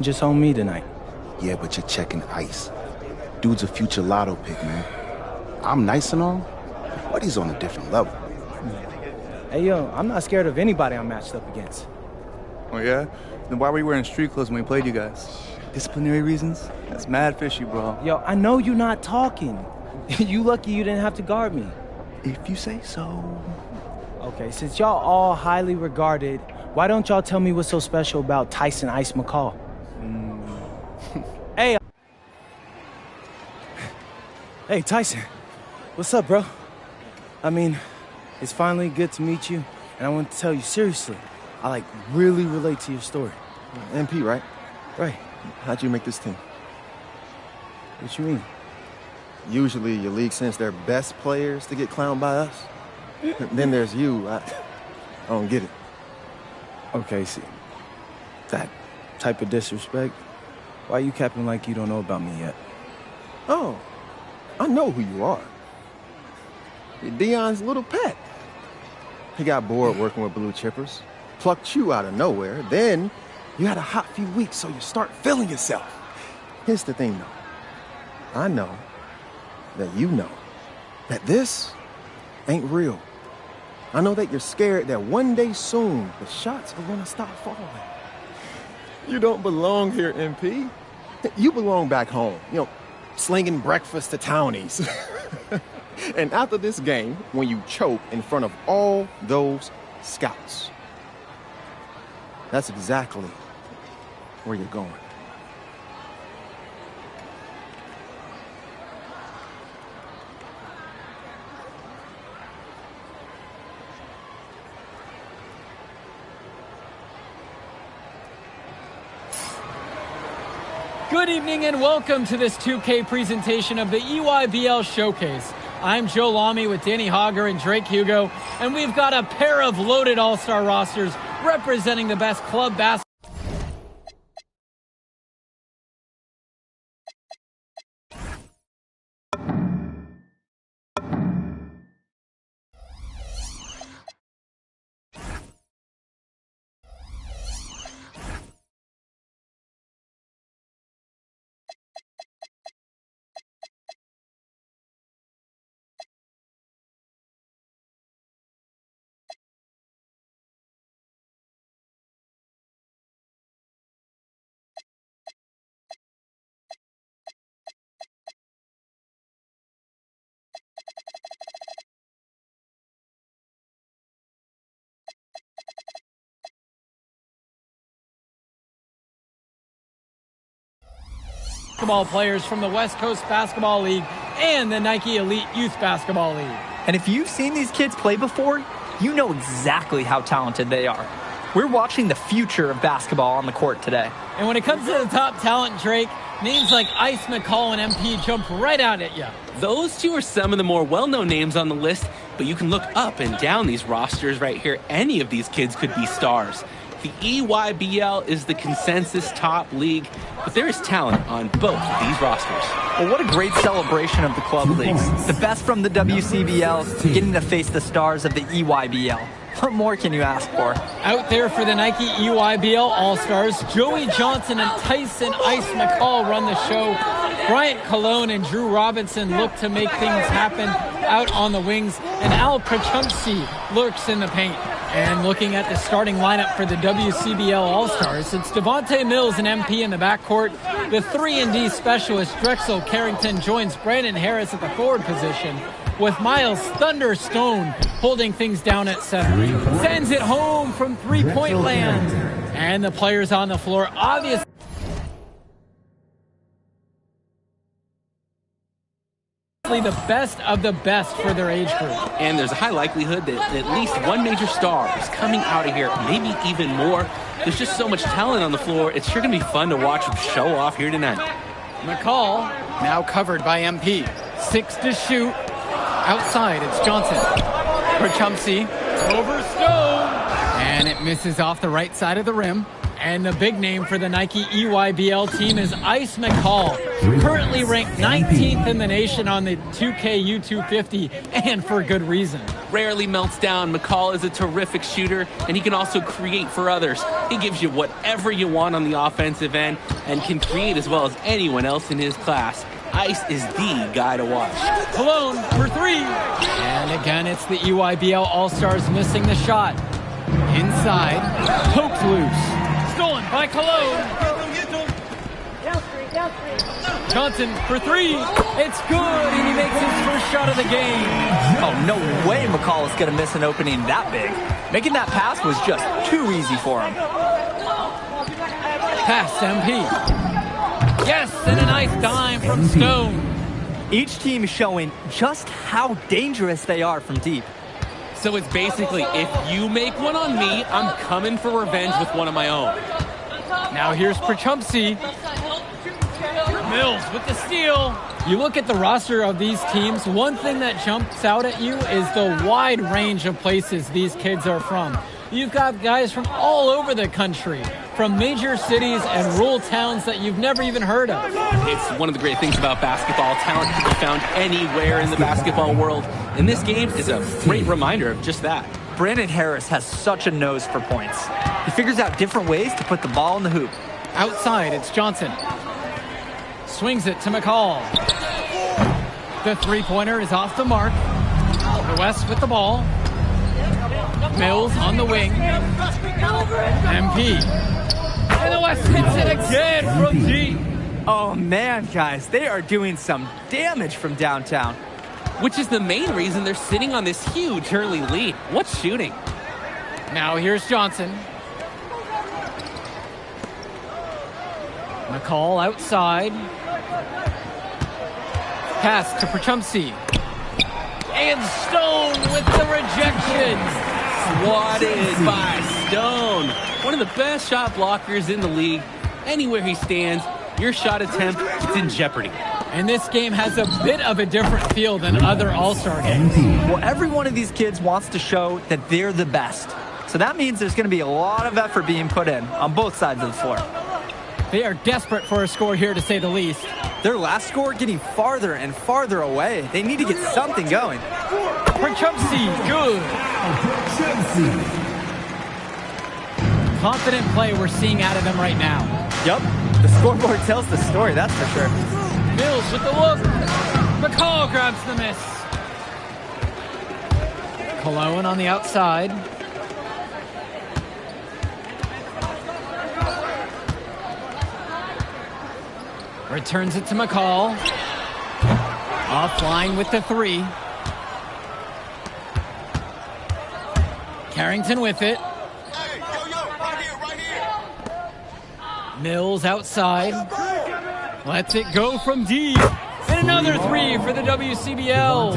Just on me tonight. Yeah, but you're checking ice. Dude's a future lotto pick, man. I'm nice and all, but he's on a different level. Hey, yo, I'm not scared of anybody I'm matched up against. Oh, yeah? Then why were you wearing street clothes when we played you guys? Disciplinary reasons? That's mad fishy, bro. Yo, I know you're not talking. You lucky you didn't have to guard me. If you say so. Okay, since y'all all highly regarded, why don't y'all tell me what's so special about Tyson Ice McCall? Hey. Hey, Tyson. What's up, bro? I mean, it's finally good to meet you, and I want to tell you seriously, I really relate to your story. MP, right? Right. How'd you make this team? What you mean? Usually your league sends their best players to get clowned by us. Then there's you. I don't get it. Okay, see, that type of disrespect, why you capping like you don't know about me yet? Oh, I know who you are. You're Deion's little pet. He got bored working with blue chippers, plucked you out of nowhere, then you had a hot few weeks, so you start feeling yourself. Here's the thing, though. I know that you know that this ain't real. I know that you're scared that one day soon the shots are gonna stop falling. You don't belong here, MP. You belong back home, slinging breakfast to townies. And after this game, when you choke in front of all those scouts, that's exactly where you're going. Good evening and welcome to this 2K presentation of the EYBL Showcase. I'm Joe Lamy with Danny Hogger and Drake Hugo, and we've got a pair of loaded all-star rosters representing the best club basketball. Players from the West Coast Basketball League and the Nike Elite Youth Basketball League. And if you've seen these kids play before, you know exactly how talented they are. We're watching the future of basketball on the court today. And when it comes to the top talent, Drake, names like Ice McCall and MP jump right out at you. Those two are some of the more well-known names on the list, but you can look up and down these rosters right here. Any of these kids could be stars. The EYBL is the consensus top league, but there is talent on both of these rosters. Well, what a great celebration of the club leagues. The best from the WCBL getting to face the stars of the EYBL. What more can you ask for? Out there for the Nike EYBL All-Stars, Joey Johnson and Tyson Ice McCall run the show. Bryant Cologne and Drew Robinson look to make things happen out on the wings, and Al Krachumsky lurks in the paint. And looking at the starting lineup for the WCBL All-Stars, it's Devontae Mills and MP in the backcourt. The 3-and-D specialist Drexel Carrington joins Brandon Harris at the forward position, with Miles Thunderstone holding things down at center. Sends it home from three-point land. And the players on the floor obviously the best of the best for their age group. And there's a high likelihood that at least one major star is coming out of here, maybe even more. There's just so much talent on the floor. It's sure going to be fun to watch them show off here tonight. McCall now covered by MP. 6 to shoot. Outside, it's Johnson. For Chumsey, over Stone. And it misses off the right side of the rim. And the big name for the Nike EYBL team is Ice McCall, currently ranked 19th in the nation on the 2K U250, and for good reason. Rarely melts down. McCall is a terrific shooter, and he can also create for others. He gives you whatever you want on the offensive end and can create as well as anyone else in his class. Ice is the guy to watch. Cologne for three. And again, it's the EYBL All-Stars missing the shot. Inside, poked loose. Stolen by Cologne. Johnson for three. It's good, and he makes his first shot of the game. Oh, no way McCall is going to miss an opening that big. Making that pass was just too easy for him. Pass MP. Yes, and a nice dime from Stone. Each team is showing just how dangerous they are from deep. So it's basically, if you make one on me, I'm coming for revenge with one of my own. Now here's Prachumsky. Mills with the steal. You look at the roster of these teams, one thing that jumps out at you is the wide range of places these kids are from. You've got guys from all over the country, from major cities and rural towns that you've never even heard of. It's one of the great things about basketball. Talent can be found anywhere in the basketball world. And this game is a great reminder of just that. Brandon Harris has such a nose for points. He figures out different ways to put the ball in the hoop. Outside, it's Johnson. Swings it to McCall. The three-pointer is off the mark. The West with the ball. Mills on the wing. MP. And the West hits it again from deep. Oh man, guys, they are doing some damage from downtown. Which is the main reason they're sitting on this huge early lead. What's shooting? Now here's Johnson. McCall outside. Pass to Prachumsky. And Stone with the rejection. Swatted by Stone. One of the best shot blockers in the league. Anywhere he stands, your shot attempt is in jeopardy. And this game has a bit of a different feel than other All-Star games. Well, every one of these kids wants to show that they're the best. So that means there's going to be a lot of effort being put in on both sides of the floor. They are desperate for a score here, to say the least. Their last score getting farther and farther away. They need to get something going. Prachumsky, good. Confident play we're seeing out of them right now. Yup, the scoreboard tells the story, that's for sure. Mills with the look. McCall grabs the miss. Cologne on the outside. Returns it to McCall. Offline with the three. Carrington with it. Mills outside. Lets it go from deep. And another three for the WCBL.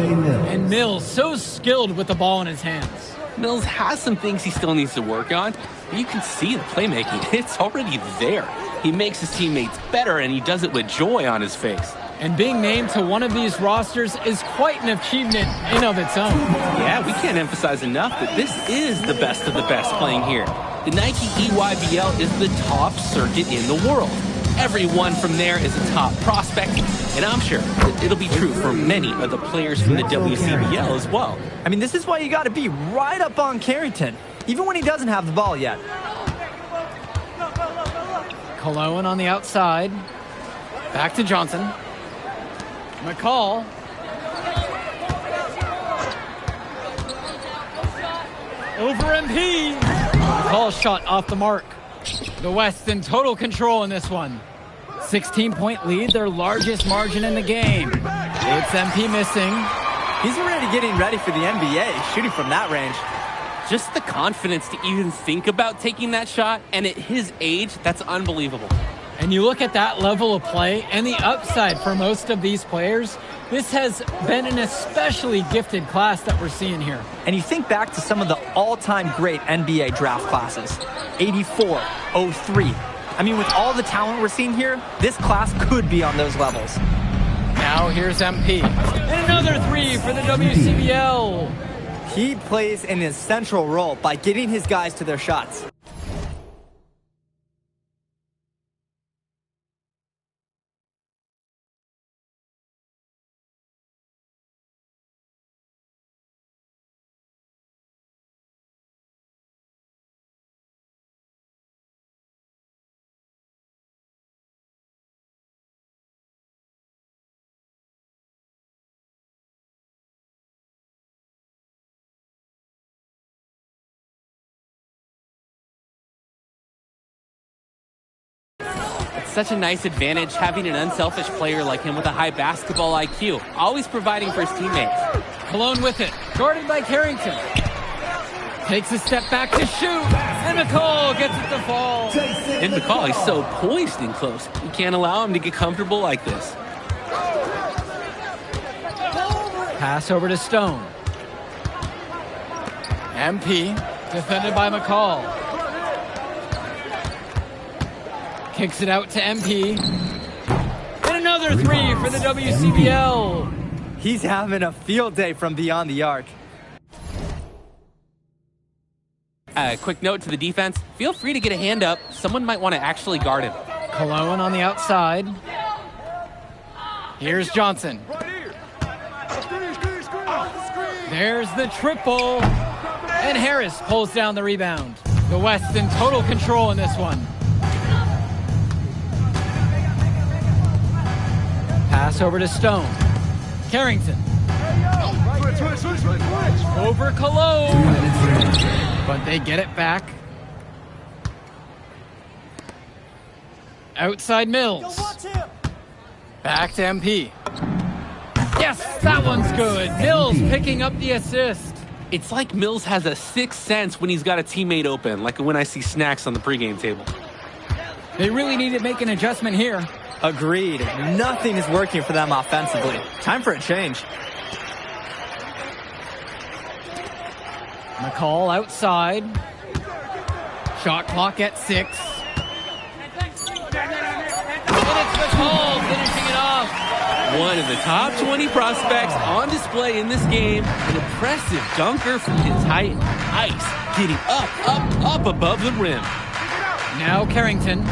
And Mills so skilled with the ball in his hands. Mills has some things he still needs to work on, but you can see the playmaking. It's already there. He makes his teammates better, and he does it with joy on his face. And being named to one of these rosters is quite an achievement in of its own. Yeah, we can't emphasize enough that this is the best of the best playing here. The Nike EYBL is the top circuit in the world. Everyone from there is a top prospect, and I'm sure that it'll be true for many of the players from the WCBL as well. I mean, this is why you got to be right up on Carrington, even when he doesn't have the ball yet. Cologne on the outside. Back to Johnson. McCall. Over MP. McCall shot off the mark. The West in total control in this one. 16-point lead, their largest margin in the game. It's MP missing. He's already getting ready for the NBA, shooting from that range. Just the confidence to even think about taking that shot, and at his age, that's unbelievable. And you look at that level of play and the upside for most of these players, this has been an especially gifted class that we're seeing here. And you think back to some of the all-time great NBA draft classes. 84, 03. I mean, with all the talent we're seeing here, this class could be on those levels. Now here's MP. And another three for the WCBL. He plays an essential role by getting his guys to their shots. such a nice advantage having an unselfish player like him with a high basketball IQ, always providing for his teammates. Cologne with it, guarded by Carrington. Takes a step back to shoot, and McCall gets it to fall. And McCall, he's so poised and close. You can't allow him to get comfortable like this. Pass over to Stone. MP, defended by McCall. Kicks it out to MP. And another three for the WCBL. He's having a field day from beyond the arc. Quick note to the defense, feel free to get a hand up. Someone might want to actually guard him. Cologne on the outside. Here's Johnson. There's the triple. And Harris pulls down the rebound. The West in total control in this one. Pass over to Stone. Carrington. Over Cologne. But they get it back. Outside Mills. Back to MP. Yes, that one's good. Mills picking up the assist. It's like Mills has a sixth sense when he's got a teammate open, like when I see snacks on the pregame table. They really need to make an adjustment here. Agreed. Nothing is working for them offensively. Time for a change. McCall outside. Shot clock at 6. And it's McCall finishing it off. One of the top 20 prospects on display in this game. An impressive dunker from his height. Ice getting up above the rim. Now Carrington.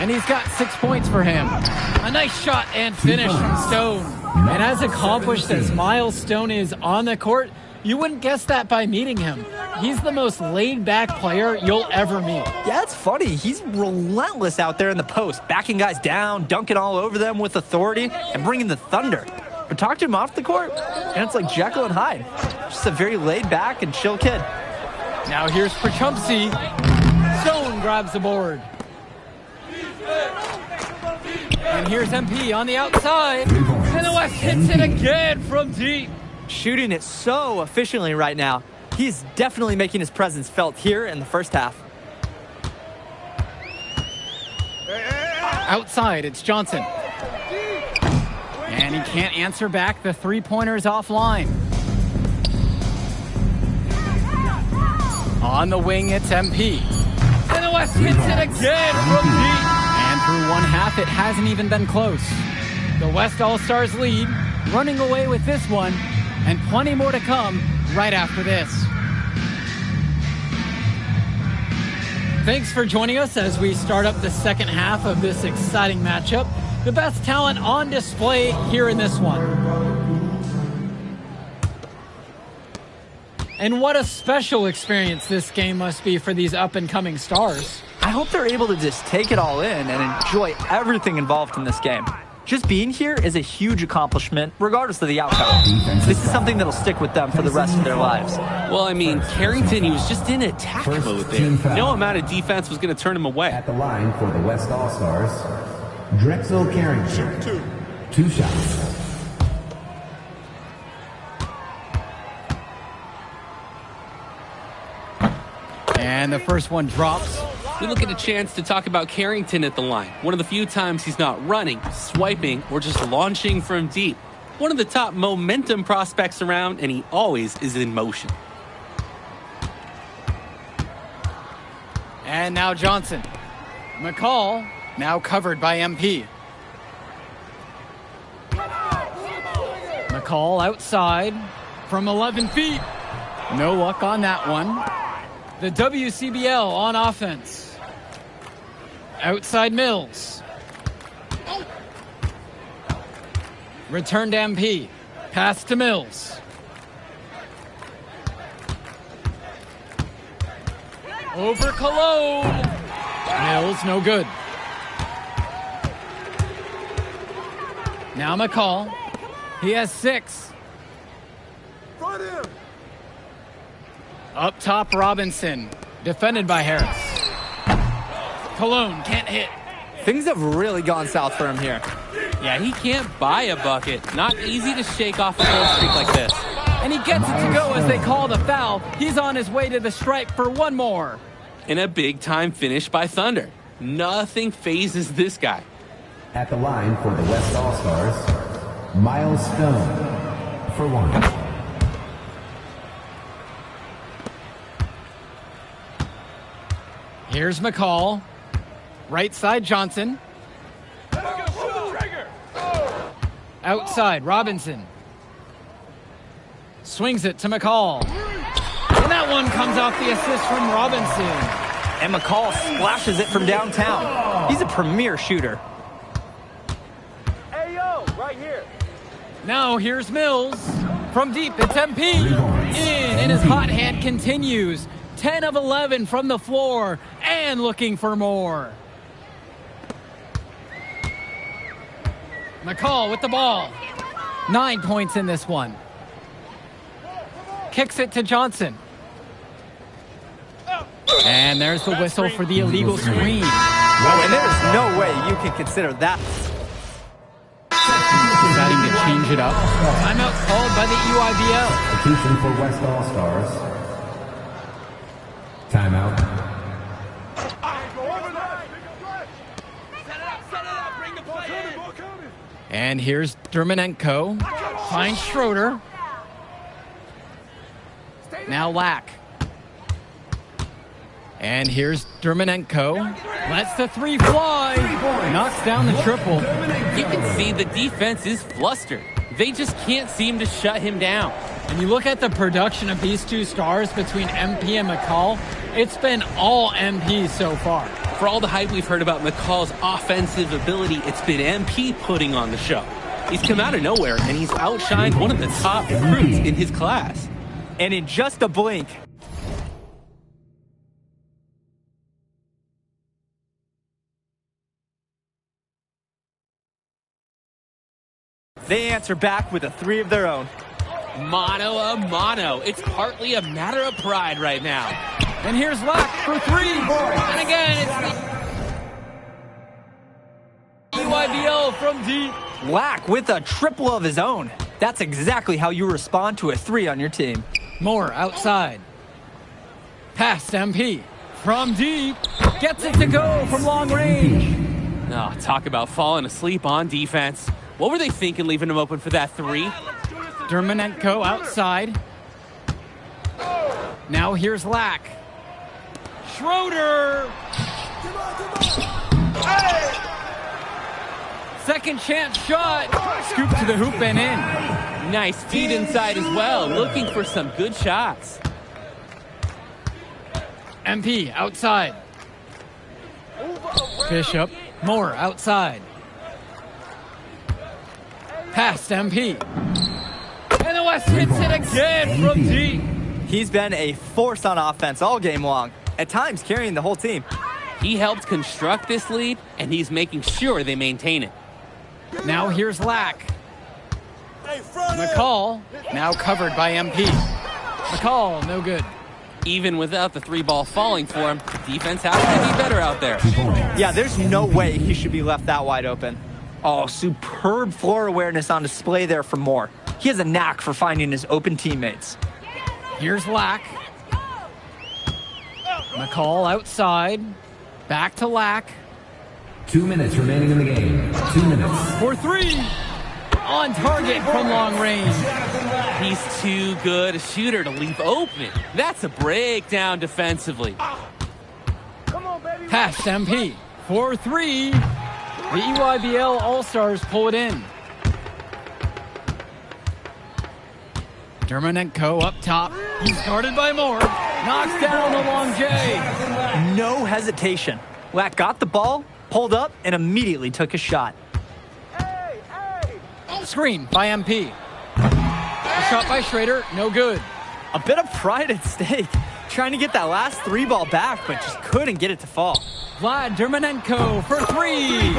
And he's got 6 points for him. A nice shot and finish from Stone. And as accomplished as Miles Stone is on the court, you wouldn't guess that by meeting him. He's the most laid-back player you'll ever meet. Yeah, it's funny. He's relentless out there in the post, backing guys down, dunking all over them with authority, and bringing the thunder. But talk to him off the court, and it's like Jekyll and Hyde. Just a very laid-back and chill kid. Now here's Prochumpsy. Stone grabs the board. And here's MP on the outside. And the West hits it again from deep. Shooting it so efficiently right now. He's definitely making his presence felt here in the first half. Outside, it's Johnson. And he can't answer back. The three-pointer's offline. On the wing, it's MP. And the West hits it again from deep. And through one half, it hasn't even been close. The West All-Stars lead, running away with this one, and plenty more to come right after this. Thanks for joining us as we start up the second half of this exciting matchup. The best talent on display here in this one. And what a special experience this game must be for these up-and-coming stars. I hope they're able to just take it all in and enjoy everything involved in this game. Just being here is a huge accomplishment, regardless of the outcome. This is something that'll stick with them for the rest of their lives. Well, I mean, Carrington, he was just in attack mode there. No amount of defense was going to turn him away. At the line for the West All-Stars, Drexel Carrington. 2 shots. And the first one drops. We look at a chance to talk about Carrington at the line. One of the few times he's not running, swiping, or just launching from deep. One of the top momentum prospects around, and he always is in motion. And now Johnson. McCall, now covered by MP. McCall outside from 11 feet. No luck on that one. The WCBL on offense. Outside Mills. Return to MP. Pass to Mills. Over Cologne. Mills, no good. Now McCall. He has 6. Up top, Robinson. Defended by Harris. Cologne can't hit. Things have really gone south for him here. Yeah, he can't buy a bucket. Not easy to shake off a cold streak like this. And he gets it to go as they call the foul. He's on his way to the stripe for one more. And a big-time finish by Thunder. Nothing phases this guy. At the line for the West All-Stars, Miles Stone for 1. Here's McCall. Right side, Johnson. Outside, Robinson. Swings it to McCall. And that one comes off the assist from Robinson. And McCall splashes it from downtown. He's a premier shooter. Hey, yo, right here. Now here's Mills. From deep, it's MP. And his hot hand continues. 10 of 11 from the floor and looking for more. McCall with the ball. 9 points in this one. Kicks it to Johnson. And there's the whistle for the illegal screen. And there's no way you can consider that. Deciding to change it up. Timeout called by the EYBL. Substitution for West All-Stars. Timeout. And here's Dermanenko. Finds Schroeder. Now Lack. And here's Dermanenko. Lets the three fly. Knocks down the triple. You can see the defense is flustered. They just can't seem to shut him down. And you look at the production of these two stars between MP and McCall, it's been all MP so far. For all the hype we've heard about McCall's offensive ability, it's been MP putting on the show. He's come out of nowhere, and he's outshined one of the top recruits in his class. And in just a blink, they answer back with a three of their own. Mano a mano. It's partly a matter of pride right now. And here's Lack for three. And again, it's the EYBL from deep. Lack with a triple of his own. That's exactly how you respond to a three on your team. Moore outside. Past MP. From deep. Gets it to go from long range. Oh, talk about falling asleep on defense. What were they thinking leaving him open for that three? Dermanenko outside. Now here's Lack. Schroeder. Second chance shot. Scoop to the hoop and in. Nice feed inside as well. Looking for some good shots. MP outside. Bishop. Moore outside. Past MP. And the West hits it again from deep. He's been a force on offense all game long, at times carrying the whole team. He helped construct this lead, and he's making sure they maintain it. Now here's Lack. McCall, now covered by MP. McCall, no good. Even without the three ball falling for him, the defense has to be better out there. Yeah, there's no way he should be left that wide open. Oh, superb floor awareness on display there from Moore. He has a knack for finding his open teammates. Here's Lack. McCall outside. Back to Lack. 2 minutes remaining in the game. 2 minutes. For three. On target from long range. He's too good a shooter to leave open. That's a breakdown defensively. Past MP. For three. The EYBL All-Stars pull it in. Dermanenko up top. He's guarded by Moore. Knocks down the long J. No hesitation. Lack got the ball, pulled up, and immediately took a shot. Screen by MP. A shot by Schrader, no good. A bit of pride at stake. Trying to get that last three ball back, but just couldn't get it to fall. Vlad Dermanenko for three.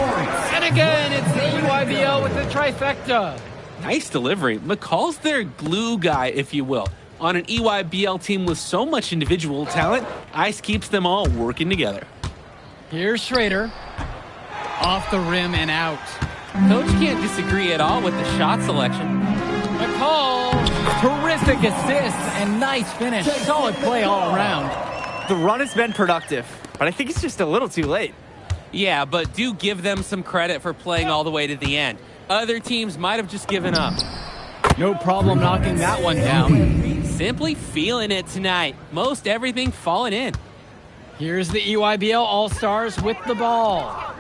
And again, it's the EYBL with the trifecta. Nice delivery. McCall's their glue guy, if you will. On an EYBL team with so much individual talent, Ice keeps them all working together. Here's Schrader. Off the rim and out. Coach can't disagree at all with the shot selection. McCall, terrific assist and nice finish. Solid play all around. The run has been productive, but I think it's just a little too late. Yeah, but do give them some credit for playing all the way to the end. Other teams might have just given up. No problem knocking that one down. Simply feeling it tonight. Most everything falling in. Here's the EYBL All-Stars with the ball.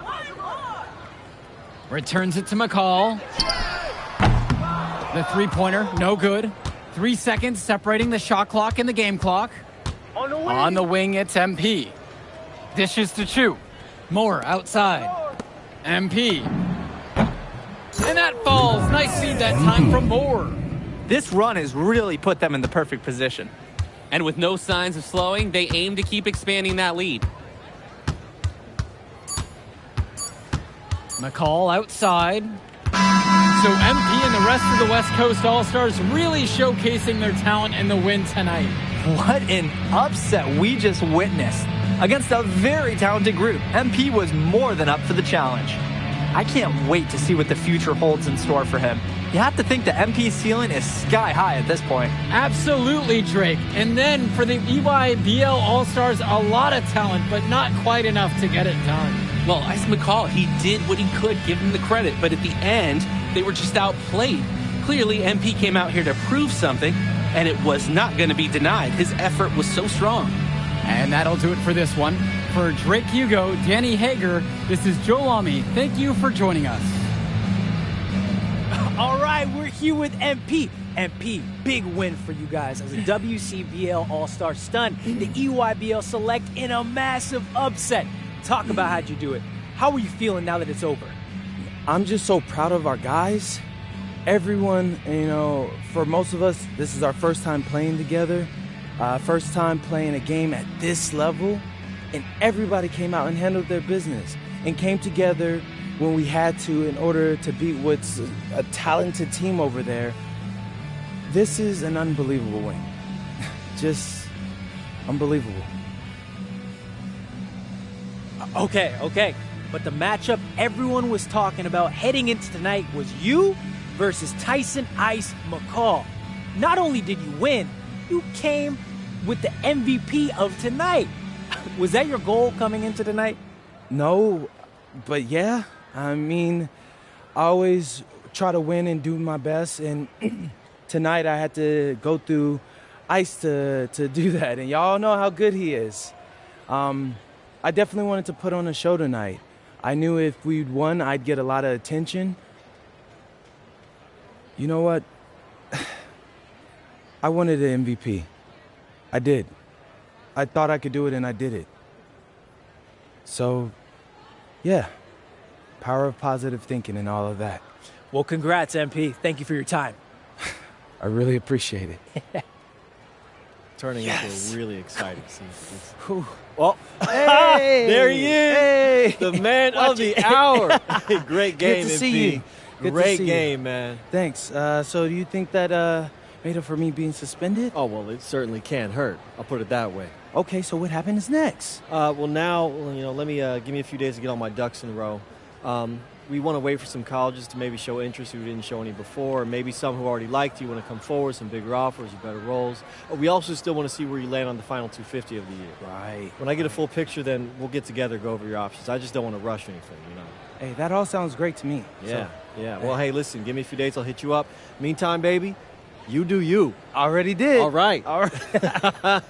Returns it to McCall. The three-pointer, no good. 3 seconds separating the shot clock and the game clock. On the wing, it's MP. Dishes to Chu. Moore outside. MP. And that falls. Nice feed that time from Moore. This run has really put them in the perfect position. And with no signs of slowing, they aim to keep expanding that lead. McCall outside. So MP and the rest of the West Coast All-Stars really showcasing their talent in the win tonight. What an upset we just witnessed. Against a very talented group, MP was more than up for the challenge. I can't wait to see what the future holds in store for him. You have to think the MP's ceiling is sky high at this point. Absolutely, Drake. And then for the EYBL All-Stars, a lot of talent, but not quite enough to get it done. Well, Ice McCall, he did what he could, give him the credit, but at the end, they were just outplayed. Clearly, MP came out here to prove something, and it was not going to be denied. His effort was so strong. And that'll do it for this one. For Drake Hugo, Danny Hager, this is Joe Lamy. Thank you for joining us. All right, we're here with MP. MP, big win for you guys as a WCBL All-Star stunned the EYBL Select in a massive upset. Talk about how'd you do it. How are you feeling now that it's over? I'm just so proud of our guys. Everyone, for most of us, this is our first time playing together. First time playing a game at this level. And everybody came out and handled their business and came together when we had to in order to beat what's a talented team over there. This is an unbelievable win. Just unbelievable. Okay. But the matchup everyone was talking about heading into tonight was you versus Tyson Ice McCall. Not only did you win, you came with the MVP of tonight. Was that your goal coming into tonight? No, but yeah. I mean, I always try to win and do my best, and tonight I had to go through Ice to do that, and y'all know how good he is. I definitely wanted to put on a show tonight. I knew if we'd won, I'd get a lot of attention. You know what? I wanted an MVP. I did. I thought I could do it, and I did it. So, yeah. Power of positive thinking and all of that. Well, congrats, MP. Thank you for your time. I really appreciate it. Turning into a really exciting scene. Well, hey, there he is, hey, the man of the hour. Great game, Good to MP. see you. Good Great to see game, you. man. Thanks. So do you think that made up for me being suspended? Oh, well, it certainly can't hurt. I'll put it that way. Okay, so what happens next? Well, now, let me give me a few days to get all my ducks in a row. We want to wait for some colleges to maybe show interest who didn't show any before, or maybe some who already liked you want to come forward, some bigger offers or better roles. We also still want to see where you land on the final 250 of the year. Right. When I get a full picture, then we'll get together, go over your options. I just don't want to rush anything, Hey, that all sounds great to me. Yeah, So, yeah. Well, hey, listen, give me a few days, I'll hit you up. Meantime, baby, you do you. Already did. All right. All right.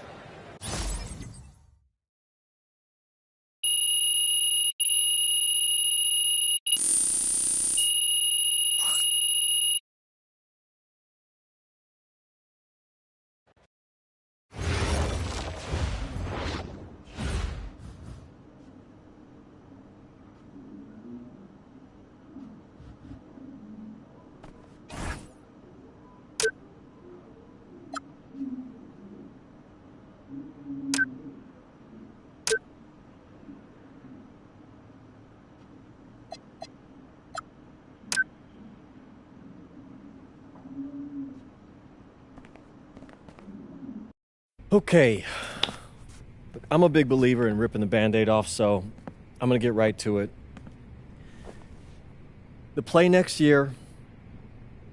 Okay. I'm a big believer in ripping the Band-Aid off, so I'm going to get right to it. The play next year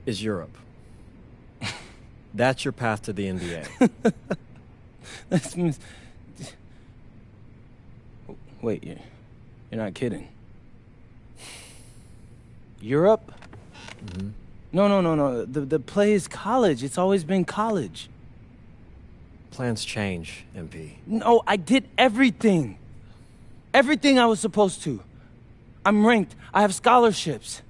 is Europe. That's your path to the NBA. Wait, you're not kidding. Europe? Mm-hmm. No. The play is college. It's always been college. Plans change, MP. No, I did everything. Everything I was supposed to. I'm ranked. I have scholarships.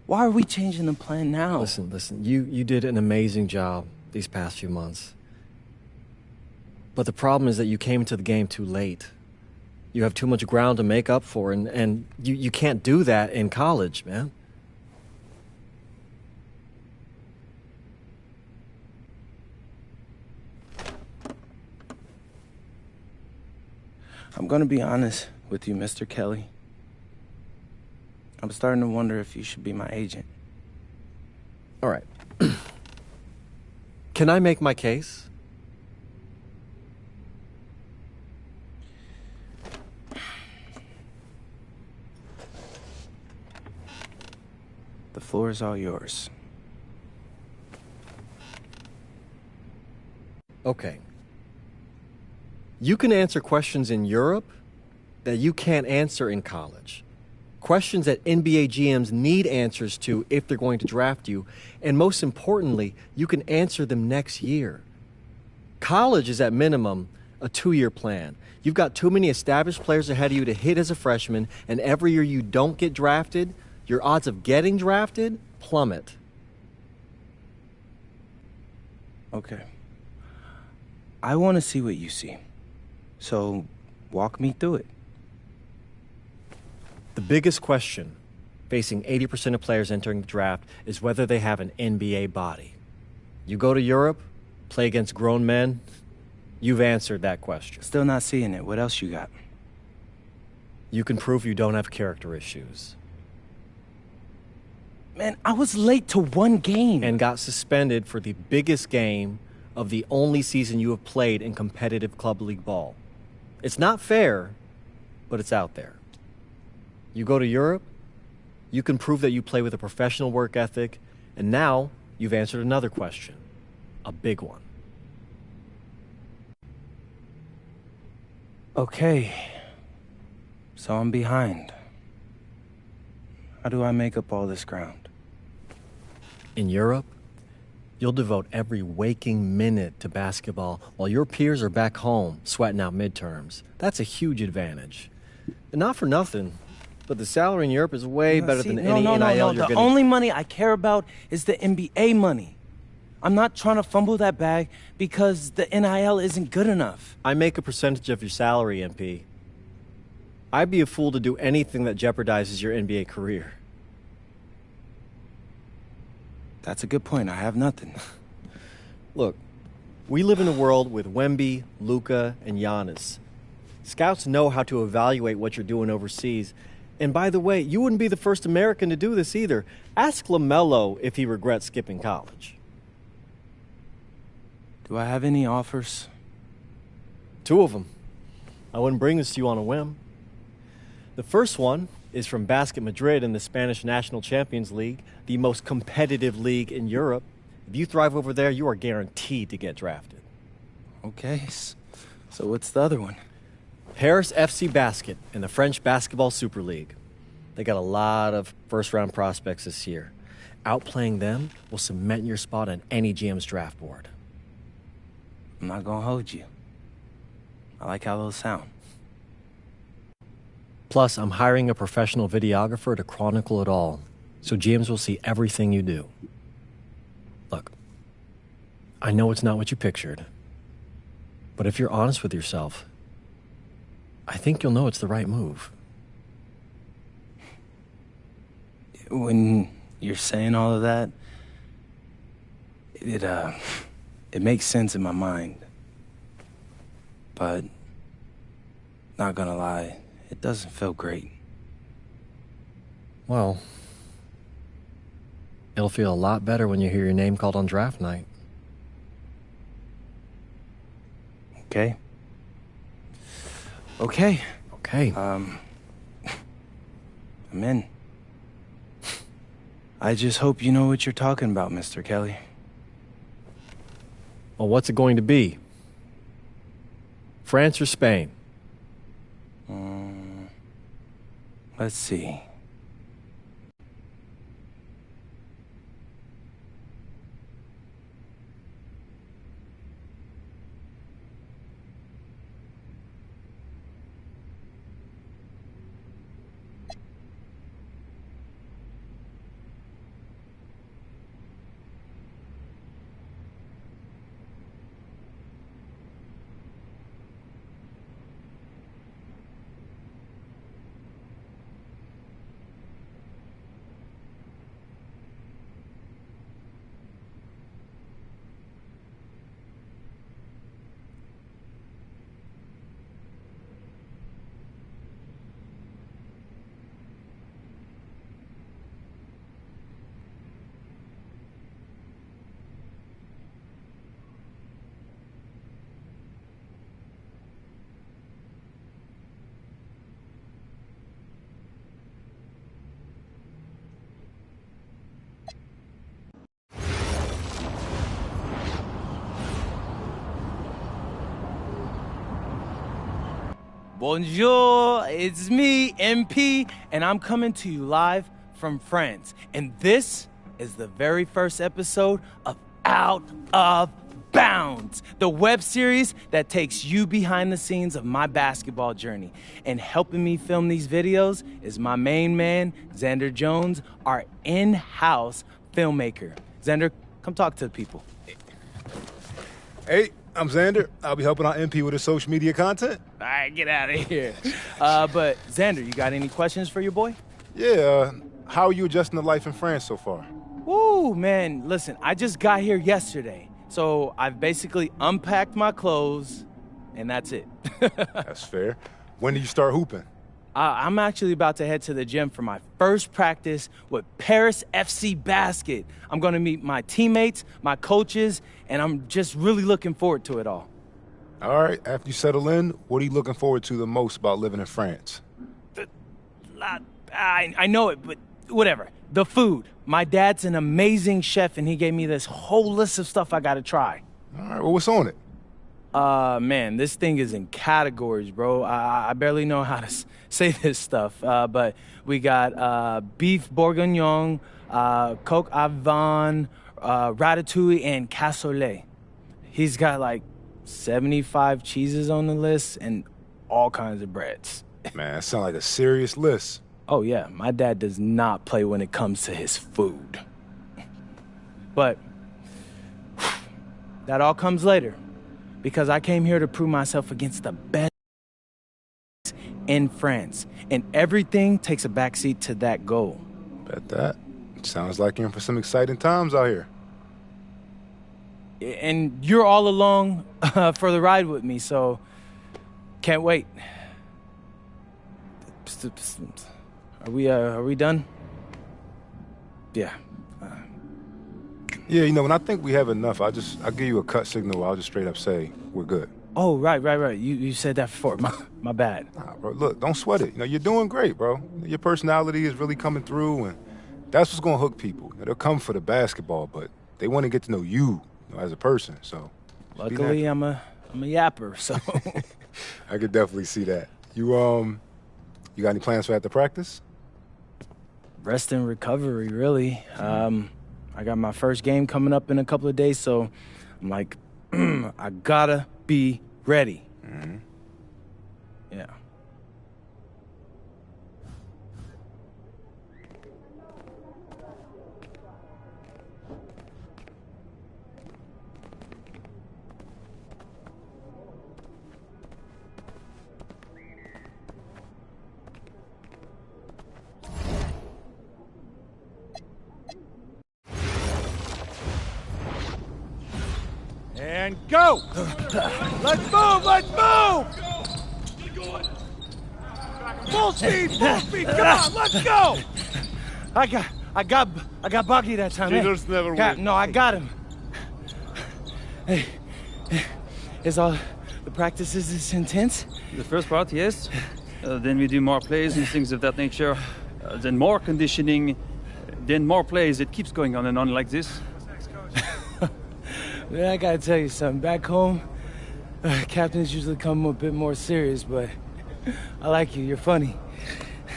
Why are we changing the plan now? Listen. You did an amazing job these past few months. But the problem is that you came into the game too late. You have too much ground to make up for, and you can't do that in college, man. I'm gonna be honest with you, Mr. Kelly. I'm starting to wonder if you should be my agent. All right. Can I make my case? The floor is all yours. Okay. You can answer questions in Europe that you can't answer in college. Questions that NBA GMs need answers to if they're going to draft you. And most importantly, you can answer them next year. College is at minimum a 2-year plan. You've got too many established players ahead of you to hit as a freshman, and every year you don't get drafted, your odds of getting drafted plummet. Okay. I want to see what you see. So, walk me through it. The biggest question facing 80% of players entering the draft is whether they have an NBA body. You go to Europe, play against grown men, you've answered that question. Still not seeing it. What else you got? You can prove you don't have character issues. Man, I was late to one game. And got suspended for the biggest game of the only season you have played in competitive club league ball. It's not fair, but it's out there. You go to Europe, you can prove that you play with a professional work ethic, and now you've answered another question, a big one. Okay, so I'm behind. How do I make up all this ground? In Europe, you'll devote every waking minute to basketball while your peers are back home sweating out midterms. That's a huge advantage. And not for nothing, but the salary in Europe is way better than any NIL you're The getting. only money I care about is the NBA money. I'm not trying to fumble that bag because the NIL isn't good enough. I make a percentage of your salary, MP. I'd be a fool to do anything that jeopardizes your NBA career. That's a good point. I have nothing. Look, we live in a world with Wemby, Luka, and Giannis. Scouts know how to evaluate what you're doing overseas. And by the way, you wouldn't be the first American to do this either. Ask LaMelo if he regrets skipping college. Do I have any offers? 2 of them. I wouldn't bring this to you on a whim. The first one is from Basket Madrid in the Spanish National Champions League, the most competitive league in Europe. If you thrive over there, you are guaranteed to get drafted. Okay, so what's the other one? Paris FC Basket in the French Basketball Super League. They got a lot of first-round prospects this year. Outplaying them will cement your spot on any GM's draft board. I'm not gonna hold you. I like how those sound. Plus, I'm hiring a professional videographer to chronicle it all, so GMs will see everything you do. Look, I know it's not what you pictured, but if you're honest with yourself, I think you'll know it's the right move. When you're saying all of that, it makes sense in my mind. But, not gonna lie, it doesn't feel great. Well, it'll feel a lot better when you hear your name called on draft night. Okay? Okay. Okay. I'm in. I just hope you know what you're talking about, Mr. Kelly. Well, what's it going to be? France or Spain? Let's see. Bonjour, it's me, MP, and I'm coming to you live from France. And this is the very first episode of Out of Bounds, the web series that takes you behind the scenes of my basketball journey. And helping me film these videos is my main man, Xander Jones, our in-house filmmaker. Xander, come talk to the people. Hey, I'm Xander. I'll be helping out MP with his social media content. All right, get out of here. But Xander, you got any questions for your boy? Yeah, how are you adjusting to life in France so far? Woo, man, listen, I just got here yesterday. So I've basically unpacked my clothes, and that's it. That's fair. When do you start hooping? I'm actually about to head to the gym for my first practice with Paris FC Basket. I'm going to meet my teammates, my coaches, and I'm just really looking forward to it all. All right, after you settle in, what are you looking forward to the most about living in France? I know it, but whatever. The food. My dad's an amazing chef, and he gave me this whole list of stuff I got to try. All right, well, what's on it? Man, this thing is in categories, bro. I barely know how to say this stuff, but we got beef bourguignon, coq au vin, ratatouille, and cassoulet. He's got like 75 cheeses on the list and all kinds of breads. Man, that sounds like a serious list. Oh, yeah, my dad does not play when it comes to his food. But that all comes later. Because I came here to prove myself against the best in France. And everything takes a backseat to that goal. Bet that. Sounds like you're in for some exciting times out here. And you're all along for the ride with me, so can't wait. Are we done? Yeah. Yeah, you know, when I think we have enough, I'll give you a cut signal. I'll just straight up say we're good. Oh, right. You said that before. My bad. Nah, bro, look, don't sweat it. You know, you're doing great, bro. Your personality is really coming through, and that's what's gonna hook people. You know, they'll come for the basketball, but they want to get to know you, as a person. So, luckily, I'm a yapper, so I could definitely see that. You got any plans for after practice? Rest and recovery, really. I got my first game coming up in a couple of days, so I'm like, I gotta be ready. Mm-hmm. Yeah. And go! Let's move! Let's move! Full speed! Full speed! Come on! Let's go! I got Bucky that time. Cheaters never win. No, I got him. Hey, is all the practices this intense? The first part, yes. Then we do more plays and things of that nature. Then more conditioning. then more plays. It keeps going on and on like this. Man, I gotta tell you something. Back home, captains usually come a bit more serious, but I like you. You're funny.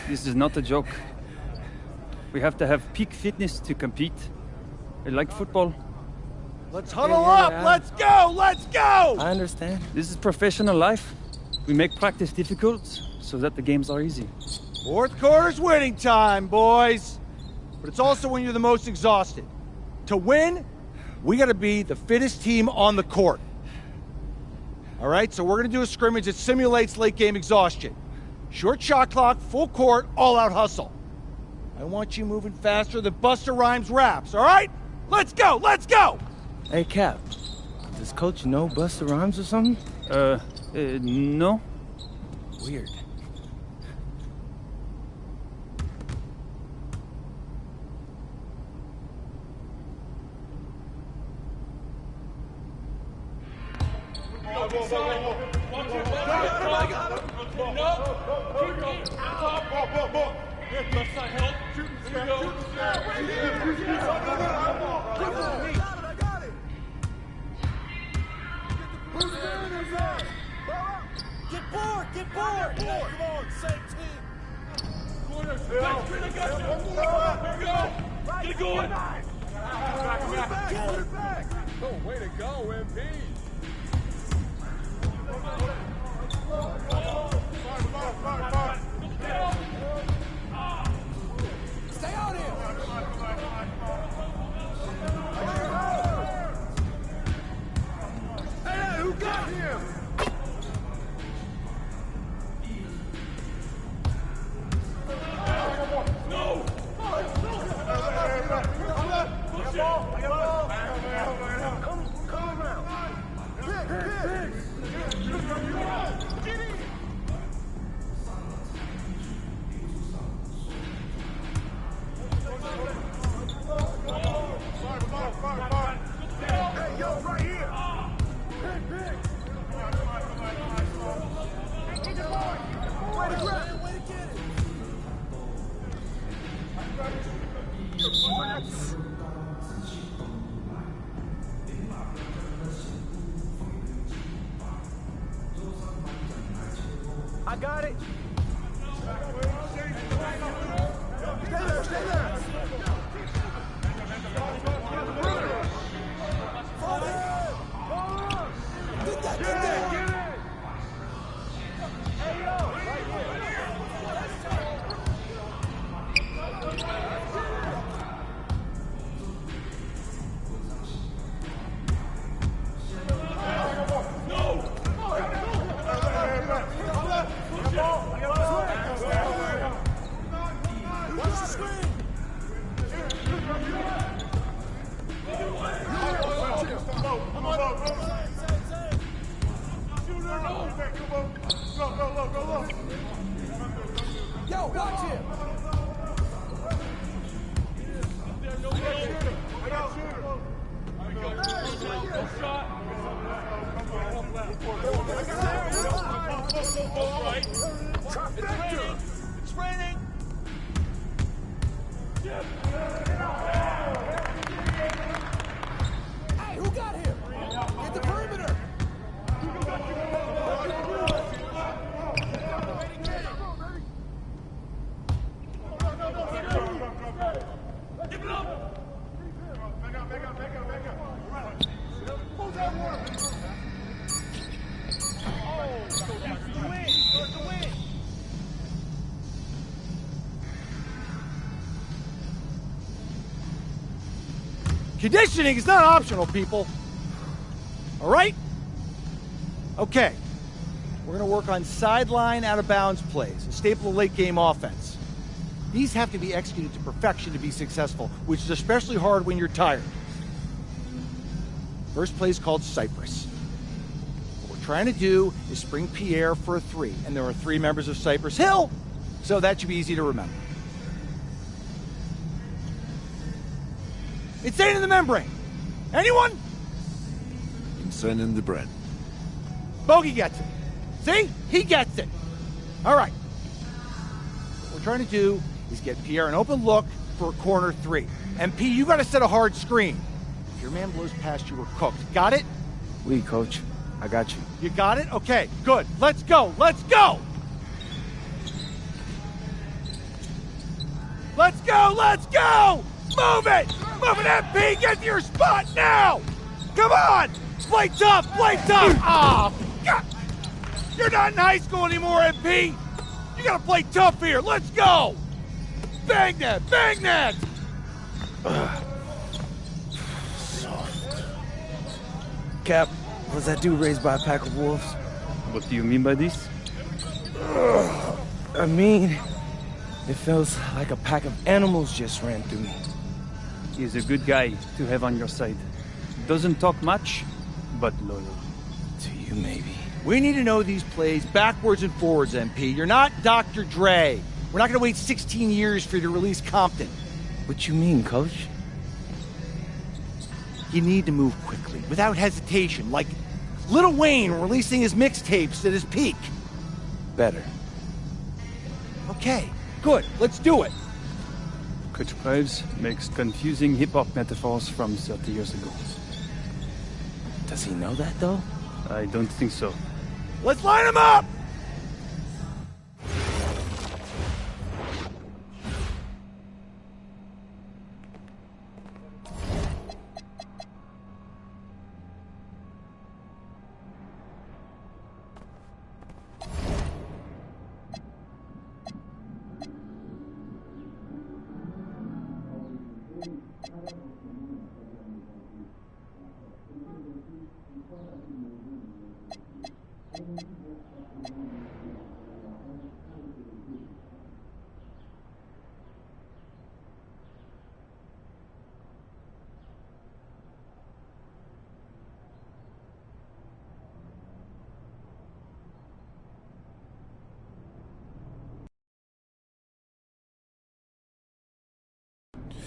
This is not a joke. We have to have peak fitness to compete. Like football. Let's huddle up. Let's go. Let's go. I understand. This is professional life. We make practice difficult so that the games are easy. Fourth quarter's winning time, boys. But it's also when you're the most exhausted. To win, we got to be the fittest team on the court. All right, so we're going to do a scrimmage that simulates late game exhaustion. Short shot clock, full court, all-out hustle. I want you moving faster than Busta Rhymes raps, all right? Let's go, let's go! Hey, Cap, does Coach know Busta Rhymes or something? No. Weird. Get bored! Come on, same team! Get it going! Back! Oh, way to go, MP! Stay out here! Hey, who got him? No! Come around! Pick! Hey, yo, right here! Pick! Way to grab it! Way to get it! I got it. Stay there. Get that. Hey, yo, right here. Yo, watch him! It's raining! Hey, who got him? Get the perimeter! Conditioning is not optional, people. All right? Okay. We're going to work on sideline out-of-bounds plays, a staple of late-game offense. These have to be executed to perfection to be successful, which is especially hard when you're tired. First play is called Cypress. What we're trying to do is spring Pierre for a three, and there are 3 members of Cypress Hill, so that should be easy to remember. Insane in the membrane. Anyone? Insane in the brain. Bogey gets it. See? He gets it. All right. What we're trying to do is get Pierre an open look for a corner 3. MP, you got to set a hard screen. If your man blows past you, we're cooked. Got it? Oui, coach. I got you. You got it? Okay, good. Let's go. Let's go! Let's go! Let's go! Move it! Move it, MP! Get to your spot now! Come on! Play tough! Play tough! Ah, God! You're not in high school anymore, MP! You gotta play tough here! Let's go! Bang that! Bang that! Cap, was that dude raised by a pack of wolves? What do you mean by this? I mean, it feels like a pack of animals just ran through me. He's a good guy to have on your side. Doesn't talk much, but loyal. To you, maybe. We need to know these plays backwards and forwards, MP. You're not Dr. Dre. We're not gonna wait 16 years for you to release Compton. What you mean, coach? You need to move quickly, without hesitation, like Lil Wayne releasing his mixtapes at his peak. Better. Okay, good. Let's do it. Coach Krebs makes confusing hip-hop metaphors from 30 years ago. Does he know that, though? I don't think so. Let's line them up!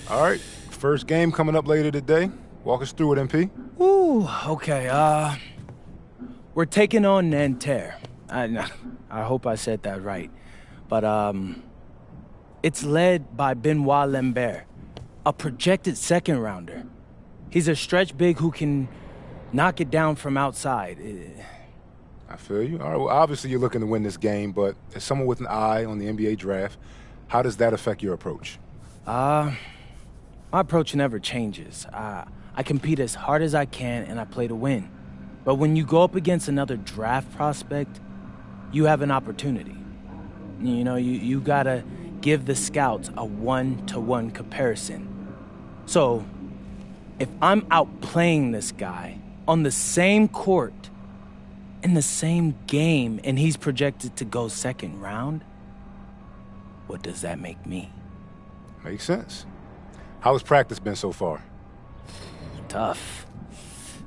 All right, first game coming up later today. Walk us through it, MP. Ooh, okay, we're taking on Nanterre. I hope I said that right. But, it's led by Benoit Lambert, a projected second rounder. He's a stretch big who can knock it down from outside. I feel you. All right, well, obviously you're looking to win this game, but as someone with an eye on the NBA draft, how does that affect your approach? My approach never changes. I compete as hard as I can and I play to win. But when you go up against another draft prospect, you have an opportunity. You know, you gotta give the scouts a one-to-one comparison. So, if I'm outplaying this guy on the same court, in the same game, and he's projected to go second round, what does that make me? Makes sense. How has practice been so far? Tough.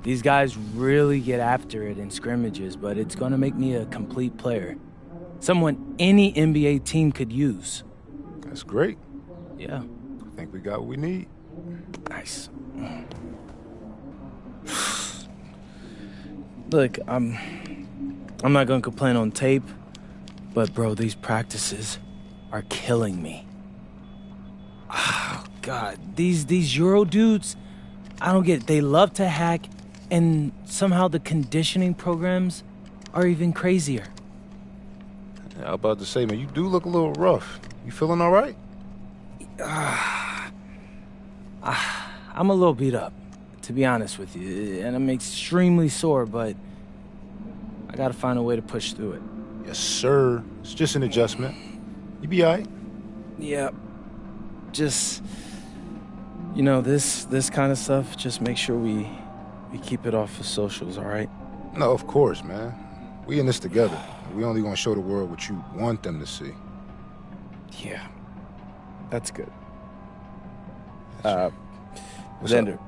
These guys really get after it in scrimmages, but it's gonna make me a complete player. Someone any NBA team could use. That's great. Yeah. I think we got what we need. Nice. Look, I'm not gonna complain on tape, but bro, these practices are killing me. Oh, God, these Euro dudes, I don't get it. They love to hack, and somehow the conditioning programs are even crazier. Yeah, I was about to say, man, you do look a little rough. You feeling all right? I'm a little beat up, to be honest with you, and I'm extremely sore, but I gotta find a way to push through it. Yes, sir. It's just an adjustment. You be all right? Yeah. Just, you know, this kind of stuff, just make sure we keep it off the socials, all right? No, of course, man. We in this together. We only gonna show the world what you want them to see. Yeah. That's good. What's Xander, up?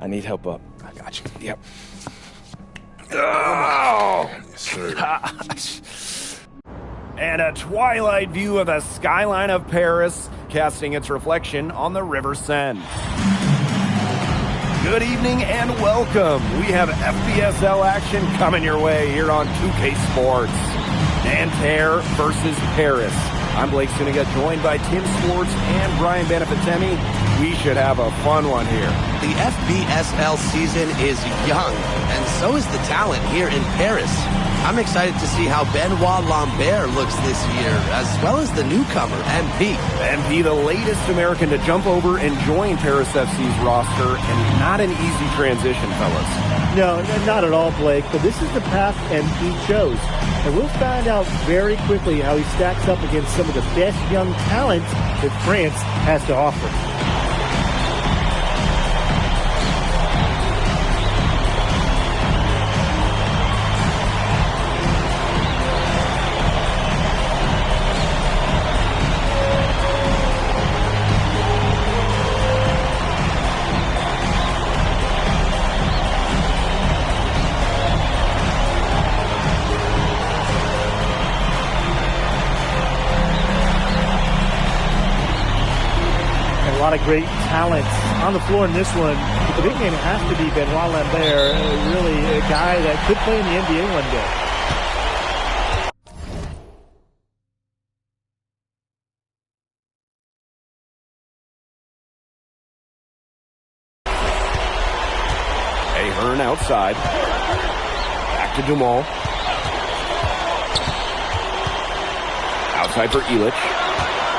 I need help up. I got you. Yep. Oh! Yes, sir. Gosh. And a twilight view of the skyline of Paris, casting its reflection on the River Seine. Good evening and welcome. We have FPSL action coming your way here on 2K Sports. Nanterre versus Paris. I'm Blake Suniga, joined by Tim Swartz and Brian Benefitemi. We should have a fun one here. The FBSL season is young, and so is the talent here in Paris. I'm excited to see how Benoit Lambert looks this year, as well as the newcomer, MP. MP, the latest American to jump over and join Paris FC's roster, and not an easy transition, fellas. No, not at all, Blake, but this is the path MP chose. And we'll find out very quickly how he stacks up against some of the best young talent that France has to offer. A lot of great talent on the floor in this one. The big name has to be Benoit Lambert, really a guy that could play in the NBA one day. Ahern outside. Back to Dumal. Outside for Illich.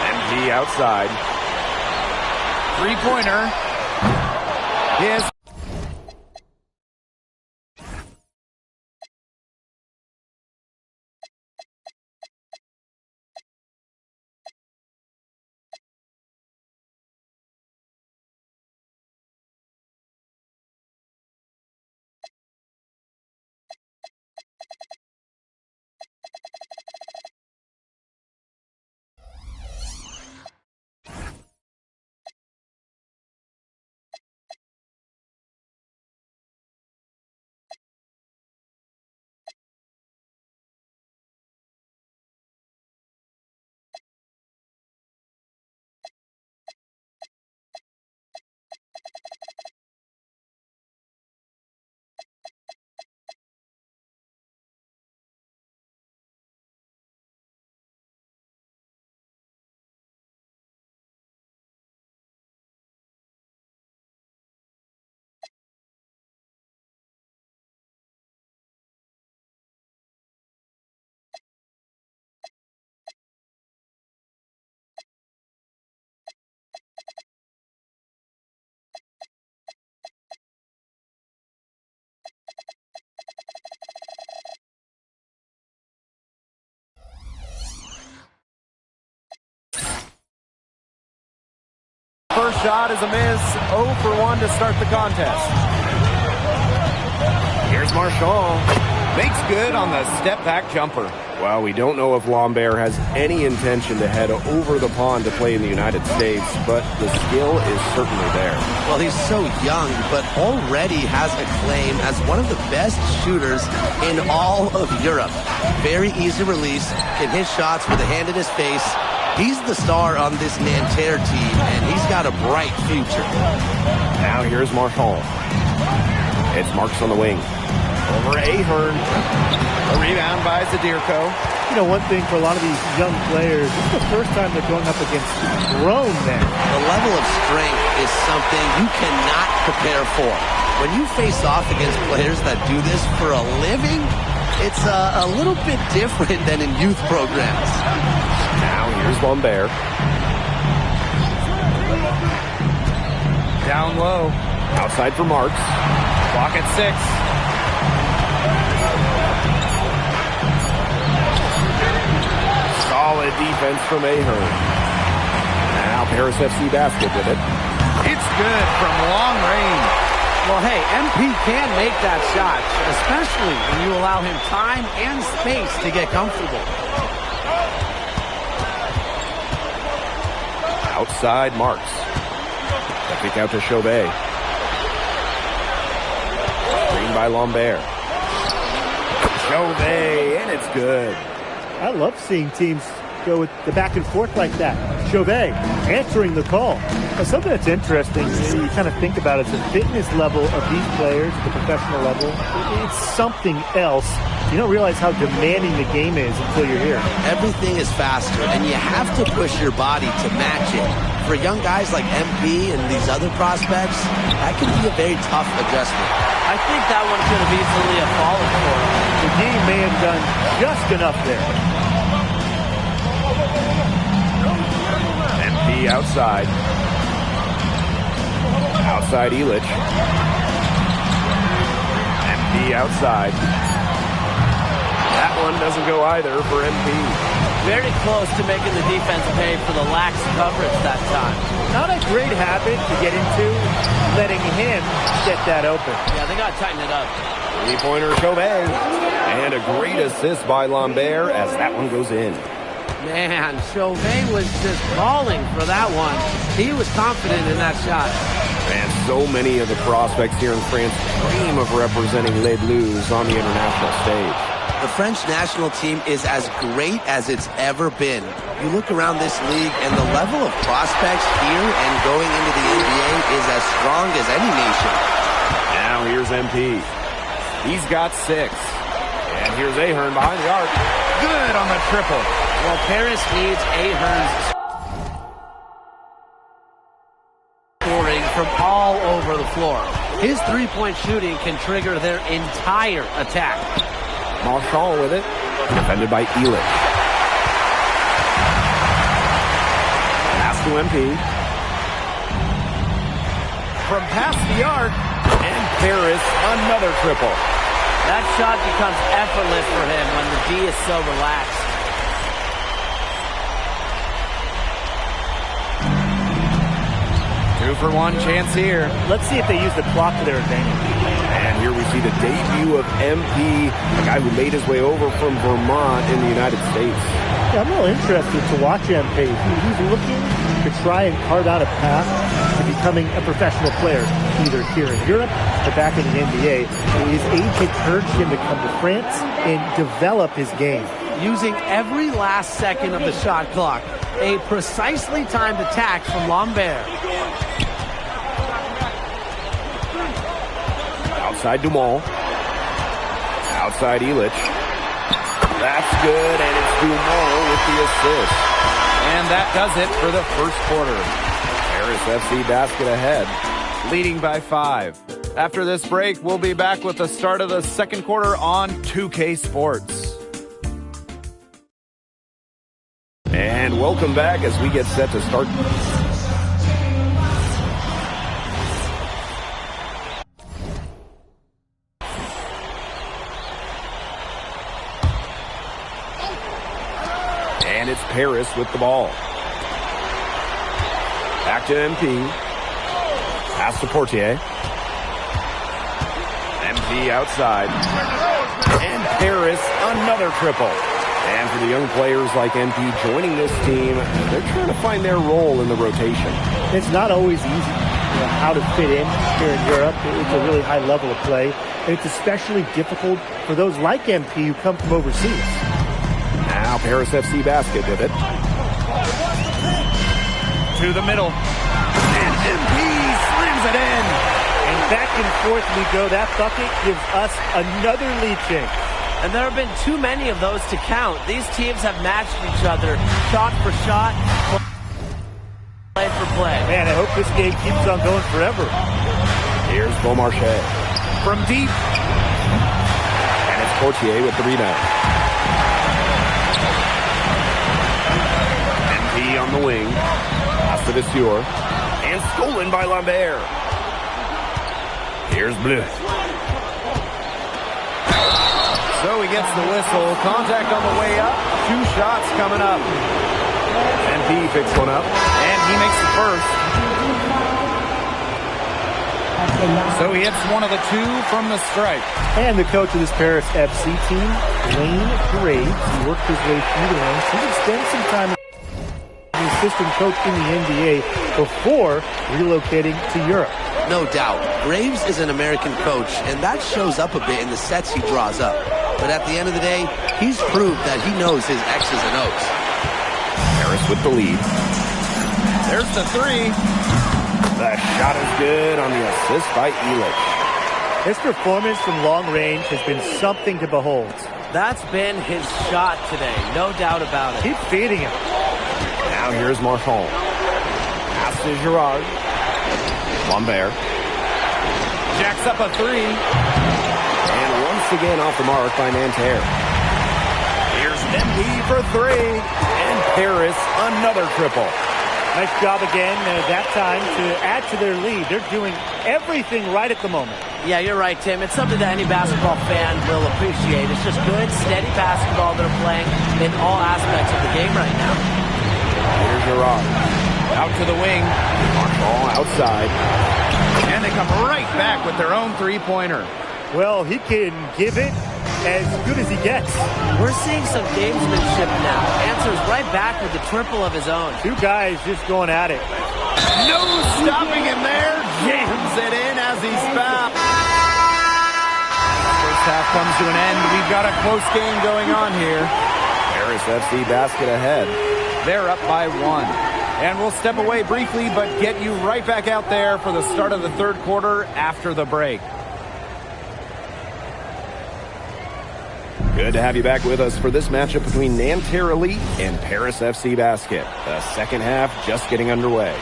MP outside. Three-pointer. Yes. First shot is a miss. 0 for 1 to start the contest. Here's Marchand. Makes good on the step-back jumper. Well, we don't know if Lambert has any intention to head over the pond to play in the United States, but the skill is certainly there. Well, he's so young, but already has a claim as one of the best shooters in all of Europe. Very easy release, can hit shots with a hand in his face. He's the star on this Nanterre team, and he's got a bright future. Now here's Marchand. It's Marks on the wing. Over Ahern. A rebound by Zadirko. You know, one thing for a lot of these young players, this is the first time they're going up against grown men. The level of strength is something you cannot prepare for. When you face off against players that do this for a living, it's a little bit different than in youth programs. Now here's Lambert. Down low. Outside for Marks. Clock at 6. Solid defense from Ahern. Now Paris FC basket with it. It's good from long range. Well, hey, MP can make that shot, especially when you allow him time and space to get comfortable. Outside Marks. The kick out to Chauvet. Screen by Lambert. Chauvet, and it's good. I love seeing teams go with the back and forth like that. Chauvet answering the call. Now, something that's interesting, you kind of think about it, the fitness level of these players at the professional level, it's something else. You don't realize how demanding the game is until you're here. Everything is faster, and you have to push your body to match it. For young guys like MP and these other prospects, that can be a very tough adjustment. I think that one could have easily have fallen for him. The game may have done just enough there. MP outside. Outside Illich. MP outside. That one doesn't go either for MP. Very close to making the defense pay for the lax coverage that time. Not a great habit to get into, letting him get that open. Yeah, they got to tighten it up. Three-pointer Chauvet. And a great assist by Lambert as that one goes in. Man, Chauvet was just balling for that one. He was confident in that shot. And so many of the prospects here in France dream of representing Les Bleus on the international stage. The French national team is as great as it's ever been. You look around this league, and the level of prospects here and going into the NBA is as strong as any nation. Now here's MP. He's got 6. And here's Ahern behind the arc. Good on the triple. Well, Paris needs Ahern's scoring from all over the floor. His three-point shooting can trigger their entire attack. Marchand with it. Defended by Illich. Pass to MP. From past the arc. And Paris, another triple. That shot becomes effortless for him when the D is so relaxed. Two for one chance here. Let's see if they use the clock to their advantage. And here we see the debut of MP, a guy who made his way over from Vermont in the United States. Yeah, I'm real interested to watch MP. He's looking to try and carve out a path to becoming a professional player, either here in Europe or back in the NBA. His age encouraged him to come to France and develop his game. Using every last second of the shot clock. A precisely timed attack from Lambert. Outside Dumont. Outside Illich. That's good, and it's Dumont with the assist. And that does it for the first quarter. Paris FC basket ahead, leading by 5. After this break, we'll be back with the start of the second quarter on 2K Sports. And welcome back as we get set to start. And it's Paris with the ball. Back to MP. Pass to Portier. MP outside. And Paris, another triple. And for the young players like MP joining this team, they're trying to find their role in the rotation. It's not always easy, how to fit in here in Europe. It's a really high level of play. And it's especially difficult for those like MP who come from overseas. Now Paris FC basket did it. To the middle. And MP slams it in. And back and forth we go. That bucket gives us another lead change. And there have been too many of those to count. These teams have matched each other shot for shot, play for play. Man, I hope this game keeps on going forever. Here's Beaumarchais. From deep. And it's Portier with the rebound. MP on the wing. Pass to Vasseur. And stolen by Lambert. Here's Bleu. So he gets the whistle. Contact on the way up. 2 shots coming up. MP picks one up. And he makes the first. So he hits one of the 2 from the stripe. And the coach of this Paris FC team, Wayne Graves, he worked his way through the ranks. He would spend some time as an assistant coach in the NBA before relocating to Europe. No doubt. Graves is an American coach, and that shows up a bit in the sets he draws up. But at the end of the day, he's proved that he knows his X's and O's. with the lead. There's the three. The shot is good on the assist by Elich. His performance from long range has been something to behold. That's been his shot today, no doubt about it. Keep feeding him. Now here's Marchand. Pass to Girard. Lambert. Jacks up a three. And once again off the mark by Nanterre. Here's MP for three. And Paris, another triple. Nice job again, that time, to add to their lead. They're doing everything right at the moment. Yeah, you're right, Tim. It's something that any basketball fan will appreciate. It's just good, steady basketball they're playing in all aspects of the game right now. Here's Girard. Out to the wing. Marchand outside. And they come right back with their own three-pointer. Well, he can give it as good as he gets. We're seeing some gamesmanship now. Answers right back with the triple of his own. Two guys just going at it. No stopping him there. Jams it in as he's fouled. First half comes to an end. We've got a close game going on here. Paris FC basket ahead. They're up by one. And we'll step away briefly, but get you right back out there for the start of the third quarter after the break. Good to have you back with us for this matchup between Nanterre Elite and Paris FC Basket. The second half just getting underway.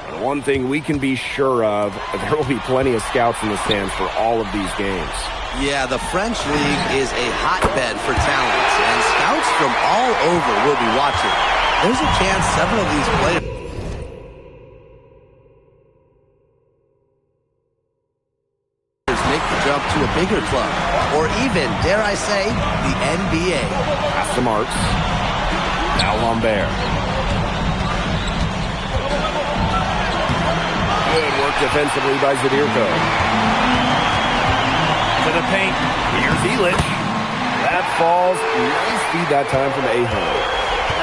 And one thing we can be sure of, there will be plenty of scouts in the stands for all of these games. Yeah, the French League is a hotbed for talent, and scouts from all over will be watching. There's a chance several of these players make the jump to a bigger club, or even, dare I say, the NBA. Pass to Marks. Now Lambert. Good work defensively by Zadirko. To the paint. Here's Elich. That falls. Nice feed that time from Ahern.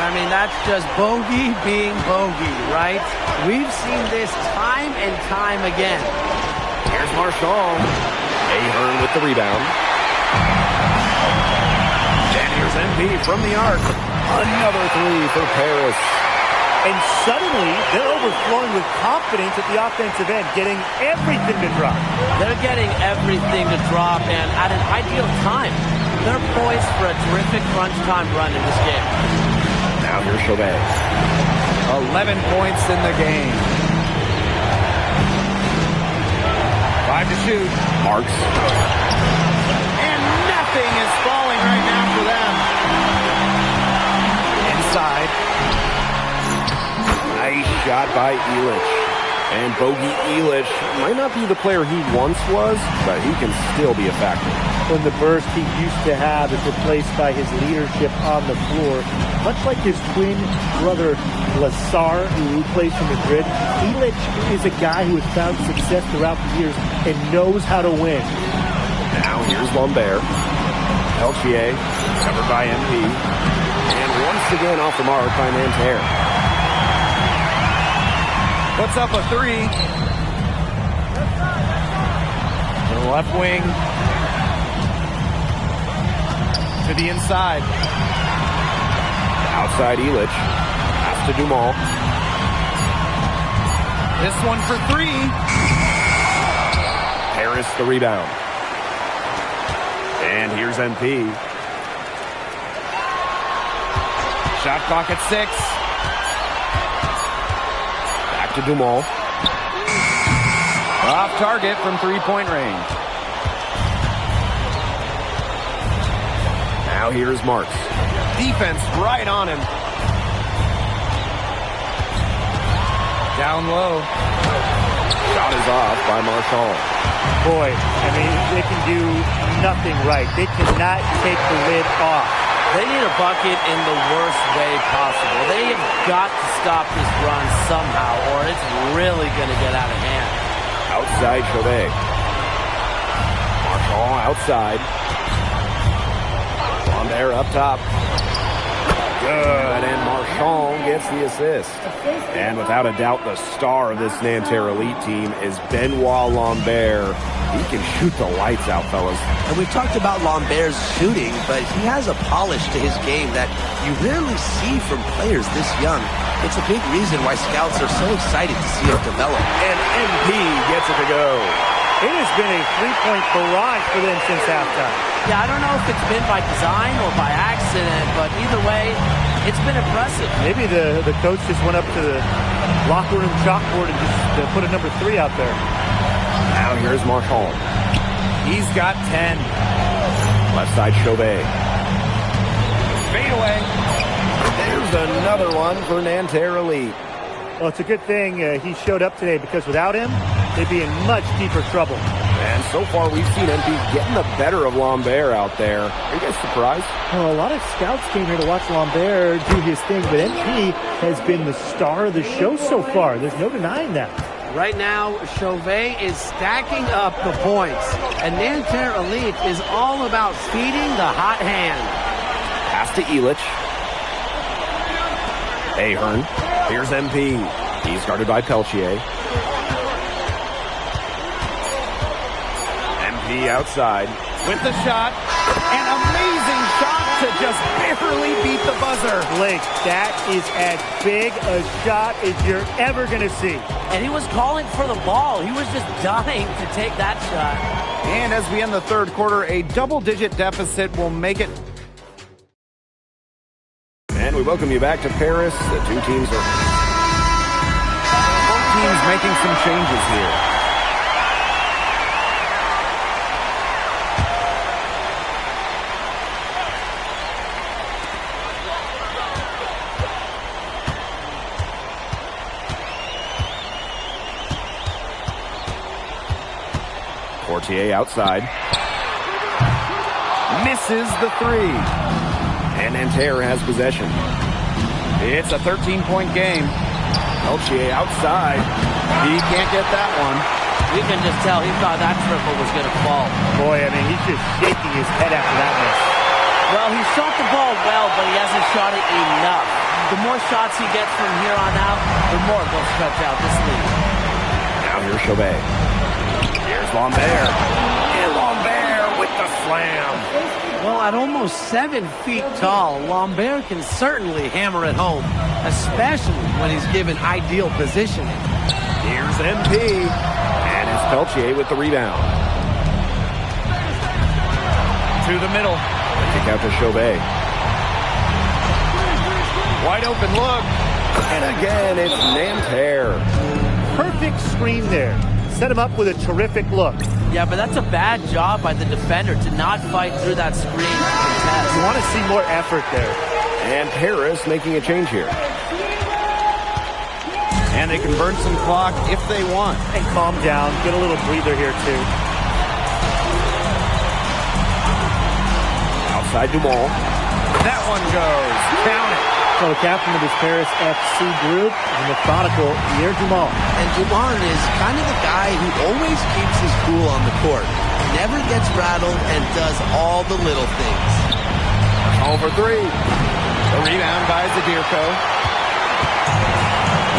I mean, that's just bogey being bogey, right? We've seen this time and time again. Here's Marchand. Ahern with the rebound. And here's MP from the arc. Another three for Paris. And suddenly, they're overflowing with confidence at the offensive end, getting everything to drop. They're getting everything to drop, and at an ideal time. They're poised for a terrific crunch time run in this game. Now here's Chauvet. 11 points in the game. 5 to shoot. Marks. And nothing is falling right now for them. Inside. Nice shot by Elich. And Bogey Elich might not be the player he once was, but he can still be a factor. When the burst he used to have is replaced by his leadership on the floor, much like his twin brother Lassar, who plays for Madrid, Elich is a guy who has found success throughout the years and knows how to win. Now here's Lambert. Peltier, covered by MP. And once again off the mark by Nanterre. Puts up a three. To the left wing. To the inside. Outside Elich. Pass to Dumal. This one for three. Paris the rebound. And here's MP. Shot clock at 6. To Dumal. Off target from three-point range. Now here's Marks. Defense right on him. Down low. Shot is off by Marchand. Boy, I mean, they can do nothing right. They cannot take the lid off. They need a bucket in the worst way possible. They have got to stop this run somehow, or it's really going to get out of hand. Outside Chauvet. Marchand outside. Lambert up top. Good, and Marchand gets the assist. And without a doubt, the star of this Nanterre Elite team is Benoit Lambert. He can shoot the lights out, fellas. And we've talked about Lambert's shooting, but he has a polish to his game that you rarely see from players this young. It's a big reason why scouts are so excited to see him develop. And MP gets it to go. It has been a three-point barrage for them since halftime. Yeah, I don't know if it's been by design or by accident, but either way, it's been impressive. Maybe the coach just went up to the locker room chalkboard and just put a number 3 out there. Now here's Marchand. He's got 10. Left side, Chauvet. Fade away. There's another one for Nanterre Elite. Well, it's a good thing he showed up today, because without him, they'd be in much deeper trouble. And so far, we've seen MP getting the better of Lambert out there. Are you guys surprised? Well, a lot of scouts came here to watch Lambert do his thing, but MP has been the star of the show so far. There's no denying that. Right now, Chauvet is stacking up the points, and Nanterre Elite is all about feeding the hot hand. Pass to Elich. Ahern. Here's MP. He's guarded by Peltier. MP outside. With the shot. An amazing shot to just barely beat the buzzer. Blake, that is as big a shot as you're ever going to see. And he was calling for the ball. He was just dying to take that shot. And as we end the third quarter, a double-digit deficit will make it. And we welcome you back to Paris. The two teams are... Both teams making some changes here. Portier outside. Misses the three. And Nanterre has possession. It's a 13-point game. Peltier outside. He can't get that one. We can just tell he thought that triple was going to fall. Boy, I mean, he's just shaking his head after that miss. Well, he shot the ball well, but he hasn't shot it enough. The more shots he gets from here on out, the more they'll stretch out this lead. Now here's Chauvet. Here's Lambert. And Lambert with the slam. Well, at almost 7 feet tall, Lambert can certainly hammer it home, especially when he's given ideal positioning. Here's MP. And it's Peltier with the rebound. To the middle. Kick out to Chauvet. Wide open look. And again, it's Nanterre. Perfect screen there. Set him up with a terrific look. Yeah, but that's a bad job by the defender to not fight through that screen contest. You want to see more effort there. And Paris making a change here. And they can burn some clock if they want. And calm down. Get a little breather here, too. Outside Dumont. That one goes. Count it. So the captain of this Paris FC group is methodical Pierre Dumont. And Dumont is kind of the guy who always keeps his cool on the court. Never gets rattled and does all the little things. Over three. The rebound by Zadirko.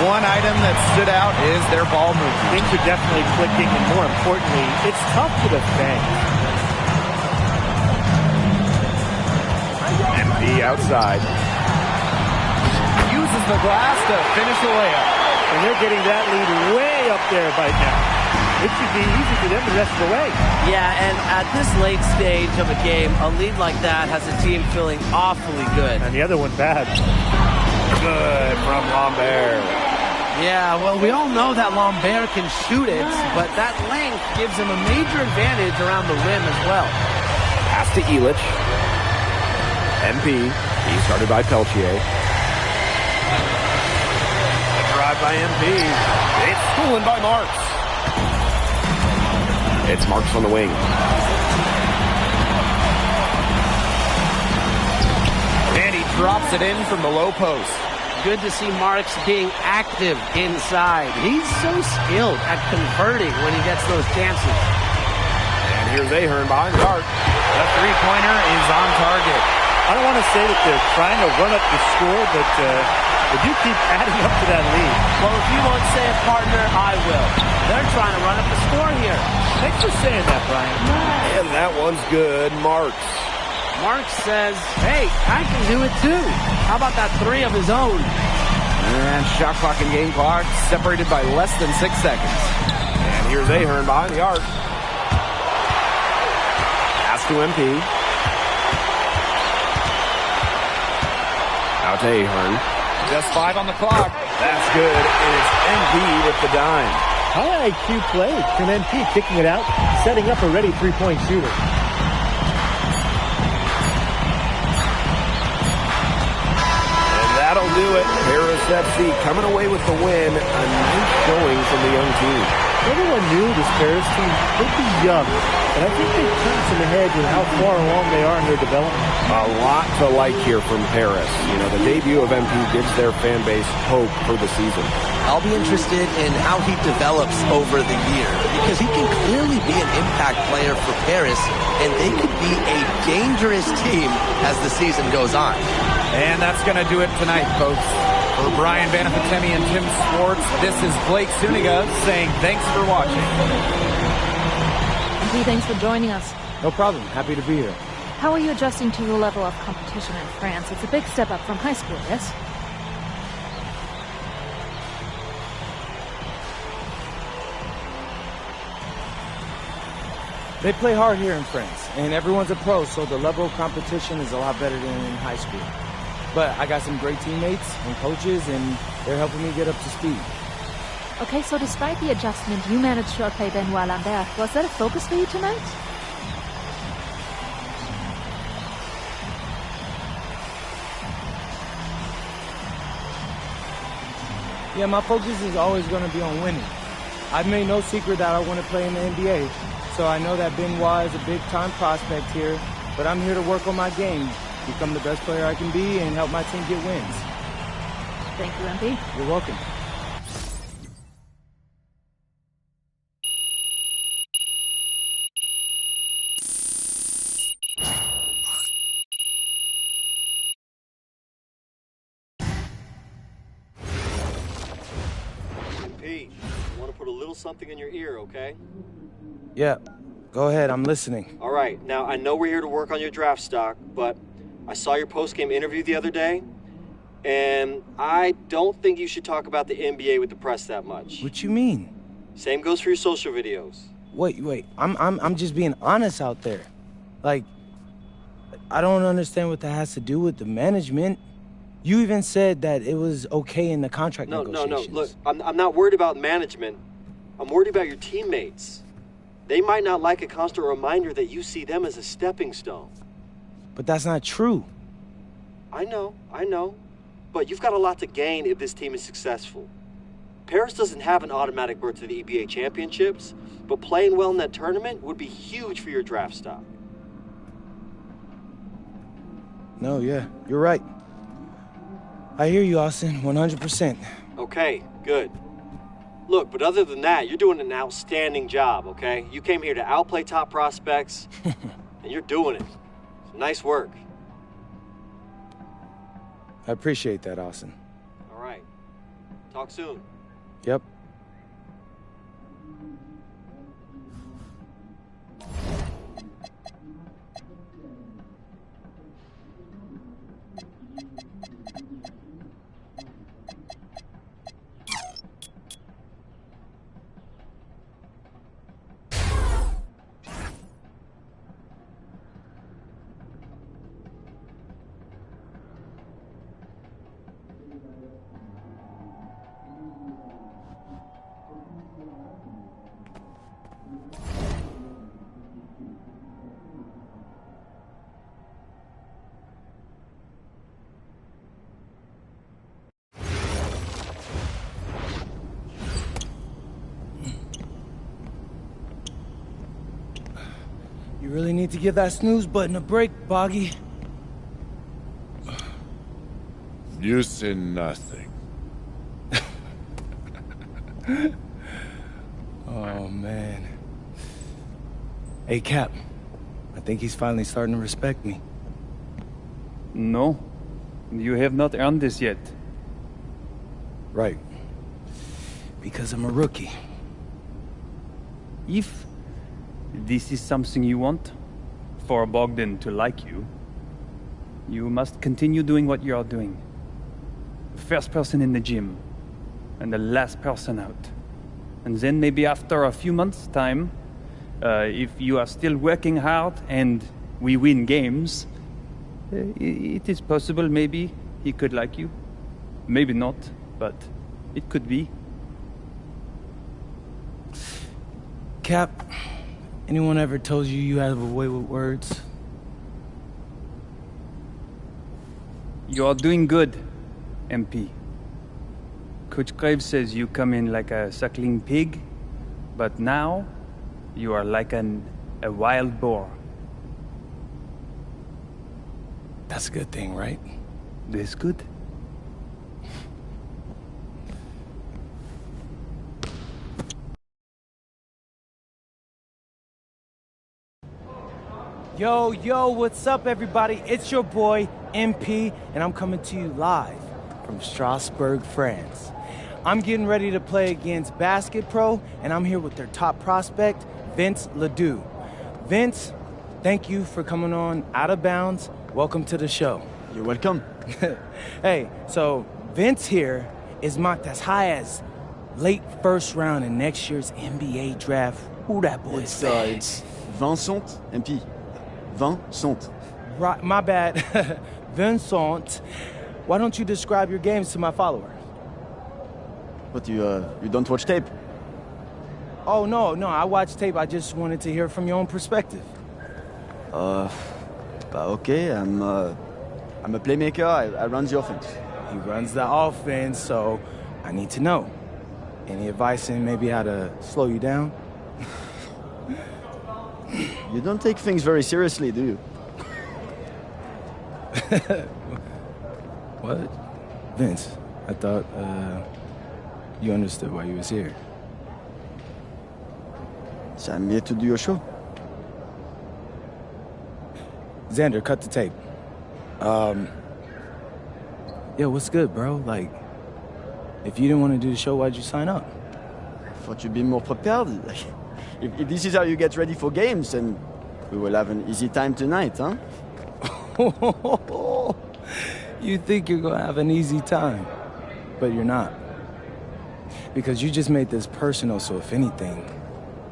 One item that stood out is their ball movement. Things are definitely clicking, and more importantly, it's tough to defend. MP outside. Uses the glass to finish the layup. And they're getting that lead way up there right now. It should be easy for them the rest of the way. Yeah, and at this late stage of a game, a lead like that has a team feeling awfully good. And the other one bad. Good from Lambert. Yeah, well, we all know that Lambert can shoot it, but that length gives him a major advantage around the rim as well. Pass to Elich. MP. He's guarded by Peltier. Drive by MP. It's stolen by Marks. It's Marks on the wing. And he drops it in from the low post. Good to see Marks being active inside. He's so skilled at converting when he gets those chances. And here's Ahern behind the arc. The three-pointer is on target. I don't want to say that they're trying to run up the score, but They do keep adding up to that lead. Well, if you won't say it, partner, I will. They're trying to run up the score here. Thanks for saying that, Brian. And that one's good. Marks. Mark says, hey, I can do it too. How about that three of his own? And shot clock and game clock separated by less than 6 seconds. And here's Ahern behind the arc. Pass to MP. Out to Ahern. Just 5 on the clock. That's good. And it's MP with the dime. High IQ play from MP, kicking it out, setting up a ready three-point shooter. That'll do it. Paris FC coming away with the win. A nice showing from the young team. Everyone knew this Paris team could be young, but I think they've turned some ahead with how far along they are in their development. A lot to like here from Paris. You know, the debut of MP gives their fan base hope for the season. I'll be interested in how he develops over the year, because he can clearly be an impact player for Paris, and they could be a dangerous team as the season goes on. And that's going to do it tonight, folks. For Brian Banafitemi and Tim Swartz, this is Blake Suniga saying thanks for watching. MP, thanks for joining us. No problem. Happy to be here. How are you adjusting to your level of competition in France? It's a big step up from high school, yes? They play hard here in France, and everyone's a pro, so the level of competition is a lot better than in high school. But I got some great teammates and coaches, and they're helping me get up to speed. Okay, so despite the adjustment, you managed to outplay Benoit Lambert. Was that a focus for you tonight? Yeah, my focus is always going to be on winning. I've made no secret that I want to play in the NBA, so I know that Benoit is a big-time prospect here, but I'm here to work on my game, become the best player I can be, and help my team get wins. Thank you, MP. You're welcome. MP, I want to put a little something in your ear, okay? Yeah, go ahead. I'm listening. All right. Now, I know we're here to work on your draft stock, but I saw your post-game interview the other day, and I don't think you should talk about the NBA with the press that much. What you mean? Same goes for your social videos. Wait. I'm just being honest out there. Like, I don't understand what that has to do with the management. You even said that it was okay in the contract negotiations. No. Look, I'm not worried about management. I'm worried about your teammates. They might not like a constant reminder that you see them as a stepping stone. But that's not true. I know. But you've got a lot to gain if this team is successful. Paris doesn't have an automatic berth to the EBA championships, but playing well in that tournament would be huge for your draft stock. No, yeah, you're right. I hear you, Austin, 100%. Okay, good. Look, but other than that, you're doing an outstanding job, okay? You came here to outplay top prospects, and you're doing it. So nice work. I appreciate that, Austin. All right. Talk soon. Yep. You really need to give that snooze button a break, Boggy. You say nothing. Oh, man. Hey, Cap. I think he's finally starting to respect me. No, you have not earned this yet. Right. Because I'm a rookie. If this is something you want, for Bogdan to like you, you must continue doing what you are doing. First person in the gym, and the last person out. And then maybe after a few months' time, if you are still working hard and we win games, it is possible maybe he could like you. Maybe not, but it could be. Cap, anyone ever told you you have a way with words? You are doing good, MP. Coach Graves says you come in like a suckling pig, but now you are like a wild boar. That's a good thing, right? That's good. Yo, what's up, everybody? It's your boy, MP, and I'm coming to you live from Strasbourg, France. I'm getting ready to play against Basket Pro, and I'm here with their top prospect, Vince Ledoux. Vince, thank you for coming on Out of Bounds. Welcome to the show. You're welcome. Hey, so Vince here is mocked as high as late first round in next year's NBA draft. Who that boy is? It's Vincent, MP. Vincent. Right, my bad. Vincent. Why don't you describe your games to my follower? What, you don't watch tape? Oh, no, I watch tape. I just wanted to hear from your own perspective. Okay, I'm a playmaker. I run the offense. He runs the offense, so I need to know. Any advice in maybe how to slow you down? You don't take things very seriously, do you? What? Vince, I thought, you understood why you was here. So I'm here to do your show. Xander, cut the tape. Yo, what's good, bro? Like, if you didn't want to do the show, why'd you sign up? I thought you'd be more prepared. If this is how you get ready for games, then we will have an easy time tonight, huh? You think you're gonna have an easy time, but you're not. Because you just made this personal, so if anything,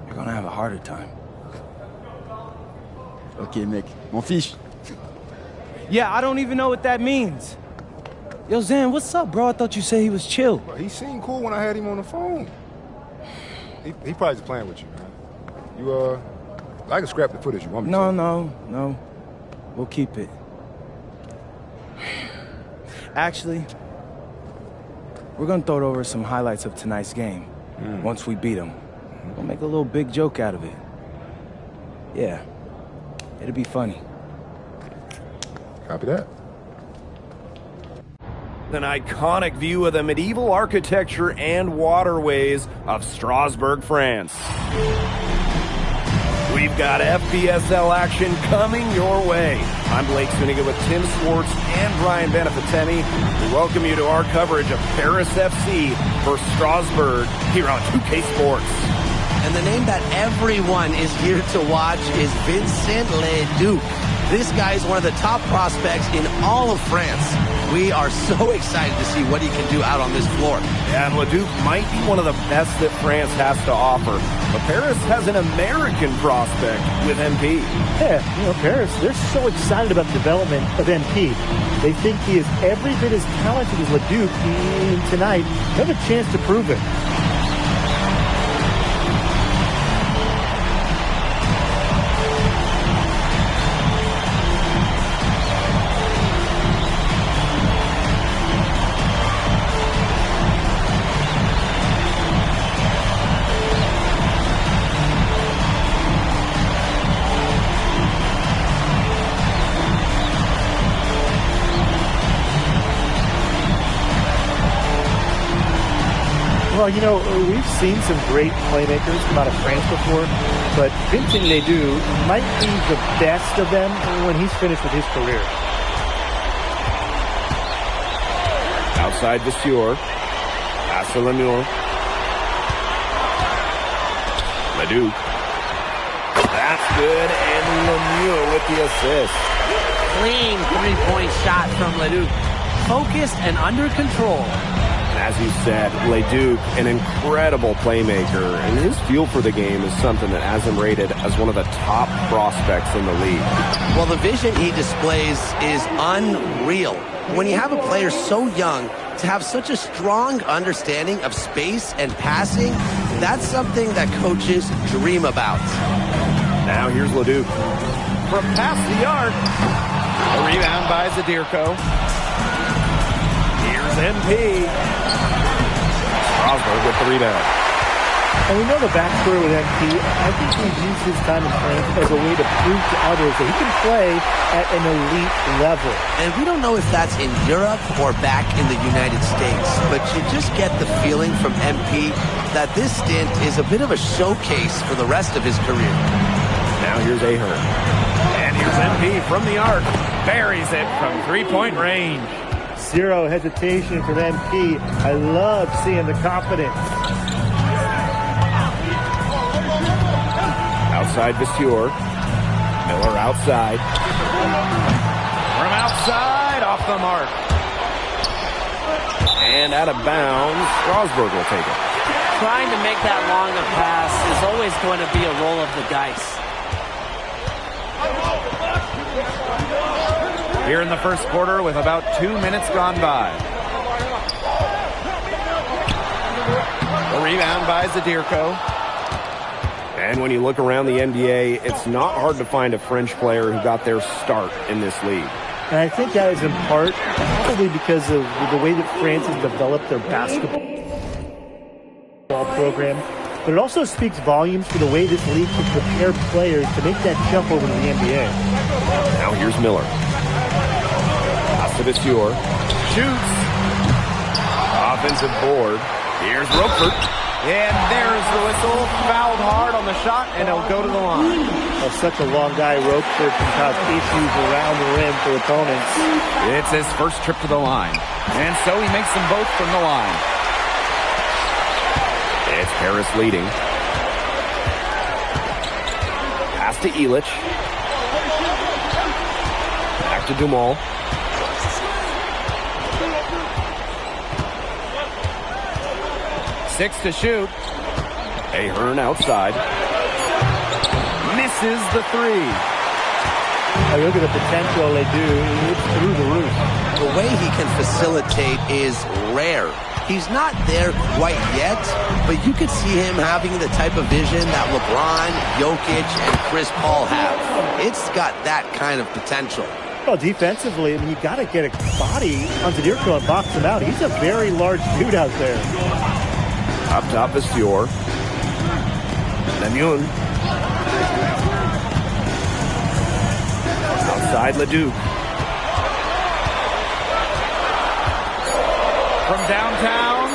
you're gonna have a harder time. Okay, mec. M'en fiche. Yeah, I don't even know what that means. Yo, Zan, what's up, bro? I thought you said he was chill. Bro, he seemed cool when I had him on the phone. He probably just playing with you, man. I can scrap the footage you want me to. No. We'll keep it. Actually, we're gonna throw it over some highlights of tonight's game. Once we beat them. We'll make a little big joke out of it. Yeah. It'll be funny. Copy that. An iconic view of the medieval architecture and waterways of Strasbourg, France. We've got FPSL action coming your way. I'm Blake Zuniga with Tim Swartz and Brian Benefitemi. We welcome you to our coverage of Paris FC versus Strasbourg here on 2K Sports. And the name that everyone is here to watch is Vincent Ledoux. This guy is one of the top prospects in all of France. We are so excited to see what he can do out on this floor. Yeah, and Ledoux might be one of the best that France has to offer. But Paris has an American prospect with MP. Yeah, Paris, they're so excited about the development of MP. They think he is every bit as talented as Ledoux, and tonight, they have a chance to prove it. Well, we've seen some great playmakers come out of France before, but Vincent Ledoux might be the best of them when he's finished with his career. Outside Vasseur. to Lemieux. Leduc. That's good, and Lemieux with the assist. Clean three-point shot from Leduc. Focused and under control. As you said, Leduc, an incredible playmaker, and his feel for the game is something that has him rated as one of the top prospects in the league. Well, the vision he displays is unreal. When you have a player so young, to have such a strong understanding of space and passing, that's something that coaches dream about. Now here's Leduc. From past the arc. A rebound by Zadirko. Here's MP. Strasburg with the rebound. And we know the backcourt with MP. I think he's used his time in France as a way to prove to others that he can play at an elite level. And we don't know if that's in Europe or back in the United States, but you just get the feeling from MP that this stint is a bit of a showcase for the rest of his career. Now here's Ahern. And here's MP from the arc. Buries it from three-point range. Zero hesitation from MP. I love seeing the confidence. Outside Visteur. Miller outside. From outside, off the mark. And out of bounds, Strasburg will take it. Trying to make that longer pass is always going to be a roll of the dice. Here in the first quarter with about 2 minutes gone by. A rebound by Zadirko. And when you look around the NBA, it's not hard to find a French player who got their start in this league. And I think that is in part probably because of the way that France has developed their basketball program. But it also speaks volumes for the way this league can prepare players to make that jump over to the NBA. Now here's Miller. Pass to Visteur. Shoots. Offensive board. Here's Roquefort. And there's the whistle. Fouled hard on the shot, and it'll go to the line. Well, such a long guy, Roquefort can cause issues around the rim for opponents. It's his first trip to the line. And so he makes them both from the line. It's Paris leading. Pass to Illich. Back to Dumal. Six to shoot. Ahern outside. Misses the three. I look at the potential they do. It's through the roof. The way he can facilitate is rare. He's not there quite yet, but you could see him having the type of vision that LeBron, Jokic, and Chris Paul have. It's got that kind of potential. Well, defensively, I mean, you got to get a body on Zadirko and box him out. He's a very large dude out there. Up top is Fior. Lemieux. Outside Leduc. From downtown,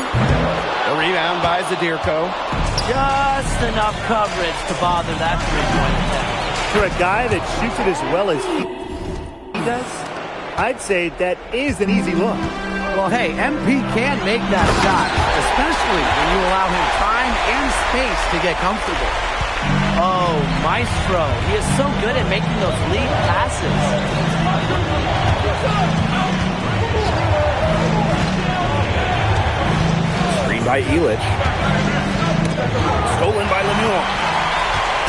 the rebound by Zadirko. Just enough coverage to bother that three-point attempt. For a guy that shoots it as well as he does, I'd say that is an easy look. Well, hey, MP can make that shot, especially when you allow him time and space to get comfortable. Oh, Maestro. He is so good at making those lead passes. Screen by Illich. Stolen by Lemieux.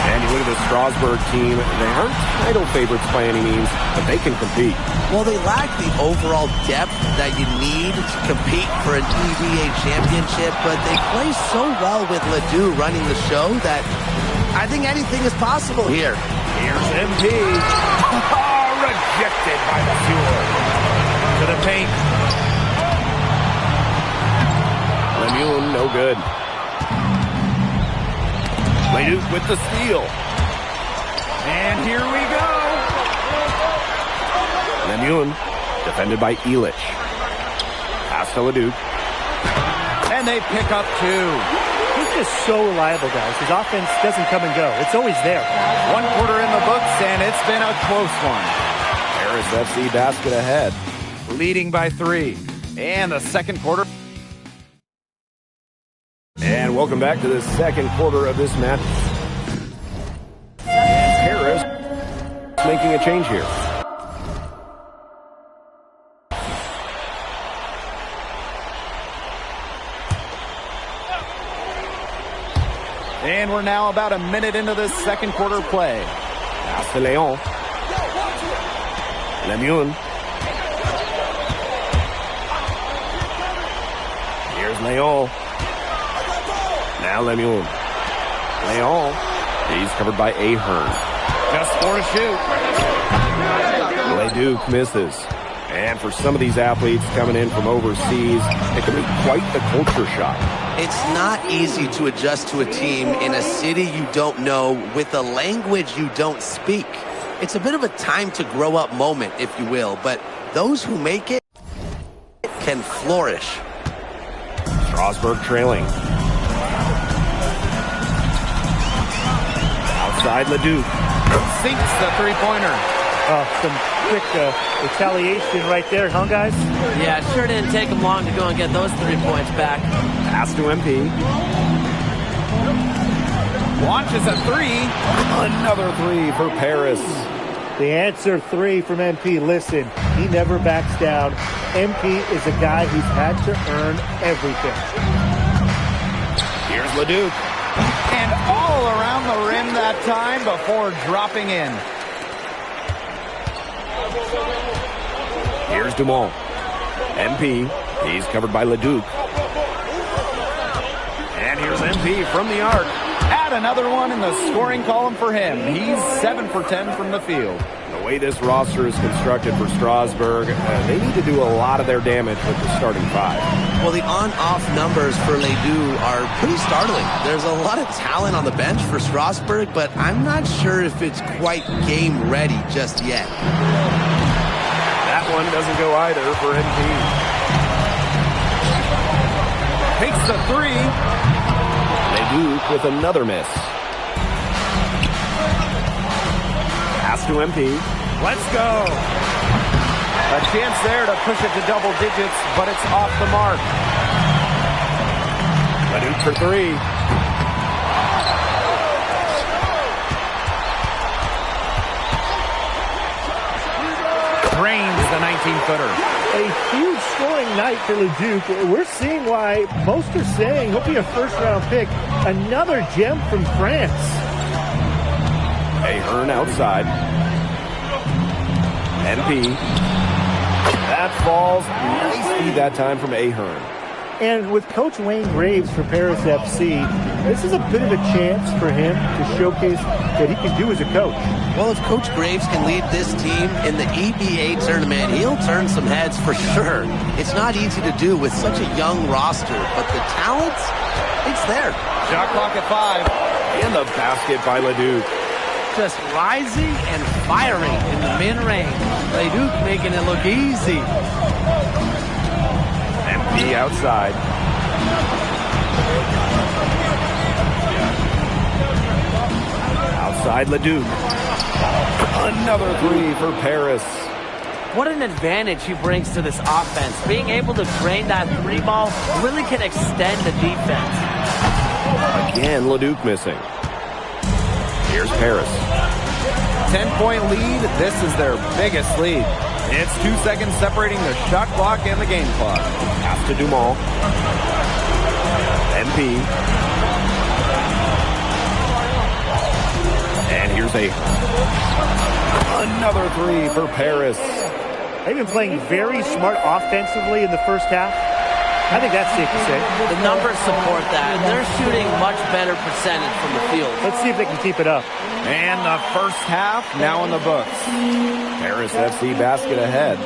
And you look at the Strasburg team. They aren't title favorites by any means, but they can compete. Well, they lack the overall depth that you need to compete for an EVA championship, but they play so well with Ledoux running the show that I think anything is possible here. Here's MP. Rejected by the Fuhrer. To the paint. Lemieux, no good. Leduc with the steal. And here we go. Lemieux, defended by Illich. Pass to Leduc. And they pick up two. He's just so reliable, guys. His offense doesn't come and go. It's always there. 1 quarter in the books, and it's been a close one. Paris FC basket ahead. Leading by 3. And the second quarter. Welcome back to the second quarter of this match. Paris making a change here. And we're now about a minute into this second quarter play. Pass to Leon. Lemieux. Here's Leon. Now Lemieux. Leon. He's covered by Ahern. Just 4 to shoot. Leduc misses. And for some of these athletes coming in from overseas, it can be quite the culture shock. It's not easy to adjust to a team in a city you don't know with a language you don't speak. It's a bit of a time to grow up moment, if you will, but those who make it can flourish. Strasburg trailing. Outside Leduc. Sinks the three-pointer. Some quick retaliation right there, huh, guys? Yeah, it sure didn't take him long to go and get those 3 points back. Pass to MP. Launches a three. Another three for Paris. The answer 3 from MP. Listen, he never backs down. MP is a guy who's had to earn everything. Here's Leduc. And all around the rim that time before dropping in. Here's Dumont. MP. He's covered by Leduc. And here's MP from the arc. Add another one in the scoring column for him. He's 7 for 10 from the field. The way this roster is constructed for Strasburg, they need to do a lot of their damage with the starting 5. Well, the on-off numbers for Ledoux are pretty startling. There's a lot of talent on the bench for Strasburg, but I'm not sure if it's quite game ready just yet. That one doesn't go either for MP. Takes the three. Leduc with another miss. Pass to MP. Let's go. A chance there to push it to double digits, but it's off the mark. Leduc for three. Drains the 19-footer. A huge scoring night for Leduc. We're seeing why most are saying he'll be a first-round pick. Another gem from France. Ahern outside. MP. That falls. Nice feed that time from Ahern. And with Coach Wayne Graves for Paris FC, this is a bit of a chance for him to showcase what he can do as a coach. Well, if Coach Graves can lead this team in the EBA tournament, he'll turn some heads for sure. It's not easy to do with such a young roster, but the talent, it's there. Shot clock at 5. And the basket by Leduc. Just rising and firing in the mid-range. Leduc making it look easy. MP outside. Outside Leduc. Another three for Paris. What an advantage he brings to this offense. Being able to drain that three ball really can extend the defense. Again, Leduc missing. Here's Paris. 10-point lead. This is their biggest lead. It's 2 seconds separating the shot clock and the game clock. Pass to Dumont. MP. And here's another three for Paris. They've been playing very smart offensively in the first half. I think that's safe to say. The numbers support that. They're shooting much better percentage from the field. Let's see if they can keep it up. And the first half now in the books. Paris FC basket ahead.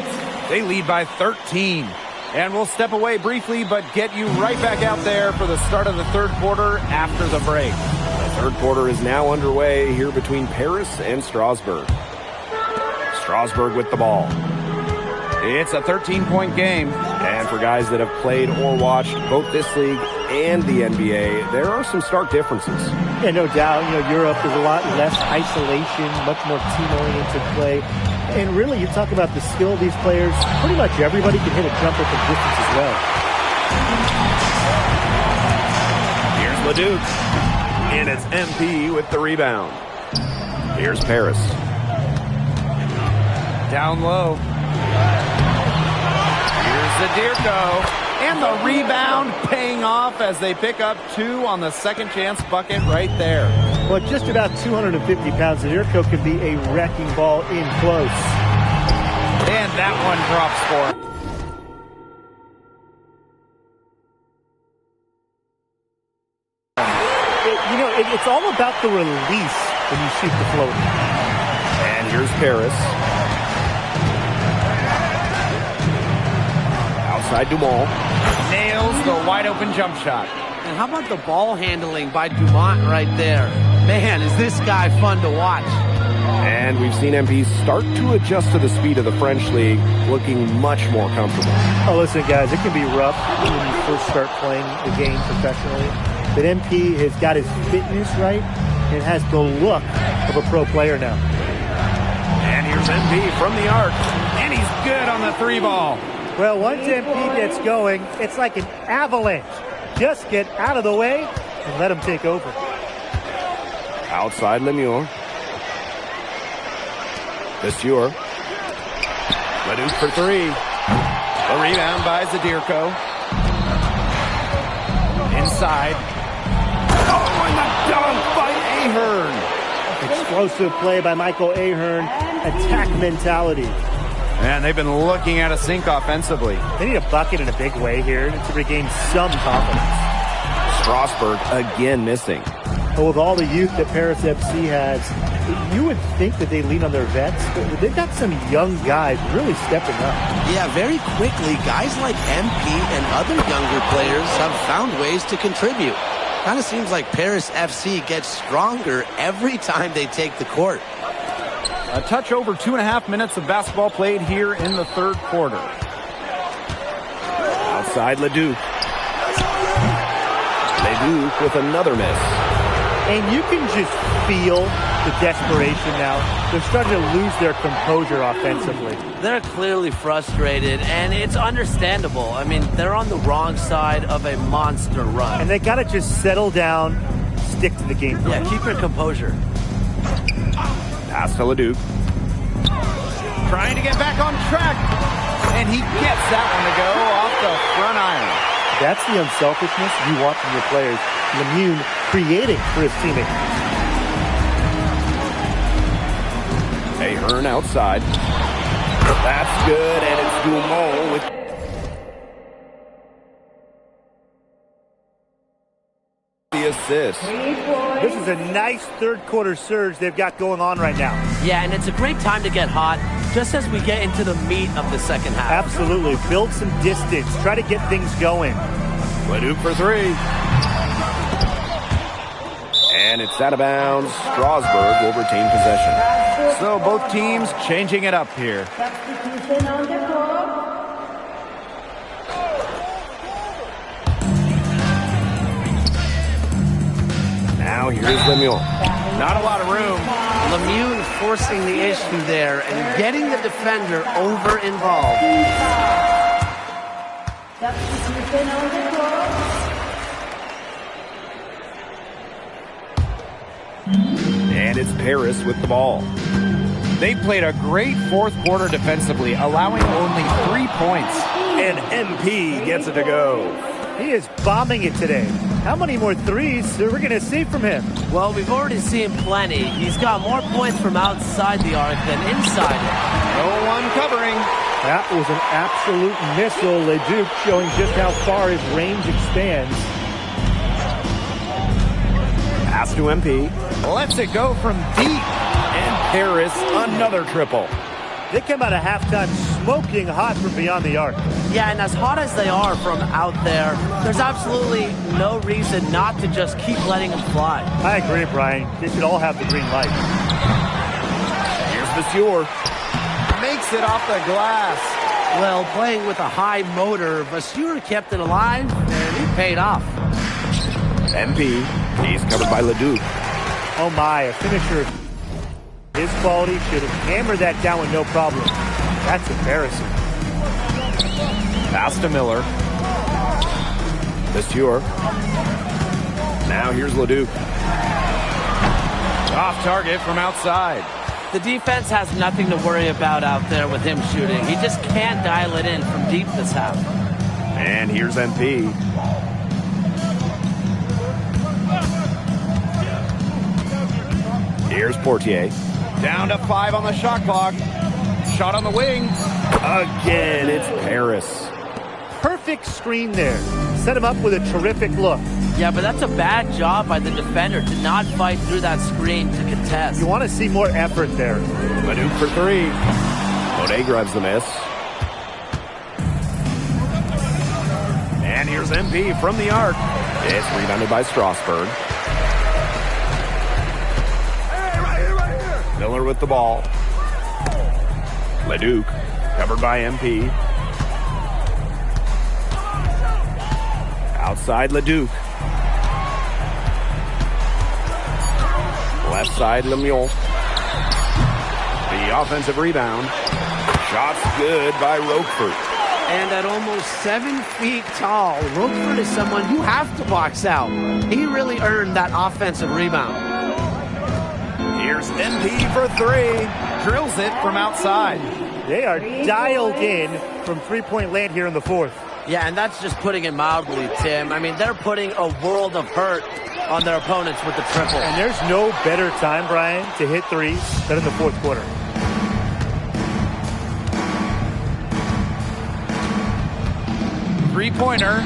They lead by 13. And we'll step away briefly, but get you right back out there for the start of the third quarter after the break. The third quarter is now underway here between Paris and Strasburg. Strasburg with the ball. It's a 13-point game. And for guys that have played or watched both this league and the NBA, there are some stark differences. Yeah, no doubt. Europe is a lot less isolation, much more team-oriented play. And really, you talk about the skill of these players, pretty much everybody can hit a jumper from distance as well. Here's Leduc. And it's MP with the rebound. Here's Paris. Down low. Here's Zadirko. And the rebound paying off as they pick up 2 on the second chance bucket right there. Well, just about 250 pounds, Zadirko could be a wrecking ball in close. And that one drops for him. It's all about the release when you shoot the floater. And here's Paris. Outside Dumont. Nails the wide open jump shot. And how about the ball handling by Dumont right there? Man, is this guy fun to watch. And we've seen MP start to adjust to the speed of the French League, looking much more comfortable. Oh, listen, guys, it can be rough when you first start playing the game professionally. But MP has got his fitness right and has the look of a pro player now. And here's MP from the arc. And he's good on the 3 ball. Well, once MP gets going, it's like an avalanche. Just get out of the way and let him take over. Outside Lemieux. Lesueur. Leduc for 3. The rebound by Zadirko. Inside. Oh, and the dunk by Ahern. Explosive play by Michael Ahern. Attack mentality. And they've been looking at a sink offensively. They need a bucket in a big way here to regain some confidence. Strasburg again missing. But with all the youth that Paris FC has, you would think that they lean on their vets, but they've got some young guys really stepping up. Yeah, very quickly, guys like MP and other younger players have found ways to contribute. Kind of seems like Paris FC gets stronger every time they take the court. A touch over 2.5 minutes of basketball played here in the third quarter. Outside Leduc. Leduc with another miss. And you can just feel the desperation now. They're starting to lose their composure offensively. They're clearly frustrated, and it's understandable. I mean, they're on the wrong side of a monster run. And they got to just settle down, stick to the game plan. Yeah, keep your composure. Pass to Leduc. Trying to get back on track. And he gets that one to go off the front iron. That's the unselfishness you want from your players. Lemieux creating for his teammates. Ahern outside. That's good, and it's Dumont with the assist. This is a nice third quarter surge they've got going on right now. Yeah, and it's a great time to get hot, just as we get into the meat of the second half. Absolutely. Build some distance. Try to get things going. Leduc for 3. And it's out of bounds. Strasburg will retain possession. So both teams changing it up here. Now here's Lemieux. Not a lot of room. Lemieux forcing the issue there and getting the defender over involved. And it's Paris with the ball. They played a great fourth quarter defensively, allowing only 3 points. And MP gets it to go. He is bombing it today. How many more threes are we going to see from him? Well, we've already seen plenty. He's got more points from outside the arc than inside it. No one covering. That was an absolute missile. Leduc showing just how far his range expands. Pass to MP. Lets it go from deep. And Paris, another triple. They came out of halftime smoking hot from beyond the arc. Yeah, and as hot as they are from out there, there's absolutely no reason not to just keep letting them fly. I agree, Brian. They should all have the green light. Here's Lesueur. Makes it off the glass. Well, playing with a high motor, Lesueur kept it alive, and he paid off. MP, he's covered by Leduc. Oh my, a finisher. His quality should have hammered that down with no problem. That's embarrassing. Pass to Miller. Lesueur. Now here's Leduc. Off target from outside. The defense has nothing to worry about out there with him shooting. He just can't dial it in from deep this half. And here's MP. Here's Portier. Down to 5 on the shot clock. Shot on the wing. Again, it's Paris. Perfect screen there. Set him up with a terrific look. Yeah, but that's a bad job by the defender to not fight through that screen to contest. You want to see more effort there. Leduc for 3. O'Day grabs the miss. And here's MP from the arc. It's rebounded by Strasburg. Miller with the ball. Leduc covered by MP. Outside Leduc. Left side Lemieux. The offensive rebound. Shots good by Roquefort. And at almost 7 feet tall, Roquefort is someone you have to box out. He really earned that offensive rebound. Here's MP for 3. Drills it from outside. They are dialed in from three-point land here in the fourth. Yeah, and that's just putting it mildly, Tim. I mean, they're putting a world of hurt on their opponents with the triple. And there's no better time, Brian, to hit threes than in the fourth quarter. Three-pointer.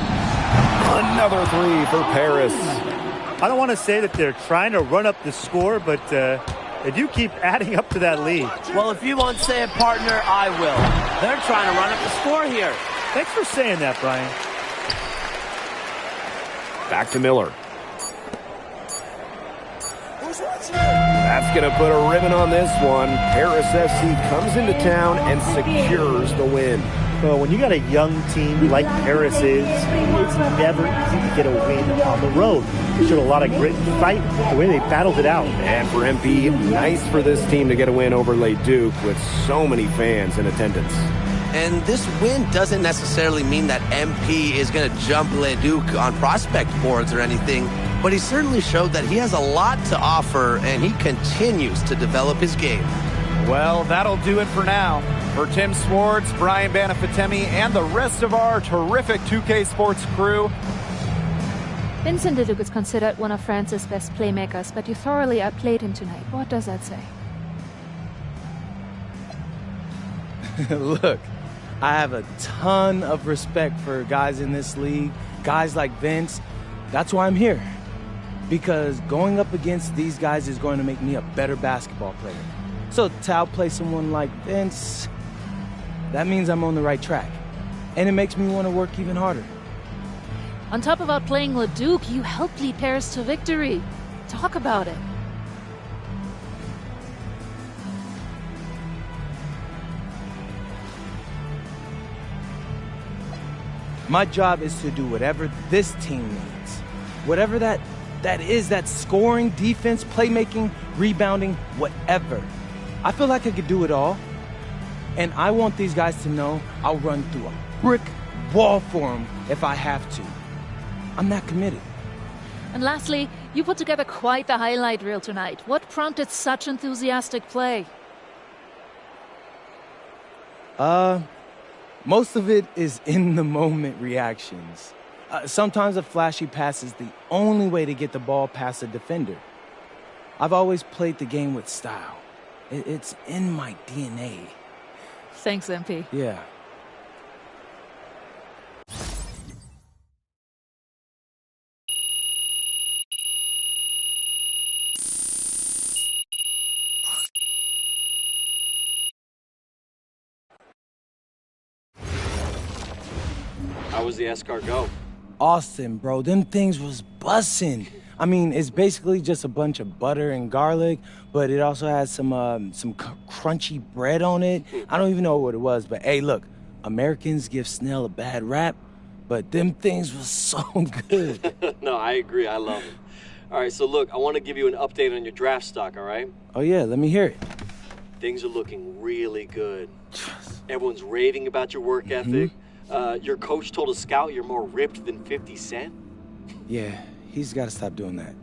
Another 3 for Paris. I don't want to say that they're trying to run up the score, but they do keep adding up to that lead. Well, if you won't say it, partner, I will. They're trying to run up the score here. Thanks for saying that, Brian. Back to Miller. That's going to put a ribbon on this one. Paris FC comes into town and secures the win. Well, when you got a young team like Paris is, it's never easy to get a win on the road. They showed a lot of grit and fight the way they battled it out. And for MP, nice for this team to get a win over Leduc with so many fans in attendance. And this win doesn't necessarily mean that MP is going to jump Leduc on prospect boards or anything, but he certainly showed that he has a lot to offer, and he continues to develop his game. Well, that'll do it for now. For Tim Swartz, Brian Banafitemi, and the rest of our terrific 2K Sports crew, Vincent Leduc is considered one of France's best playmakers, but you thoroughly outplayed him tonight. What does that say? Look, I have a ton of respect for guys in this league, guys like Vince. That's why I'm here. Because going up against these guys is going to make me a better basketball player. So to outplay someone like Vince, that means I'm on the right track. And it makes me want to work even harder. On top of outplaying Leduc, you helped lead Paris to victory. Talk about it. My job is to do whatever this team needs. Whatever that is, that scoring, defense, playmaking, rebounding, whatever. I feel like I could do it all. And I want these guys to know I'll run through a brick wall for them if I have to. I'm that committed. And lastly, you put together quite the highlight reel tonight. What prompted such enthusiastic play? Most of it is in-the-moment reactions. Sometimes a flashy pass is the only way to get the ball past a defender. I've always played the game with style. It's in my DNA. Thanks, MP. Yeah. How was the escargot? Awesome, bro. Them things was bussin'. I mean, it's basically just a bunch of butter and garlic, but it also has some crunchy bread on it. I don't even know what it was, but hey, look, Americans give Snell a bad rap, but them things was so good. No, I agree. I love it. All right, so look, I want to give you an update on your draft stock, all right? Oh, yeah, let me hear it. Things are looking really good. Everyone's raving about your work ethic. Your coach told a scout you're more ripped than 50 Cent. Yeah, he's got to stop doing that.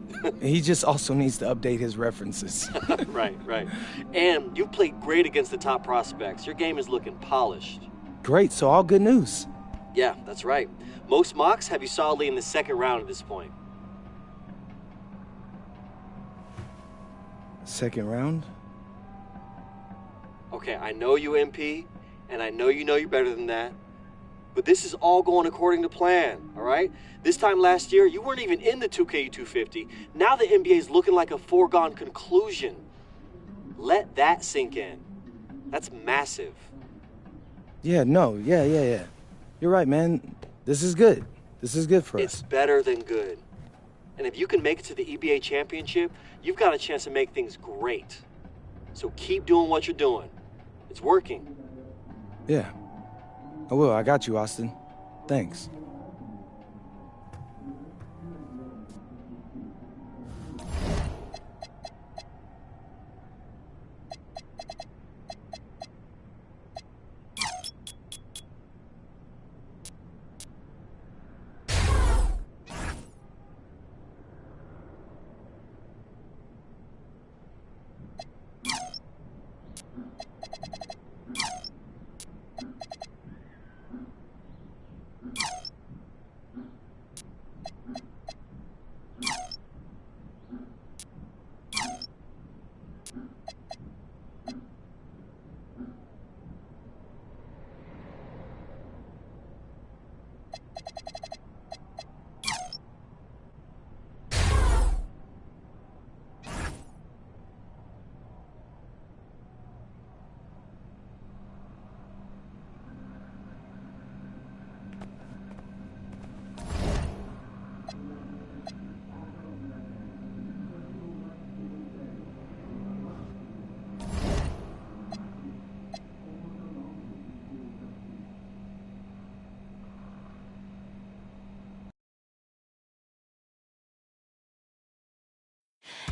He just also needs to update his references. Right. And you've played great against the top prospects. Your game is looking polished. Great, so all good news. Yeah, that's right. Most mocks have you solidly in the second round at this point. Second round? Okay, I know you, MP, and I know you're better than that. But this is all going according to plan, all right? This time last year, you weren't even in the 2K 250. Now the NBA is looking like a foregone conclusion. Let that sink in. That's massive. Yeah. You're right, man. This is good. This is good for us. It's better than good. And if you can make it to the EBA championship, you've got a chance to make things great. So keep doing what you're doing. It's working. Yeah. I will. I got you, Austin. Thanks.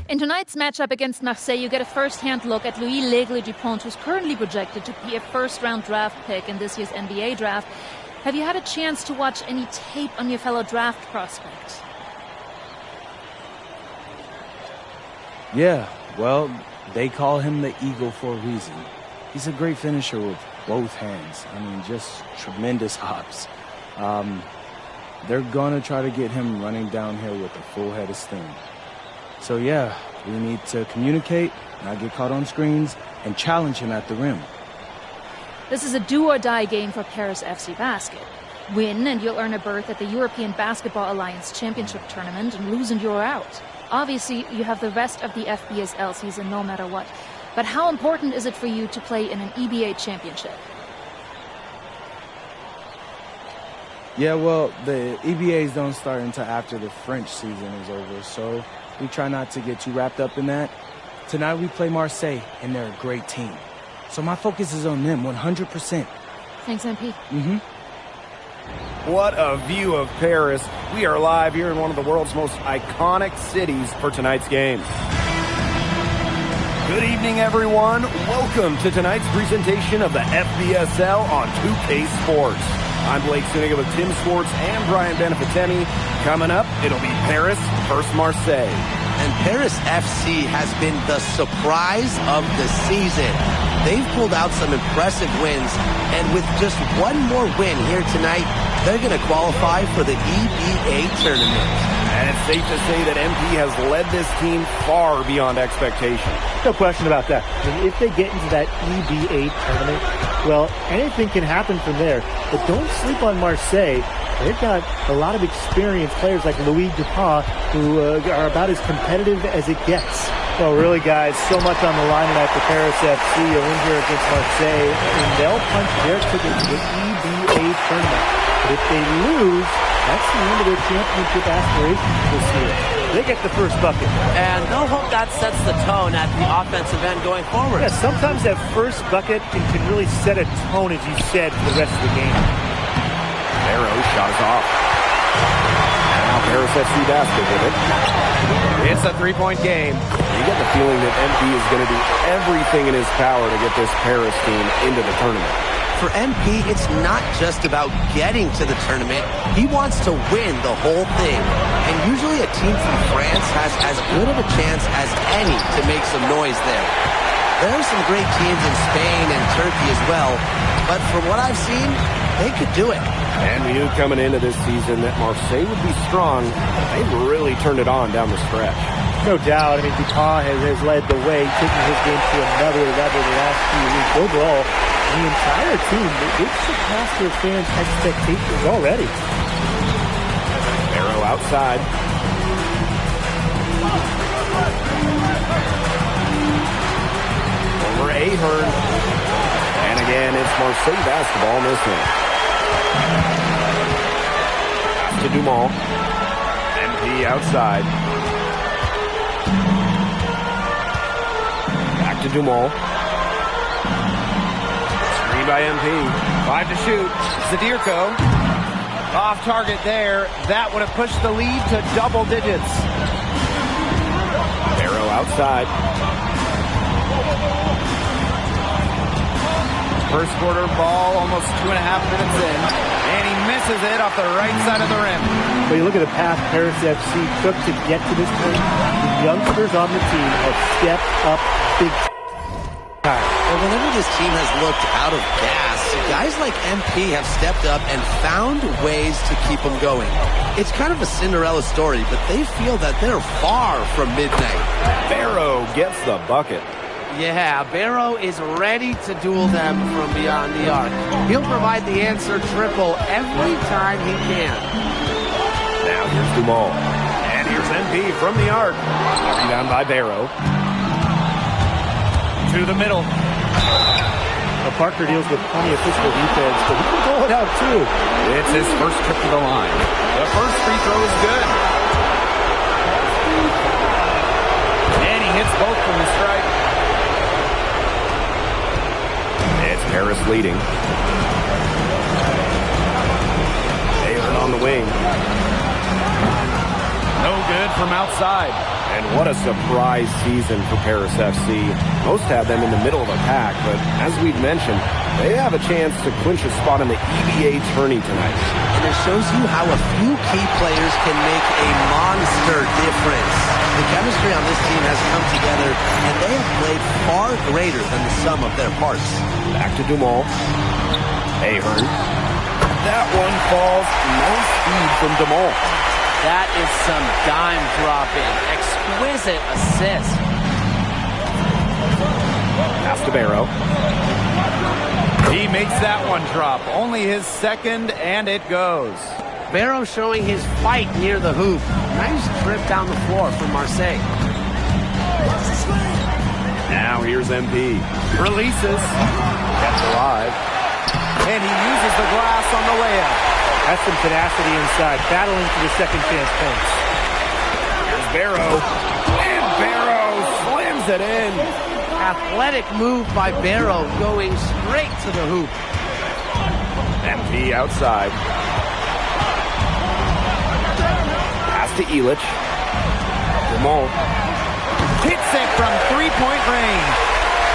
In tonight's matchup against Marseille, you get a first-hand look at Louis L'Aigle-Dupont, who's currently projected to be a first-round draft pick in this year's NBA draft. Have you had a chance to watch any tape on your fellow draft prospect? Yeah, well, they call him the Eagle for a reason. He's a great finisher with both hands. I mean, just tremendous hops. They're going to try to get him running downhill with a full head of steam. So yeah, we need to communicate, not get caught on screens, and challenge him at the rim. This is a do-or-die game for Paris FC Basket. Win and you'll earn a berth at the European Basketball Alliance Championship Tournament, and lose and you're out. Obviously, you have the rest of the FBSL season no matter what. But how important is it for you to play in an EBA championship? Yeah, well, the EBAs don't start until after the French season is over, so we try not to get too wrapped up in that. Tonight we play Marseille, and they're a great team. So my focus is on them 100%. Thanks, MP. What a view of Paris. We are live here in one of the world's most iconic cities for tonight's game. Good evening, everyone. Welcome to tonight's presentation of the FBSL on 2K Sports. I'm Blake Suniga with Tim Swartz and Brian Benefitemi. Coming up, it'll be Paris versus Marseille. And Paris FC has been the surprise of the season. They've pulled out some impressive wins, and with just one more win here tonight, they're going to qualify for the EBA tournament. And it's safe to say that MP has led this team far beyond expectation. No question about that. I mean, if they get into that EBA tournament, well, anything can happen from there. But don't sleep on Marseille. They've got a lot of experienced players like Louis Dupont, who are about as competitive as it gets. Well, really, guys, so much on the line tonight for Paris FC. A win here against Marseille, and they'll punch their ticket to the EBA tournament. But if they lose, that's the end of their championship aspirations this year. They get the first bucket. And they'll hope that sets the tone at the offensive end going forward. Yeah, sometimes that first bucket can really set a tone, as you said, for the rest of the game. Barrow shot is off. And now Paris FC Basket with it. It's a three-point game. You get the feeling that MP is going to do everything in his power to get this Paris team into the tournament. For MP, it's not just about getting to the tournament. He wants to win the whole thing. And usually a team from France has as good of a chance as any to make some noise there. There are some great teams in Spain and Turkey as well, but from what I've seen, they could do it. And we knew coming into this season that Marseille would be strong. They've really turned it on down the stretch. No doubt. I mean, Dupont has led the way, taking his game to another level the last few weeks. Overall, the entire team, they've surpassed their fans' expectations already. Barrow outside. Over Ahern. And again, it's Marseille basketball in this one. To Dumont. MP outside. Back to Dumont. Screen by MP. 5 to shoot. Zadirko. Off target there. That would have pushed the lead to double digits. Barrow outside. First quarter ball, almost 2.5 minutes in. And he misses it off the right side of the rim. But you look at the path Paris FC took to get to this point. The youngsters on the team have stepped up big time. Well, whenever this team has looked out of gas, guys like MP have stepped up and found ways to keep them going. It's kind of a Cinderella story, but they feel that they're far from midnight. Barrow gets the bucket. Yeah, Barrow is ready to duel them from beyond the arc. He'll provide the answer triple every time he can. Now here's Dumont. And here's MP from the arc. Rebound by Barrow. To the middle. Well, Parker deals with plenty of physical defense, but he can go it out too. It's his first trip to the line. The first free throw is good. And he hits both from the stripe. It's Paris leading. Ahern on the wing. No good from outside. And what a surprise season for Paris FC. Most had them in the middle of a pack, but as we've mentioned, they have a chance to clinch a spot in the EVA tourney tonight. And it shows you how a few key players can make a monster difference. The chemistry on this team has come together, and they have played far greater than the sum of their parts. Back to Dumont. Ahern. That one falls. Nice speed from Dumont. That is some dime dropping. Exquisite assist. Pass to Barrow. He makes that one drop. Only his second, and it goes. Barrow showing his fight near the hoop. Nice trip down the floor from Marseille. Now here's MP. Releases. Kept alive. And he uses the glass on the layup. That's some tenacity inside, battling for the second chance points. Here's Barrow. And Barrow slams it in. Athletic move by Barrow, going straight to the hoop. MP outside. Pass to Illich. Dumont. Hits it from three-point range.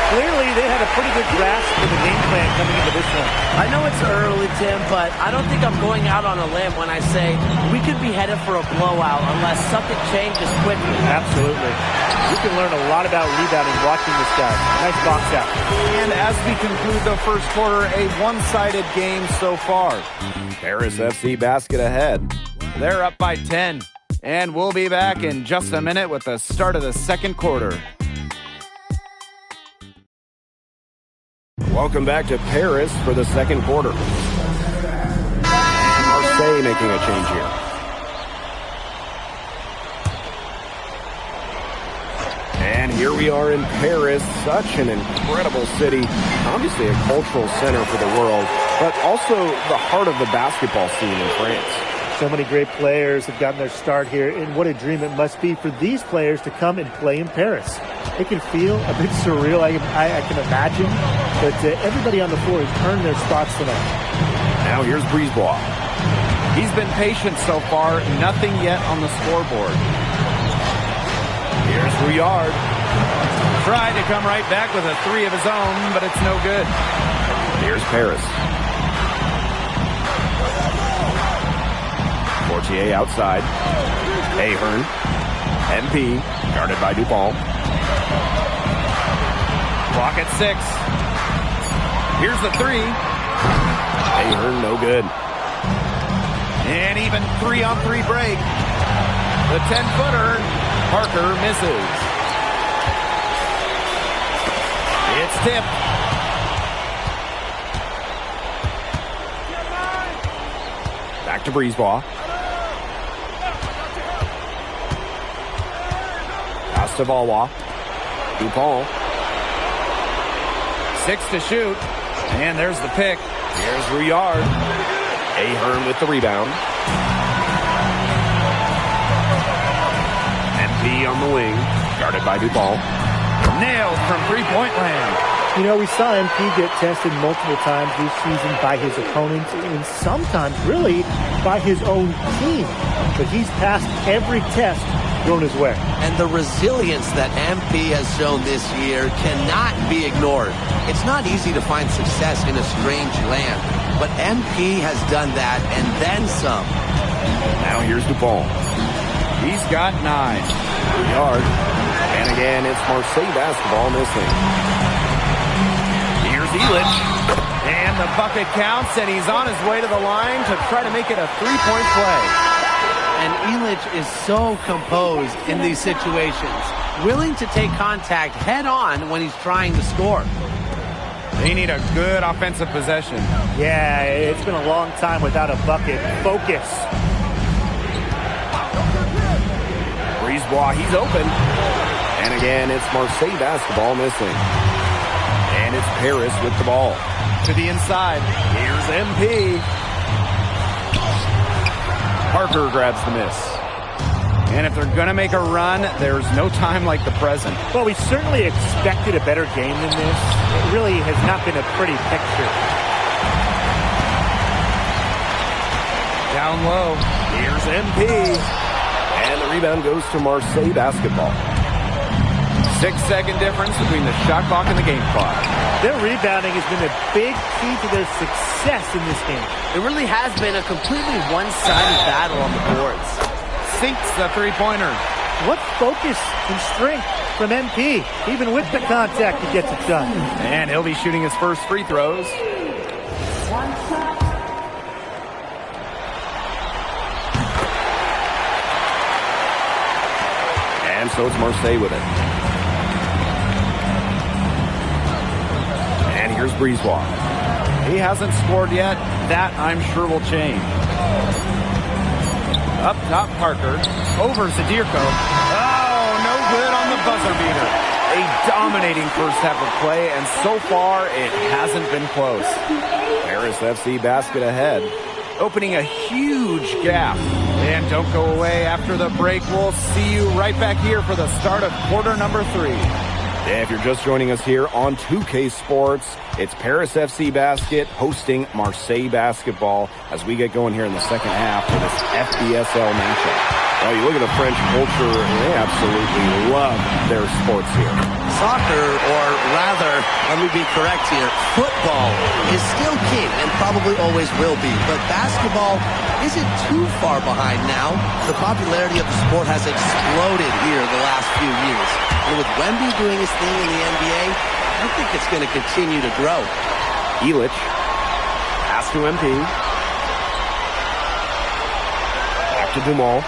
Clearly, they had a pretty good grasp of the game plan coming into this one. I know it's early, Tim, but I don't think I'm going out on a limb when I say we could be headed for a blowout unless something changes quickly. Absolutely. You can learn a lot about rebounding watching this guy. Nice box out. And as we conclude the first quarter, a one-sided game so far. Paris FC basket ahead. They're up by 10. And we'll be back in just a minute with the start of the second quarter. Welcome back to Paris for the second quarter. Marseille making a change here. And here we are in Paris, such an incredible city. Obviously a cultural center for the world, but also the heart of the basketball scene in France. So many great players have gotten their start here, and what a dream it must be for these players to come and play in Paris. It can feel a bit surreal, I can imagine, but everybody on the floor has earned their spots tonight. Now here's Brisebois. He's been patient so far, nothing yet on the scoreboard. Here's Rouillard. Tried to come right back with a three of his own, but it's no good. Here's Paris. Fortier outside. Ahern. MP, guarded by DuPont. Clock at 6. Here's the 3. Ahern, no good. And even 3-on-3 break. The 10-footer, Parker misses. It's tipped. Back to Brisebois. Pass to Valois. DuPont. 6 to shoot. And there's the pick. Here's Rouillard. Ahern with the rebound. MP on the wing. Guarded by DuPont. Nailed from three-point land. You know, we saw MP get tested multiple times this season by his opponents and sometimes really by his own team. But he's passed every test thrown his way. And the resilience that MP has shown this year cannot be ignored. It's not easy to find success in a strange land, but MP has done that and then some. Now here's DuPont. He's got 9. Yard. And again, it's Marseille basketball missing. Here's Illich. And the bucket counts, and he's on his way to the line to try to make it a three-point play. And Illich is so composed in these situations, willing to take contact head-on when he's trying to score. They need a good offensive possession. Yeah, it's been a long time without a bucket. Focus. Brisebois, he's open. And again, it's Marseille basketball missing. And it's Paris with the ball. To the inside. Here's MP. Parker grabs the miss. And if they're going to make a run, there's no time like the present. Well, we certainly expected a better game than this. It really has not been a pretty picture. Down low. Here's MP. And the rebound goes to Marseille basketball. 6-second difference between the shot clock and the game clock. Their rebounding has been a big key to their success in this game. It really has been a completely one-sided battle on the boards. Sinks the three-pointer. What focus and strength from MP. Even with the contact, he gets it done. And he'll be shooting his first free throws. And so it's Marseille with it. And here's Brisebois. He hasn't scored yet. That, I'm sure, will change. Up top, Parker. Over Zadirko. Oh, no good on the buzzer beater. A dominating first half of play, and so far, it hasn't been close. Paris FC basket ahead. Opening a huge gap. And don't go away after the break. We'll see you right back here for the start of quarter number 3. Yeah, if you're just joining us here on 2K Sports, it's Paris FC Basket hosting Marseille basketball as we get going here in the second half for this FBSL matchup. Well, you look at the French culture, and they absolutely love their sports here. Soccer, or rather, let me be correct here, football is still king and probably always will be, but basketball isn't too far behind now. The popularity of the sport has exploded here the last few years. And with Wemby doing his thing in the NBA, I think it's going to continue to grow. Illich, pass to MP. Back to Dumont.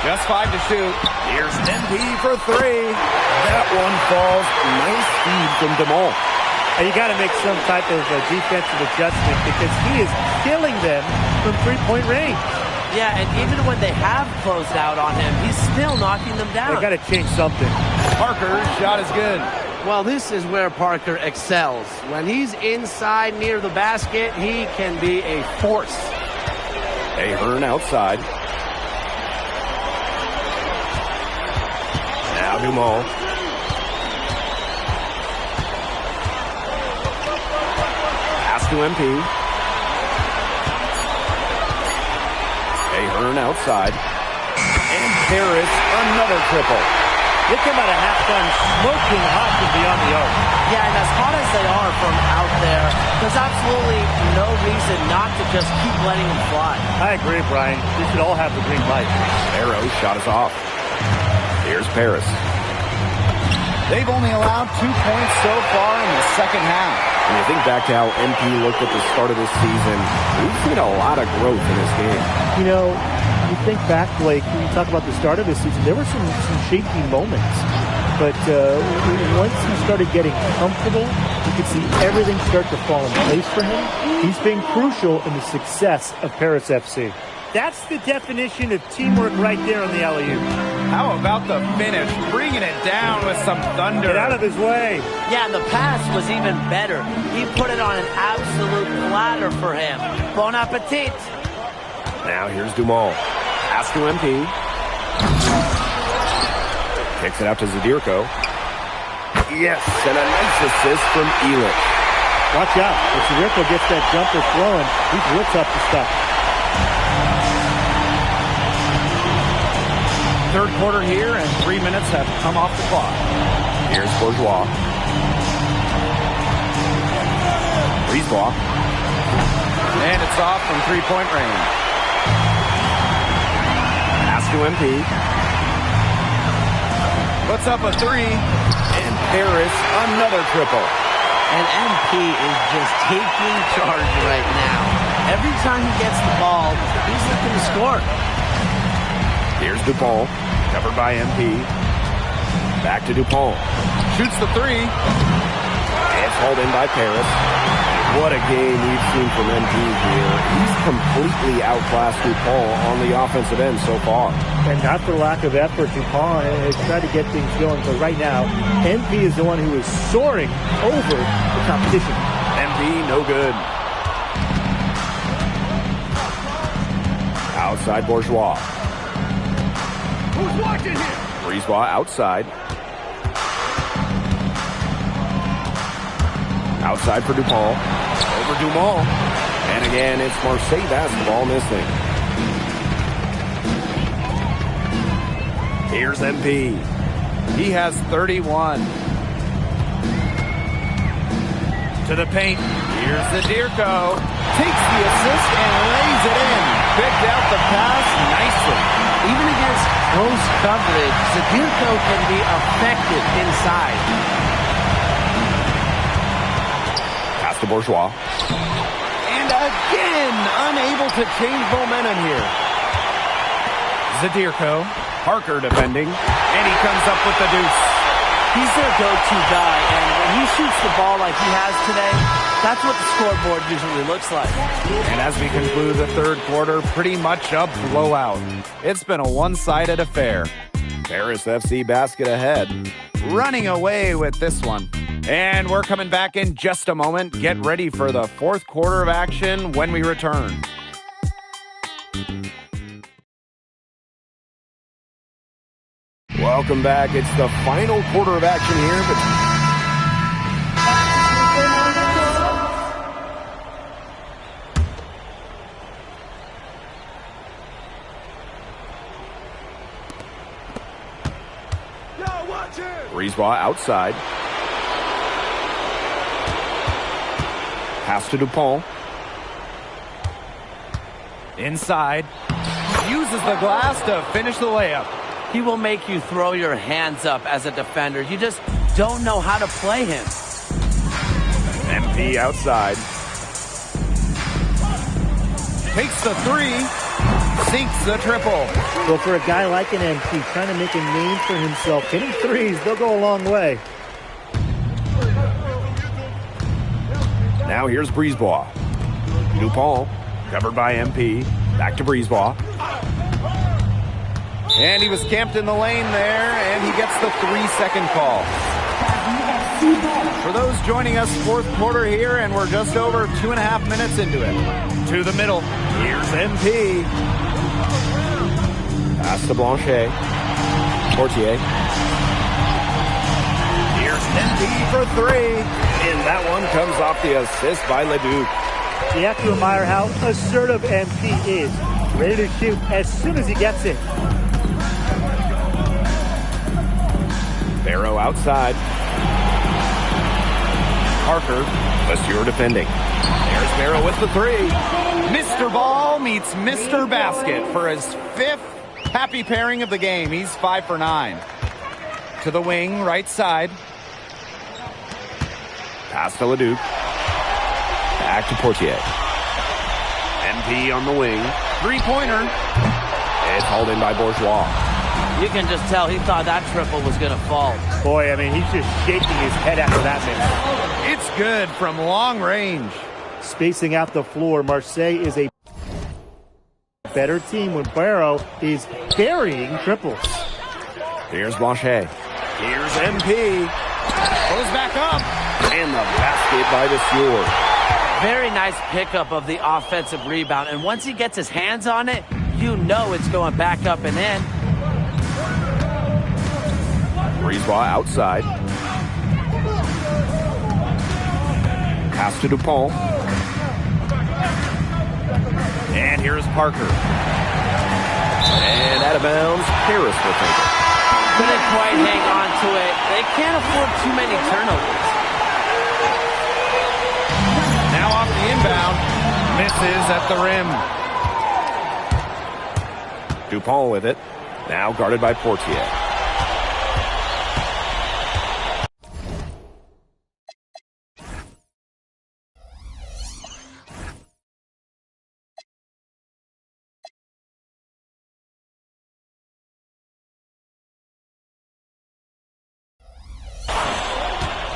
Just 5 to shoot. Here's MP for 3. That one falls. Nice feed from Dumont. And you got to make some type of defensive adjustment because he is killing them from three-point range. Yeah, and even when they have closed out on him, he's still knocking them down. They got to change something. Parker's shot is good. Well, this is where Parker excels. When he's inside near the basket, he can be a force. Ahern outside. Now Dumont. Pass to MP. Ahern outside. And Paris, another triple. They come out of halftime smoking hot from beyond the arc. Yeah, and as hot as they are from out there, there's absolutely no reason not to just keep letting them fly. I agree, Brian. They should all have the green light. Arrow's shot is off. Here's Paris. They've only allowed 2 points so far in the second half. When you think back to how MP looked at the start of this season, we've seen a lot of growth in this game. You know, you think back, Blake, when you talk about the start of this season, there were some shaky moments. But once he started getting comfortable, you could see everything start to fall in place for him. He's been crucial in the success of Paris FC. That's the definition of teamwork right there on the alley-oop. How about the finish? Bringing it down with some thunder. Get out of his way. Yeah, and the pass was even better. He put it on an absolute platter for him. Bon appetit. Now here's Dumal. Pass to MP. Kicks it out to Zadirko. Yes, and a nice assist from Elich. Watch out. If Zadirko gets that jumper flowing, he's real tough to stop. Third quarter here, and 3 minutes have come off the clock. Here's Bourgeois. Brisebois. And it's off from three-point range. Pass to MP. Puts up a three. And Paris, another triple. And MP is just taking charge right now. Every time he gets the ball, he's looking to score. Here's Dupont, covered by MP. Back to Dupont. Shoots the three. It's hauled in by Paris. What a game we've seen from MP here. He's completely outclassed Dupont on the offensive end so far. And not for lack of effort, Dupont has tried to get things going. But right now, MP is the one who is soaring over the competition. MP, no good. Outside Bourgeois. Who's watching here? Brisebois outside. Outside for Dupont. Over Dumont. And again, it's Marseille basketball missing. Here's MP. He has 31. To the paint. Here's Zadirko. Takes the assist and lays it in. Picked out the pass nicely. Even against close coverage, Zadirko can be effective inside. Pass to Bourgeois. And again, unable to change momentum here. Zadirko. Parker defending. And he comes up with the deuce. He's their go-to guy, and when he shoots the ball like he has today, that's what the scoreboard usually looks like. And as we conclude the third quarter, pretty much a blowout. It's been a one-sided affair. Paris FC basket ahead. Running away with this one. And we're coming back in just a moment. Get ready for the fourth quarter of action when we return. Welcome back. It's the final quarter of action here. Brisebois outside. Pass to Dupont. Inside. Uses the glass to finish the layup. He will make you throw your hands up as a defender. You just don't know how to play him. MP outside. Takes the three. Sinks the triple. Well, for a guy like an MP trying to make a name for himself, hitting threes, they'll go a long way. Now here's Brisebois. Dupont, covered by MP. Back to Brisebois. And he was camped in the lane there, and he gets the 3-second call. For those joining us, fourth quarter here, and we're just over 2.5 minutes into it. To the middle. Here's MP. Pass to Blanchet. Portier. Here's MP for three. And that one comes off the assist by Leduc. You have to admire how assertive MP is. Ready to shoot as soon as he gets it. Barrow outside. Parker, Monsieur defending. There's Barrow with the three. Mr. Ball meets Mr. Basket for his 5th happy pairing of the game. He's 5 for 9. To the wing, right side. Pass to Leduc. Back to Portier. MP on the wing. Three-pointer. It's hauled in by Bourgeois. You can just tell he thought that triple was going to fall. Boy, I mean, he's just shaking his head after that miss. It's good from long range. Spacing out the floor, Marseille is a better team when Barrow is burying triples. Here's Blanchet. Here's MP. Goes back up. And the basket by the Stewart. Very nice pickup of the offensive rebound. And once he gets his hands on it, you know it's going back up and in. Brisebois outside. Pass to DuPont. And here's Parker. And out of bounds, Harris will take it. Couldn't quite hang on to it. They can't afford too many turnovers. Now off the inbound. Misses at the rim. DuPont with it. Now guarded by Portier.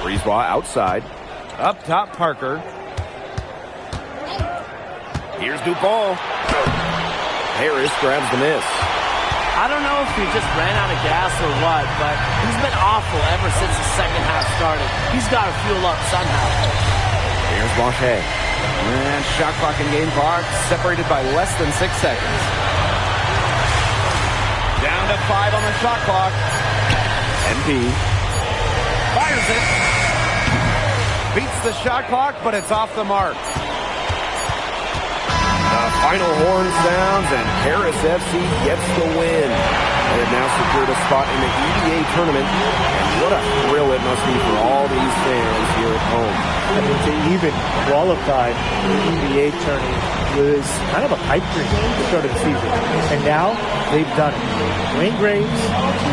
Brisebois outside. Up top, Parker. Here's DuPont. Harris grabs the miss. I don't know if he just ran out of gas or what, but he's been awful ever since the second half started. He's got to fuel up somehow. Here's Blanchet. And shot clock and game clock separated by less than 6 seconds. Down to 5 on the shot clock. MP fires it. Beats the shot clock, but it's off the mark. The final horn sounds, and Paris FC gets the win. They have now secured a spot in the EVA tournament, and what a thrill it must be for all these fans here at home. I mean, to even qualify for the EVA tournament was kind of a pipe dream at the start of the season. And now they've done it. Wayne Graves,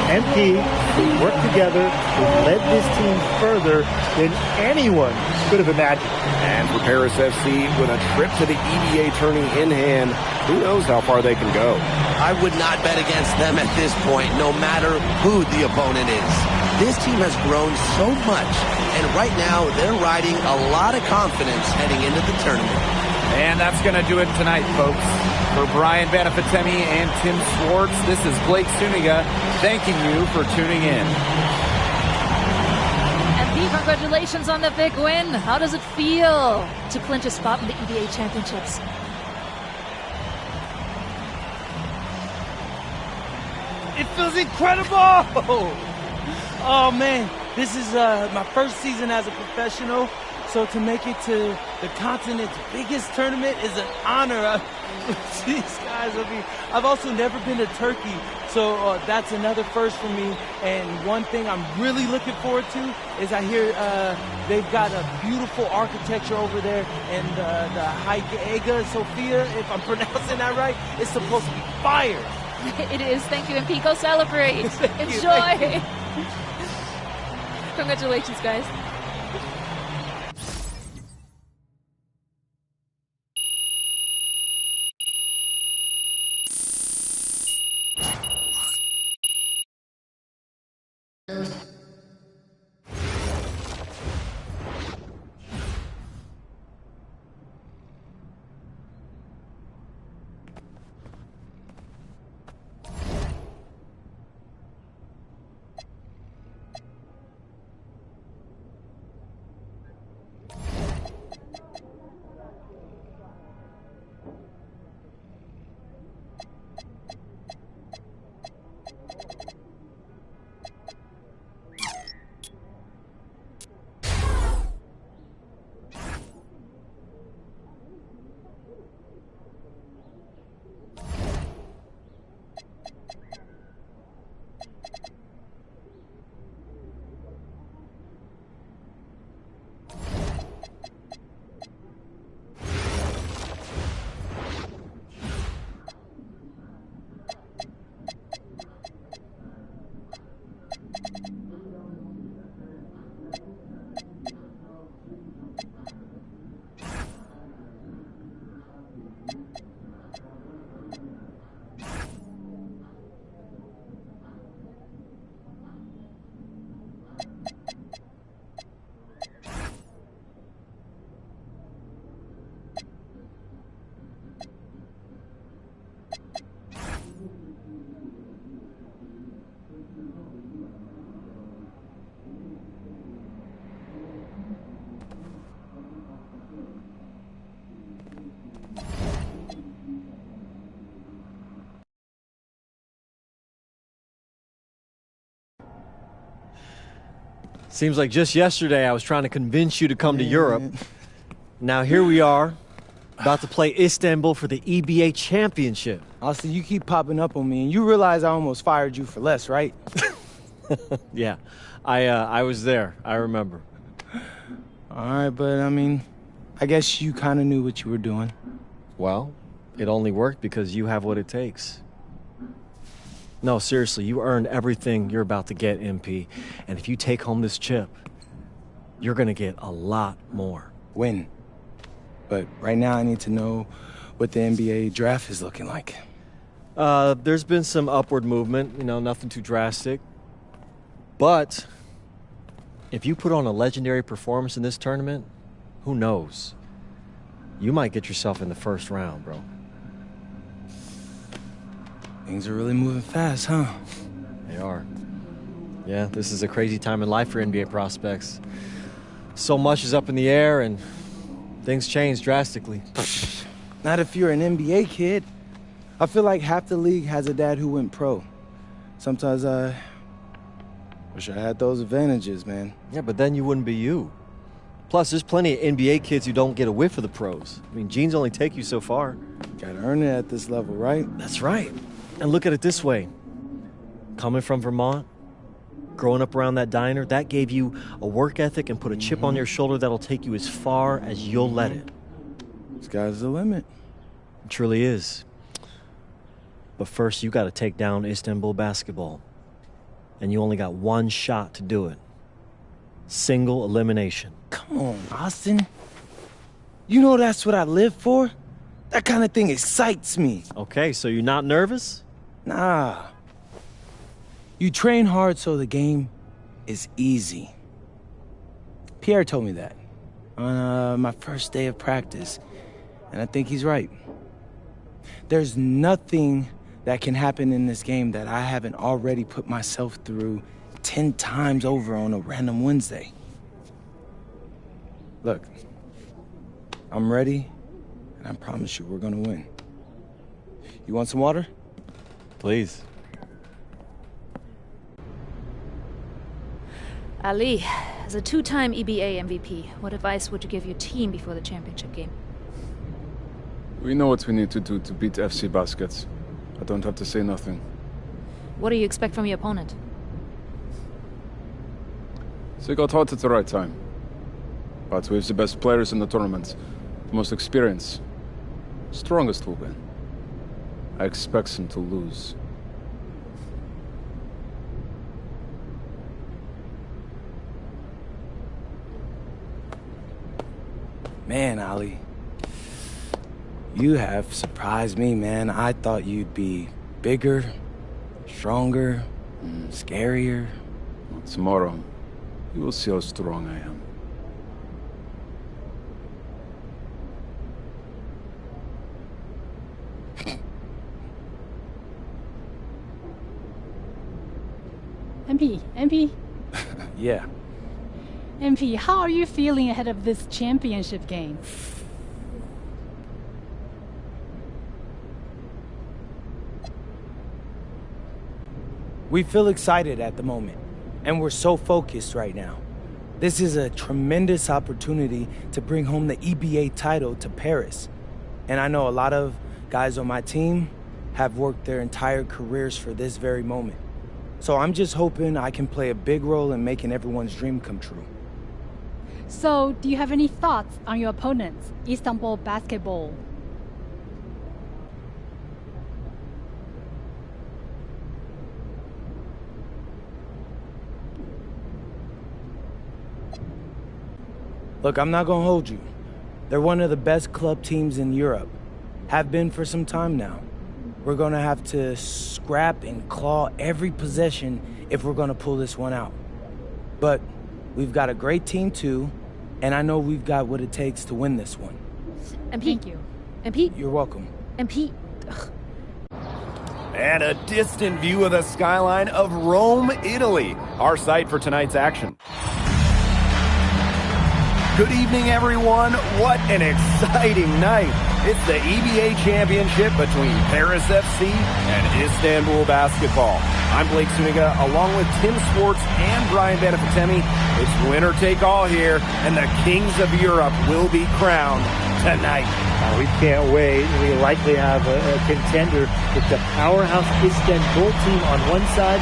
MP, they worked together, they led this team further than anyone could have imagined. And for Paris FC, with a trip to the EVA tourney in hand, who knows how far they can go. I would not bet against them at this point, no matter who the opponent is. This team has grown so much, and right now they're riding a lot of confidence heading into the tournament. And that's going to do it tonight, folks. For Brian Banafitemi and Tim Swartz, this is Blake Suniga thanking you for tuning in. MP, congratulations on the big win. How does it feel to clinch a spot in the EVA Championships? It feels incredible! Oh man, this is my first season as a professional, so to make it to the continent's biggest tournament is an honor. These guys, I mean, I've also never been to Turkey, so that's another first for me. And one thing I'm really looking forward to is I hear they've got a beautiful architecture over there, and the Hagia Sophia, if I'm pronouncing that right, is supposed to be fire. It is. Thank you, MP. Go celebrate. Enjoy. Congratulations, guys. Seems like just yesterday I was trying to convince you to come to Europe. Now here we are, about to play Istanbul for the EBA Championship. Austin, you keep popping up on me, and you realize I almost fired you for less, right? Yeah, I was there. I remember. All right, but I mean, I guess you kind of knew what you were doing. Well, it only worked because you have what it takes. No, seriously, you earned everything you're about to get, MP. And if you take home this chip, you're going to get a lot more. Win. But right now I need to know what the NBA draft is looking like. There's been some upward movement, nothing too drastic. But if you put on a legendary performance in this tournament, who knows? You might get yourself in the first round, bro. Things are really moving fast, huh? They are. Yeah, this is a crazy time in life for NBA prospects. So much is up in the air, and things change drastically. Not if you're an NBA kid. I feel like half the league has a dad who went pro. Sometimes I wish I had those advantages, man. Yeah, but then you wouldn't be you. Plus, there's plenty of NBA kids who don't get a whiff of the pros. I mean, genes only take you so far. Gotta earn it at this level, right? That's right. And look at it this way. Coming from Vermont, growing up around that diner, that gave you a work ethic and put a chip on your shoulder that'll take you as far as you'll let it. Sky's the limit. It truly is. But first, you got to take down Istanbul basketball. And you only got one shot to do it. Single elimination. Come on, Austin. You know that's what I live for? That kind of thing excites me. Okay, so you're not nervous? Nah. You train hard so the game is easy. Pierre told me that on my first day of practice, and I think he's right. There's nothing that can happen in this game that I haven't already put myself through 10 times over on a random Wednesday. Look, I'm ready, and I promise you we're gonna win. You want some water? Please. Ali, as a two-time EBA MVP, what advice would you give your team before the championship game? We know what we need to do to beat FC Baskets. I don't have to say nothing. What do you expect from your opponent? They got hot at the right time. But we have the best players in the tournament, the most experience, strongest will win. I expect them to lose. Man, Ali, you have surprised me, man. I thought you'd be bigger, stronger, scarier. Tomorrow, you will see how strong I am. MP? Yeah. MP, how are you feeling ahead of this championship game? We feel excited at the moment, and we're so focused right now. This is a tremendous opportunity to bring home the EBA title to Paris. And I know a lot of guys on my team have worked their entire careers for this very moment. So I'm just hoping I can play a big role in making everyone's dream come true. So, do you have any thoughts on your opponents, Istanbul Basketball? Look, I'm not gonna hold you. They're one of the best club teams in Europe. Have been for some time now. We're gonna have to scrap and claw every possession if we're gonna pull this one out. But we've got a great team too, and I know we've got what it takes to win this one. And thank you. And Pete. You're welcome. And Pete. And a distant view of the skyline of Rome, Italy. Our site for tonight's action. Good evening, everyone. What an exciting night. It's the EBA championship between Paris FC and Istanbul Basketball. I'm Blake Zuniga, along with Tim Swartz and Brian Benefitemi. It's winner take all here, and the kings of Europe will be crowned tonight. We can't wait. We likely have a contender with the powerhouse Istanbul team on one side,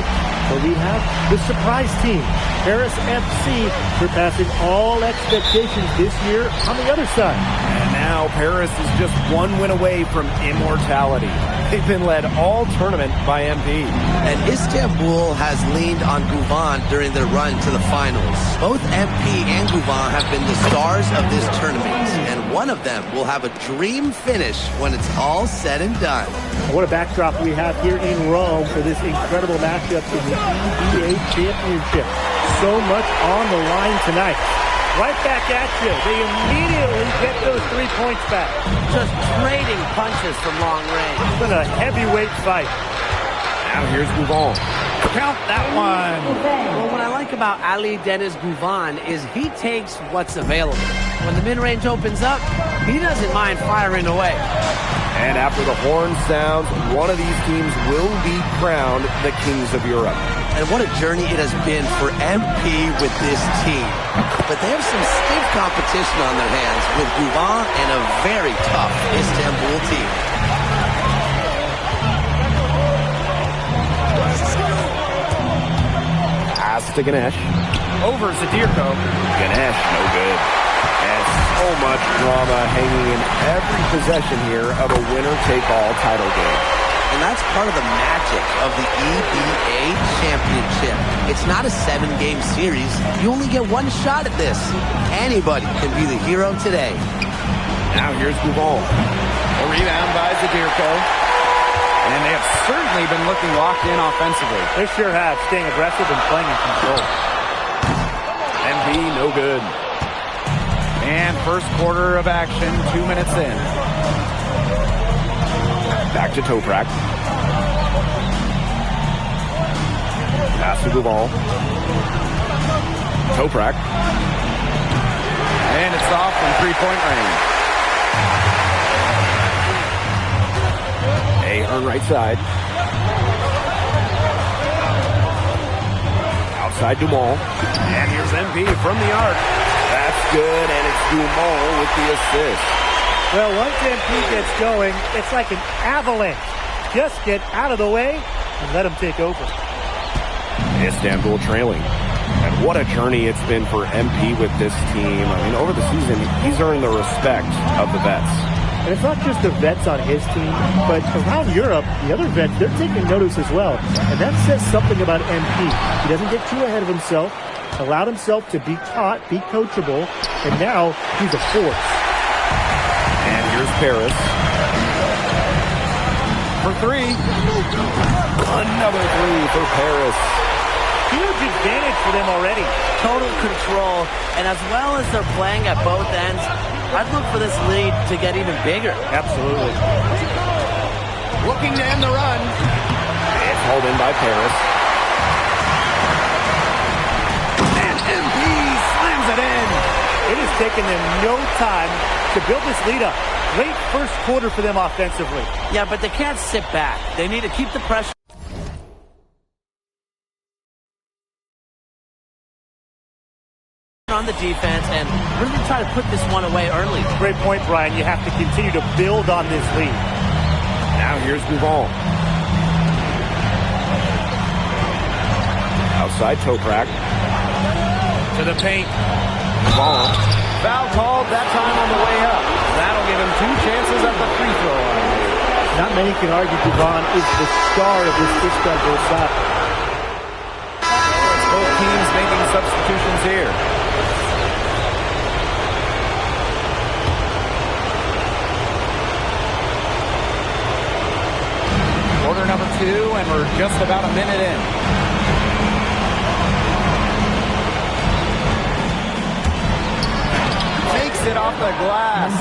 but we have the surprise team, Paris FC, surpassing all expectations this year on the other side. And now Paris is just one win away from immortality. They've been led all tournament by MP. And Istanbul has leaned on Guvan during their run to the finals. Both MP and Guvan have been the stars of this tournament, and one of them will have a dream finish when it's all said and done. What a backdrop we have here in Rome for this incredible matchup in the EBA Championship. So much on the line tonight. Right back at you. They immediately get those 3 points back. Just trading punches from long range. It's been a heavyweight fight. Now here's Guvan. Count that one. Well, what I like about Ali Deniz Guvan is he takes what's available. When the mid-range opens up, he doesn't mind firing away. And after the horn sounds, one of these teams will be crowned the kings of Europe. And what a journey it has been for MP with this team. But they have some stiff competition on their hands with Guvan and a very tough Istanbul team. Pass to Ganesh. Over Zadirko. Ganesh, no good. And so much drama hanging in every possession here of a winner-take-all title game. And that's part of the magic of the EBA Championship. It's not a 7-game series. You only get one shot at this. Anybody can be the hero today. Now here's Guvan. A rebound by Zadirko. And they have certainly been looking locked in offensively. They sure have, staying aggressive and playing in control. MP, no good. And first quarter of action, 2 minutes in. Back to Toprak. Pass to Guvan. Toprak. And it's off from three-point range. Ahern right side. Outside Dumont. And here's MP from the arc. That's good, and it's Dumont with the assist. Well, once MP gets going, it's like an avalanche. Just get out of the way and let him take over. Istanbul trailing. And what a journey it's been for MP with this team. I mean, over the season, he's earned the respect of the vets. And it's not just the vets on his team, but around Europe, the other vets, they're taking notice as well. And that says something about MP. He doesn't get too ahead of himself, allowed himself to be taught, be coachable, and now he's a force. And here's Paris. For three. Another three for Paris. Huge advantage for them already. Total control, and as well as they're playing at both ends, I'd look for this lead to get even bigger. Absolutely. Looking to end the run. It's hauled in by Paris. And MP slams it in. It has taken them no time to build this lead up. Great first quarter for them offensively. Yeah, but they can't sit back. They need to keep the pressure on the defense and really try to put this one away early. Great point, Brian. You have to continue to build on this lead. Now here's Guvan. Outside Toprak. To the paint. Guvan. Foul called that time on the way up. That'll give him two chances at the free throw line. Not many can argue Guvan is the star of this Istanbul side. Both teams making substitutions here. Quarter number 2, and we're just about a minute in. Takes it off the glass.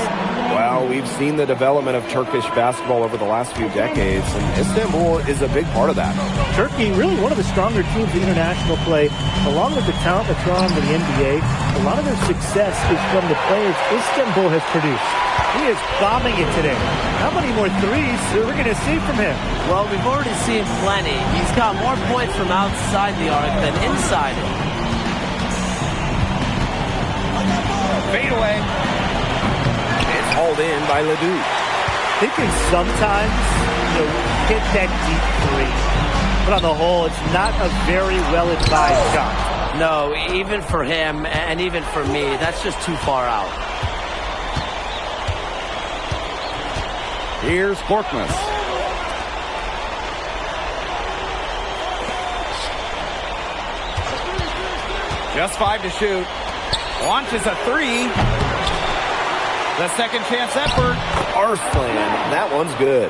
Well, we've seen the development of Turkish basketball over the last few decades, and Istanbul is a big part of that. Turkey, really one of the stronger teams in international play, along with the talent that's drawn to the NBA. a lot of their success is from the players Istanbul has produced. He is bombing it today. How many more threes are we going to see from him? Well, we've already seen plenty. He's got more points from outside the arc than inside it. Fade away. It's hauled in by Ledoux. He can sometimes, hit that deep three. But on the whole, it's not a very well-advised shot. No, even for him and even for me, that's just too far out. Here's Korkmaz. Just 5 to shoot. Launches a 3. The second chance effort. Arslan, that one's good.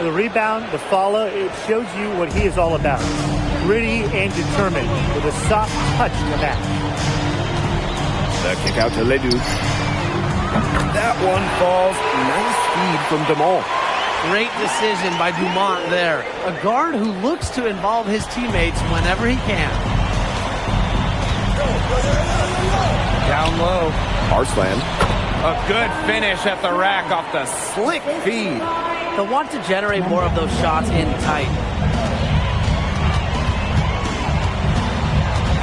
The rebound, the follow, it shows you what he is all about. Gritty and determined with a soft touch to match. The kick out to Ledoux. That one falls. Nice feed from Dumont. Great decision by Dumont there. A guard who looks to involve his teammates whenever he can. Down low. Arslan. A good finish at the rack off the slick feed. They'll want to generate more of those shots in tight.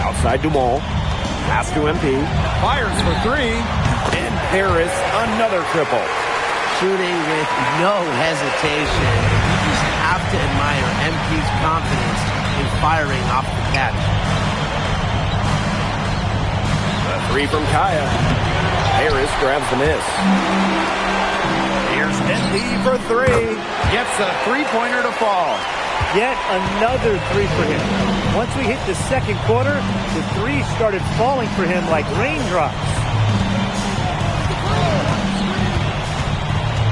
Outside Dumont. Pass to MP. Fires for 3. And Paris, another triple. Shooting with no hesitation. You just have to admire MP's confidence in firing off the catch. The 3 from Kaya. Paris grabs the miss. Here's MP for 3. Gets a three-pointer to fall. Yet another 3 for him. Once we hit the second quarter, the 3 started falling for him like raindrops.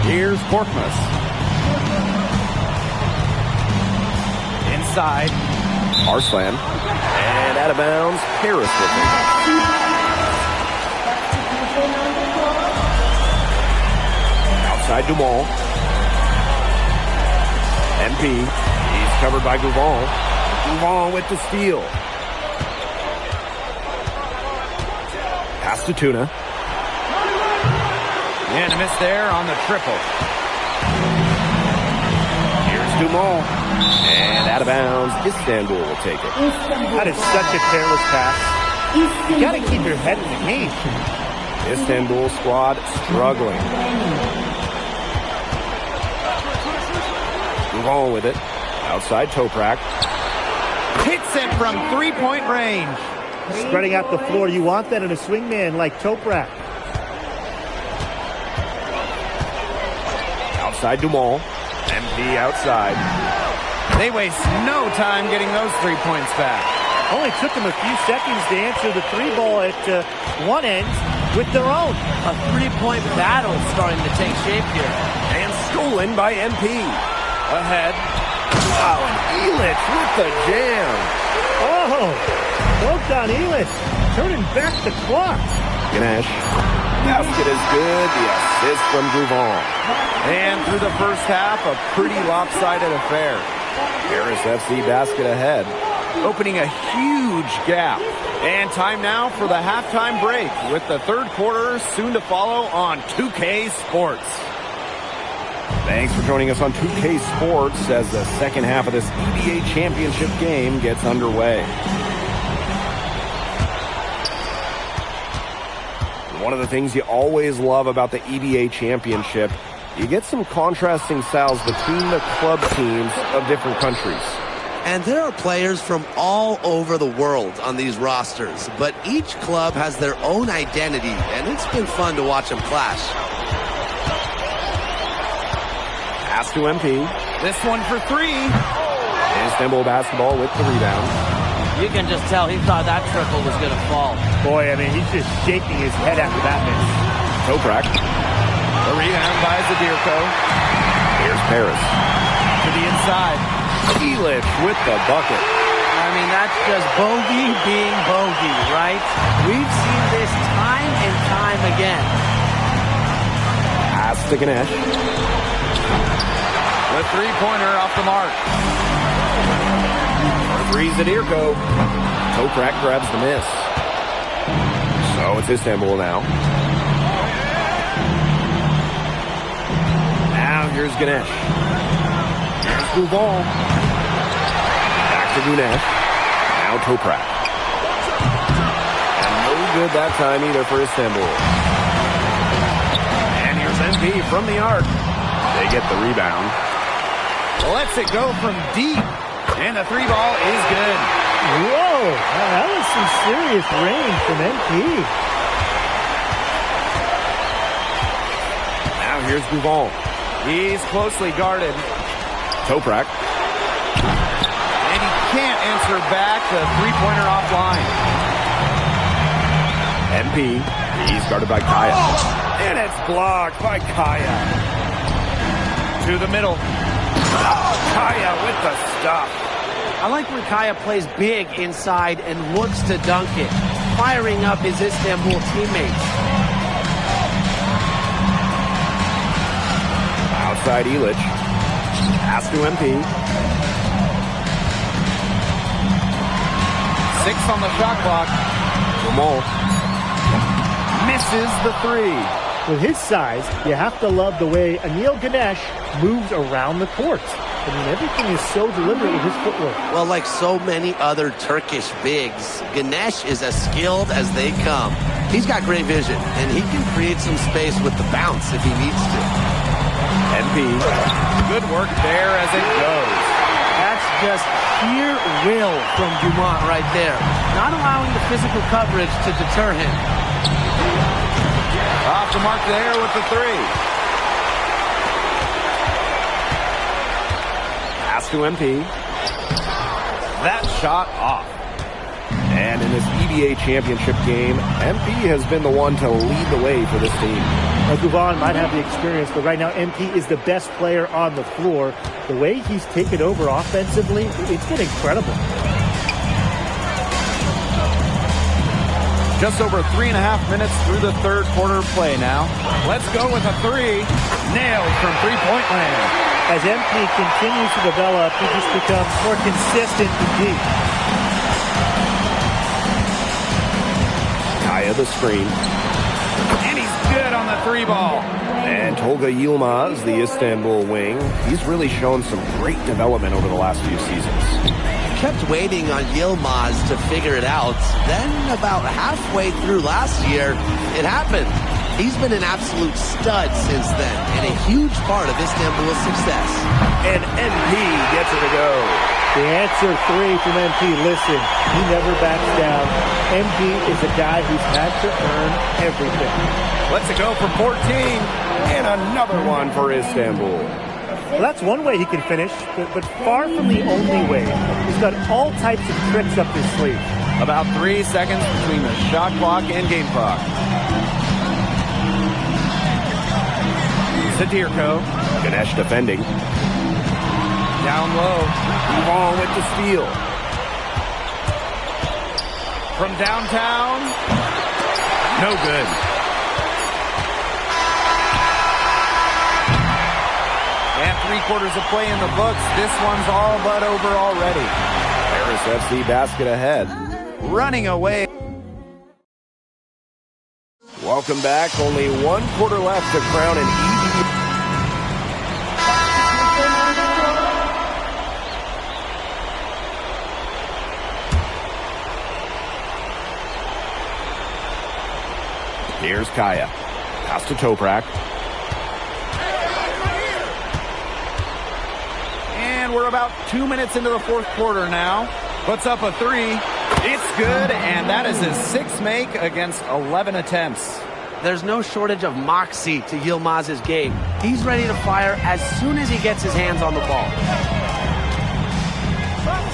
Here's Korkmaz. Inside. Arslan. And out of bounds, Paris with it. Outside Dumont. MP. He's covered by Gouvon. Gouvon with the steal. Pass to Tuna. And a miss there on the triple. Here's Dumont. And out of bounds, Istanbul will take it. That is such a careless pass. You got to keep your head in the game. Istanbul squad struggling. Gouvon with it. Outside Toprak. Hits it from three-point range. Spreading out the floor. You want that in a swingman like Toprak. Outside Dumont. MP outside. They waste no time getting those 3 points back. Only took them a few seconds to answer the 3 ball at one end with their own. A 3-point battle starting to take shape here. And stolen by MP. Ahead. Wow, and Elic with the jam. Oh, Bogdan Elic turning back the clock. Ganesh. Basket is good. The assist from Gouvon. And through the first half, a pretty lopsided affair. Paris FC basket ahead. Opening a huge gap. And time now for the halftime break with the third quarter soon to follow on 2K Sports. Thanks for joining us on 2K Sports as the second half of this EBA championship game gets underway. One of the things you always love about the EBA championship, you get some contrasting styles between the club teams of different countries. And there are players from all over the world on these rosters, but each club has their own identity, and it's been fun to watch them clash. Pass to MP. This one for 3. Istanbul basketball with the rebound. You can just tell he thought that triple was going to fall. Boy, I mean, he's just shaking his head after that miss. Toprak. The rebound by Zadirko. Here's Paris. To the inside. Elic with the bucket. I mean, that's just bogey being bogey, right? We've seen this time and time again. Pass to Ganesh. The three-pointer off the mark. For 3 Zadirko. Toprak grabs the miss. Oh, it's Istanbul now. Now here's Ganesh. Here's Gouval. Back to Ganesh. Now Toprak. And no good that time either for Istanbul. And here's MP from the arc. They get the rebound. Lets it go from deep. And the 3-ball is good. Whoa, that was some serious range from MP. Now here's Gouval. He's closely guarded. Toprak. And he can't answer back. The three-pointer offline. MP. He's guarded by Kaya. And it's blocked by Kaya. To the middle. Oh, Kaya with the stop. I like when Kaya plays big inside and looks to dunk it, firing up his Istanbul teammates. Outside Ilic. Pass to MP. 6 on the shot clock. Jamal. Misses the 3. With his size, you have to love the way Anil Ganesh moves around the court. I mean, everything is so deliberate with his footwork. Well, like so many other Turkish bigs, Ganesh is as skilled as they come. He's got great vision, and he can create some space with the bounce if he needs to. MP. Good work there as it goes. That's just pure will from Dumont right there. Not allowing the physical coverage to deter him. Off the mark there with the 3. Pass to MP. That shot off. And in this EBA championship game, MP has been the one to lead the way for this team. Now, Gouval might have the experience, but right now MP is the best player on the floor. The way he's taken over offensively, it's been incredible. Just over 3.5 minutes through the third quarter play now. Let's go with a 3. Nailed from three-point land. As MP continues to develop, he just becomes more consistent and deep. Kaya the screen. And he's good on the 3-ball. And Tolga Yilmaz, the Istanbul wing, he's really shown some great development over the last few seasons. Kept waiting on Yilmaz to figure it out. Then about halfway through last year, it happened. He's been an absolute stud since then, and a huge part of Istanbul's success. And MP gets it to go. The answer 3 from MP. Listen, he never backs down. MP is a guy who's had to earn everything. Let's it go from 14. And another one for Istanbul. Well, that's one way he can finish, but far from the only way. He's got all types of tricks up his sleeve. About 3 seconds between the shot clock and game clock. Sadirko. Ganesh defending. Down low. Gouval with the steal. From downtown. No good. And 3/4 of play in the books. This one's all but over already. Paris FC basket ahead. Running away. Welcome back. Only 1 quarter left to crown an EBA. Here's Kaya. Pass to Toprak. And we're about 2 minutes into the fourth quarter now. Puts up a 3. It's good, and that is his 6th make against 11 attempts. There's no shortage of moxie to Yilmaz's game. He's ready to fire as soon as he gets his hands on the ball.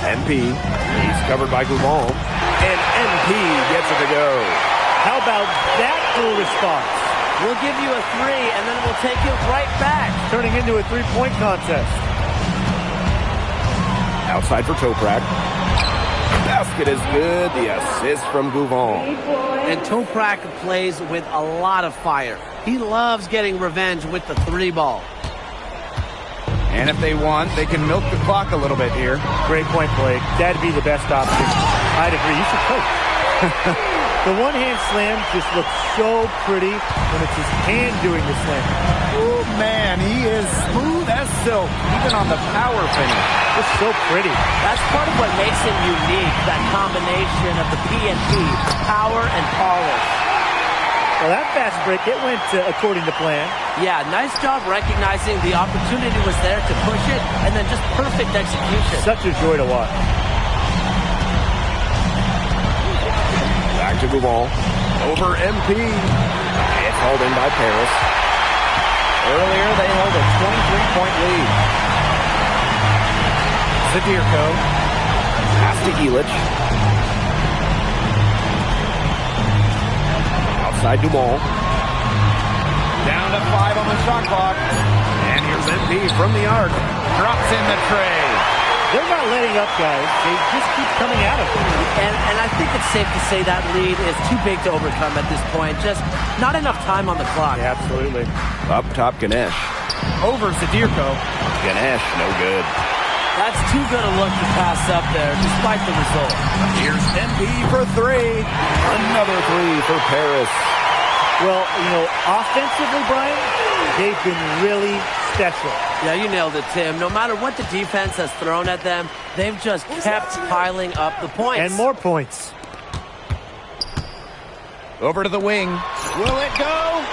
MP. He's covered by Gouval. And MP gets it to go. How about that cool response? We'll give you a 3, and then we'll take it right back. Turning into a 3-point contest. Outside for Toprak. Basket is good. The assist from Gouval. And Toprak plays with a lot of fire. He loves getting revenge with the 3-ball. And if they want, they can milk the clock a little bit here. Great point, Blake. That'd be the best option. I'd agree. You should coach. The one-hand slam just looks so pretty when it's his hand doing the slam. Oh, man, he is smooth as silk, even on the power finish. It's so pretty. That's part of what makes him unique, that combination of the P&P, power and polish. Well, that fast break, it went according to plan. Yeah, nice job recognizing the opportunity was there to push it, and then just perfect execution. Such a joy to watch. Back to Gouval. Over MP. It's held in by Paris. Earlier, they held a 23-point lead. Zadirko. Pass to Illich. Outside Dumont. Down to 5 on the shot clock. And here's MP from the arc. Drops in the tray. They're not letting up, guys. They just keep coming at him. And I think it's safe to say that lead is too big to overcome at this point. Just not enough time on the clock. Yeah, absolutely. Up top, Ganesh. Over Zadirko. Ganesh, no good. That's too good a look to pass up there, despite the result. Here's MP for 3. Another 3 for Paris. Well, offensively, Brian, they've been really special. Yeah, you nailed it, Tim. No matter what the defense has thrown at them, they've just kept piling up the points. And more points. Over to the wing. Will it go?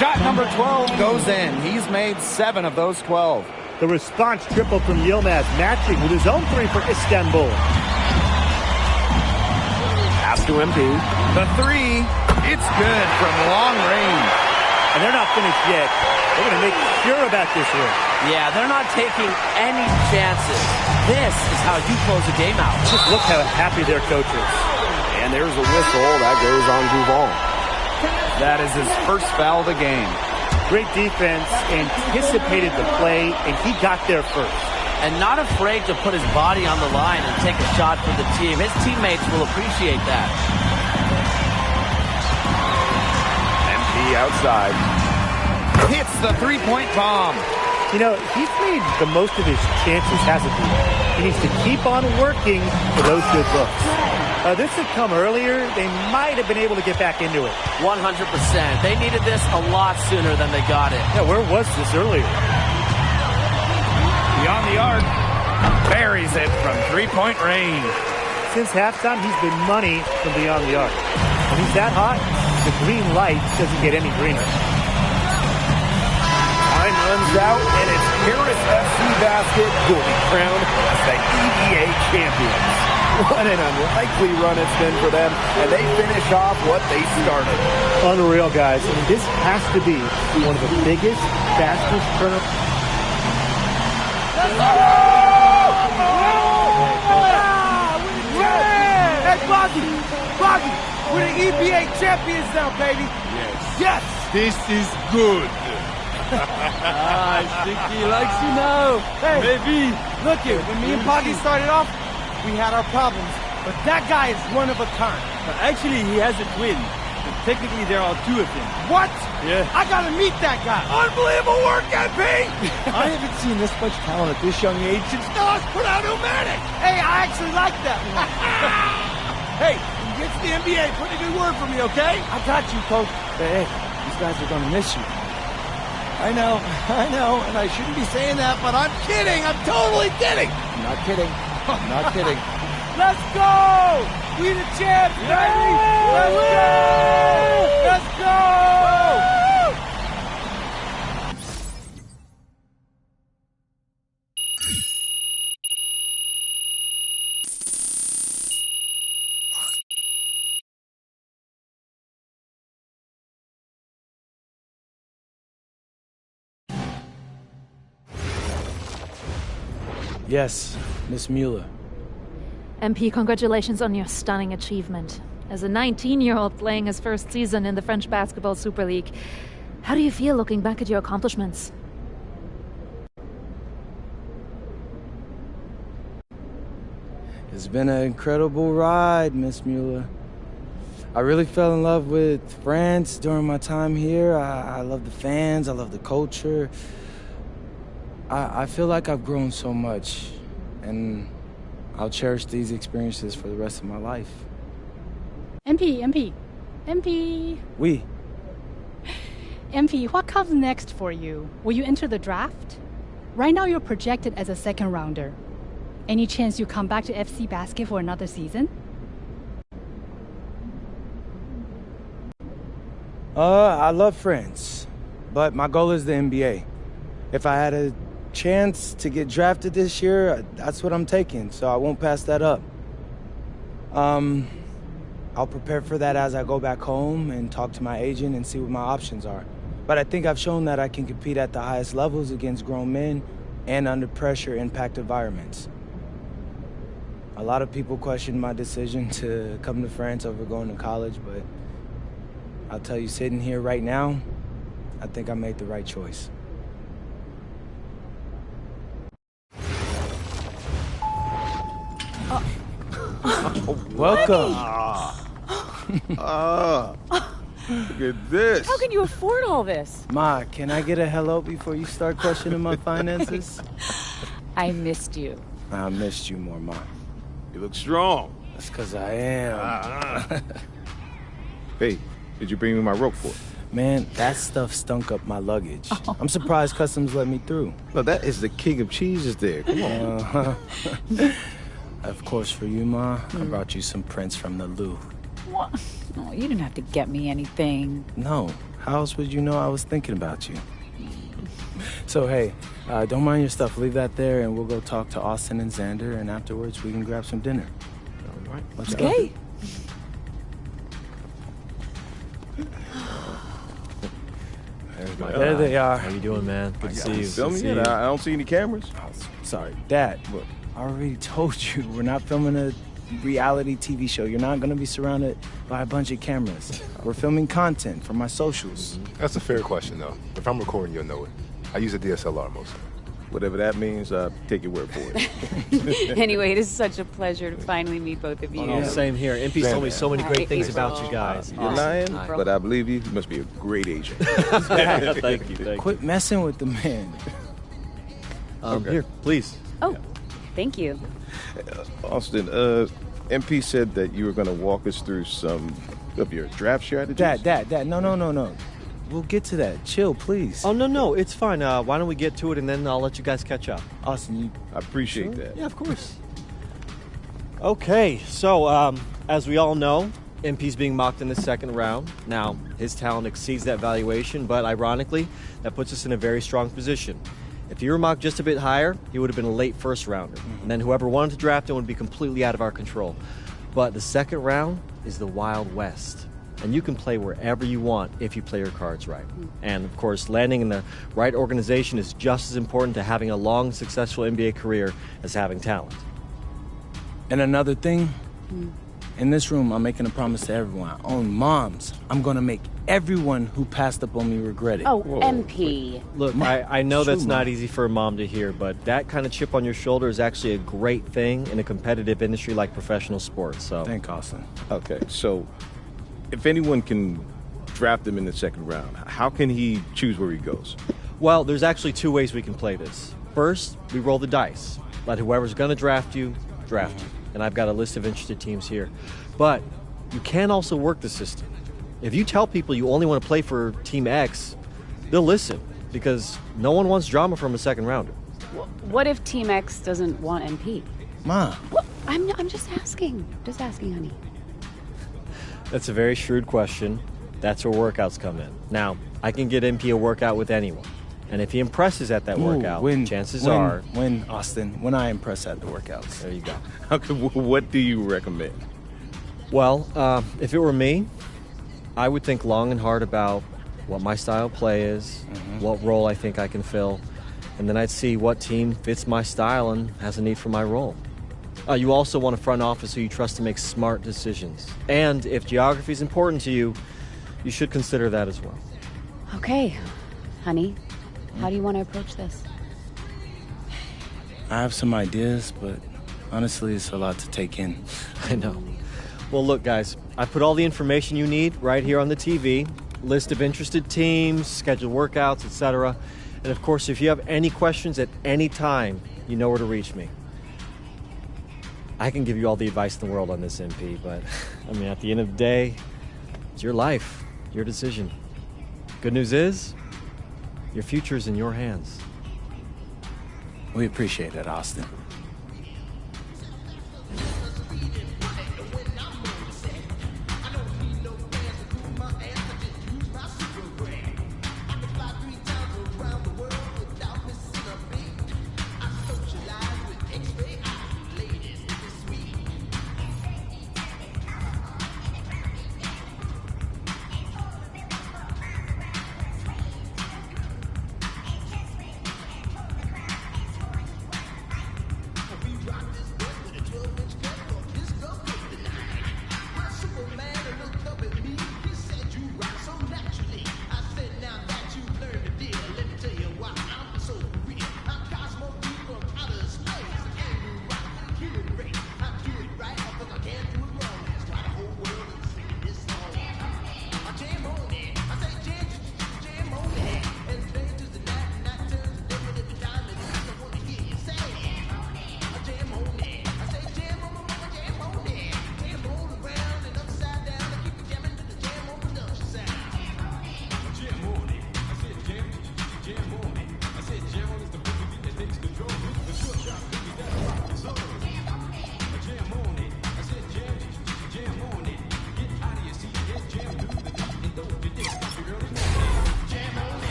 Shot number 12 goes in. He's made 7 of those 12. The response triple from Yilmaz, matching with his own 3 for Istanbul. Pass to MP. The 3, it's good from long range. And they're not finished yet. They're going to make sure about this one. Yeah, they're not taking any chances. This is how you close a game out. Just look how happy their coach is. And there's a whistle. That goes on Gouval. That is his first foul of the game. Great defense, anticipated the play, and he got there first. And not afraid to put his body on the line and take a shot for the team. His teammates will appreciate that. MP outside. Hits the 3-point bomb. He's made the most of his chances, hasn't he? He needs to keep on working for those good looks. This had come earlier. They might have been able to get back into it. 100%. They needed this a lot sooner than they got it. Yeah, where was this earlier? Beyond the arc. Buries it from 3-point range. Since halftime, he's been money from beyond the arc. When he's that hot, the green light doesn't get any greener. Time runs out, and it's Paris FC Basket who will be crowned as the EVA champions. What an unlikely run it's been for them, and they finish off what they started. Unreal, guys. I mean, this has to be one of the biggest, fastest tournaments. Hey, Boggy, we're the EVA champions now, baby. Yes. This is good. I think he likes you now. Hey, Maybe. Look here, when me and Boggy started off, we had our problems, but that guy is one of a kind. Actually, he has a twin. But technically, there are 2 of them. What? Yeah. I gotta meet that guy. Unbelievable work, MP! I haven't seen this much talent at this young age since Nas put out Pneumatic. Hey, I actually like that one. Hey, when you get to the NBA, put in a good word for me, okay? I got you, Coach. But hey, these guys are gonna miss you. I know, and I shouldn't be saying that, but I'm kidding. I'm totally kidding. Not kidding. Not kidding. Let's go! We the champs, baby! Let's go! Let's go! Yes, Miss Mueller. MP, congratulations on your stunning achievement. As a 19-year-old playing his first season in the French Basketball Super League, how do you feel looking back at your accomplishments? It's been an incredible ride, Miss Mueller. I really fell in love with France during my time here. I love the fans, I love the culture. I feel like I've grown so much, and I'll cherish these experiences for the rest of my life. MP, MP. Oui. MP, what comes next for you? Will you enter the draft? Right now you're projected as a second rounder. Any chance you come back to FC Basket for another season? I love France, but my goal is the NBA. If I had a chance to get drafted this year, that's what I'm taking, so I won't pass that up. I'll prepare for that as I go back home and talk to my agent and see what my options are. But I think I've shown that I can compete at the highest levels against grown men and under pressure impact environments. A lot of people question my decision to come to France over going to college, but I'll tell you, sitting here right now, I think I made the right choice. Welcome. Look at this. How can you afford all this? Ma, can I get a hello before you start questioning my finances? I missed you. I missed you more, Ma. You look strong. That's because I am. Hey, did you bring me my rope for it? Man, that stuff stunk up my luggage. I'm surprised customs let me through. No, that is the king of cheeses there. Come on. Of course, for you, Ma, I brought you some prints from the Louvre. What? No, you didn't have to get me anything. No. How else would you know I was thinking about you? So, hey, don't mind your stuff. Leave that there, and we'll go talk to Austin and Xander, and afterwards we can grab some dinner. All right. Let's go. Okay. There they are. How you doing, man? Good to see you. Filming it? I don't see any cameras. Oh, sorry. Dad, look, I already told you we're not filming a reality TV show. You're not going to be surrounded by a bunch of cameras. We're filming content for my socials. That's a fair question, though. If I'm recording, you'll know it. I use a DSLR mostly. Whatever that means, take your word for it. Anyway, it is such a pleasure to finally meet both of you. Oh, same here. MP's told me so many great things about you guys. You're lying, but I believe you. You must be a great agent. Thank you. Quit messing with the man. Okay. Here, please. Oh, thank you. Austin, MP said that you were going to walk us through some of your draft strategies. Dad, no. We'll get to that. Chill, please. Oh, no, it's fine. Why don't we get to it, and then I'll let you guys catch up. Austin, I appreciate that. Yeah, of course. Okay, so as we all know, MP's being mocked in the second round. Now, his talent exceeds that valuation, but ironically, that puts us in a very strong position. If he were mocked just a bit higher, he would have been a late first rounder. And then whoever wanted to draft him would be completely out of our control. But the second round is the Wild West. And you can play wherever you want if you play your cards right. And, of course, landing in the right organization is just as important to having a long, successful NBA career as having talent. And another thing, in this room, I'm making a promise to everyone. On Moms, I'm going to make everyone who passed up on me regret it. Oh, whoa. MP. Look, I know that's not easy for a mom to hear, but that kind of chip on your shoulder is actually a great thing in a competitive industry like professional sports. So, thank Austin. Okay, so if anyone can draft him in the second round, how can he choose where he goes? Well, there's actually two ways we can play this. First, we roll the dice. Let whoever's going to draft you, draft you. And I've got a list of interested teams here. But you can also work the system. If you tell people you only want to play for Team X, they'll listen because no one wants drama from a second rounder. What if Team X doesn't want MP? Ma. Well, I'm just asking. Just asking, honey. That's a very shrewd question. That's where workouts come in. Now, I can get MP a workout with anyone. And if he impresses at that workout, chances are... Austin, when I impress at the workouts. There you go. What do you recommend? Well, if it were me, I would think long and hard about what my style of play is, what role I think I can fill, and then I'd see what team fits my style and has a need for my role. You also want a front office who you trust to make smart decisions. And if geography is important to you, you should consider that as well. Okay, honey. How do you want to approach this? I have some ideas, but honestly, it's a lot to take in. I know. Well, look, guys, I put all the information you need right here on the TV. List of interested teams, scheduled workouts, etc. And of course, if you have any questions at any time, you know where to reach me. I can give you all the advice in the world on this, MP, but I mean, at the end of the day, it's your life, your decision. Good news is, your future's in your hands. We appreciate it, Austin.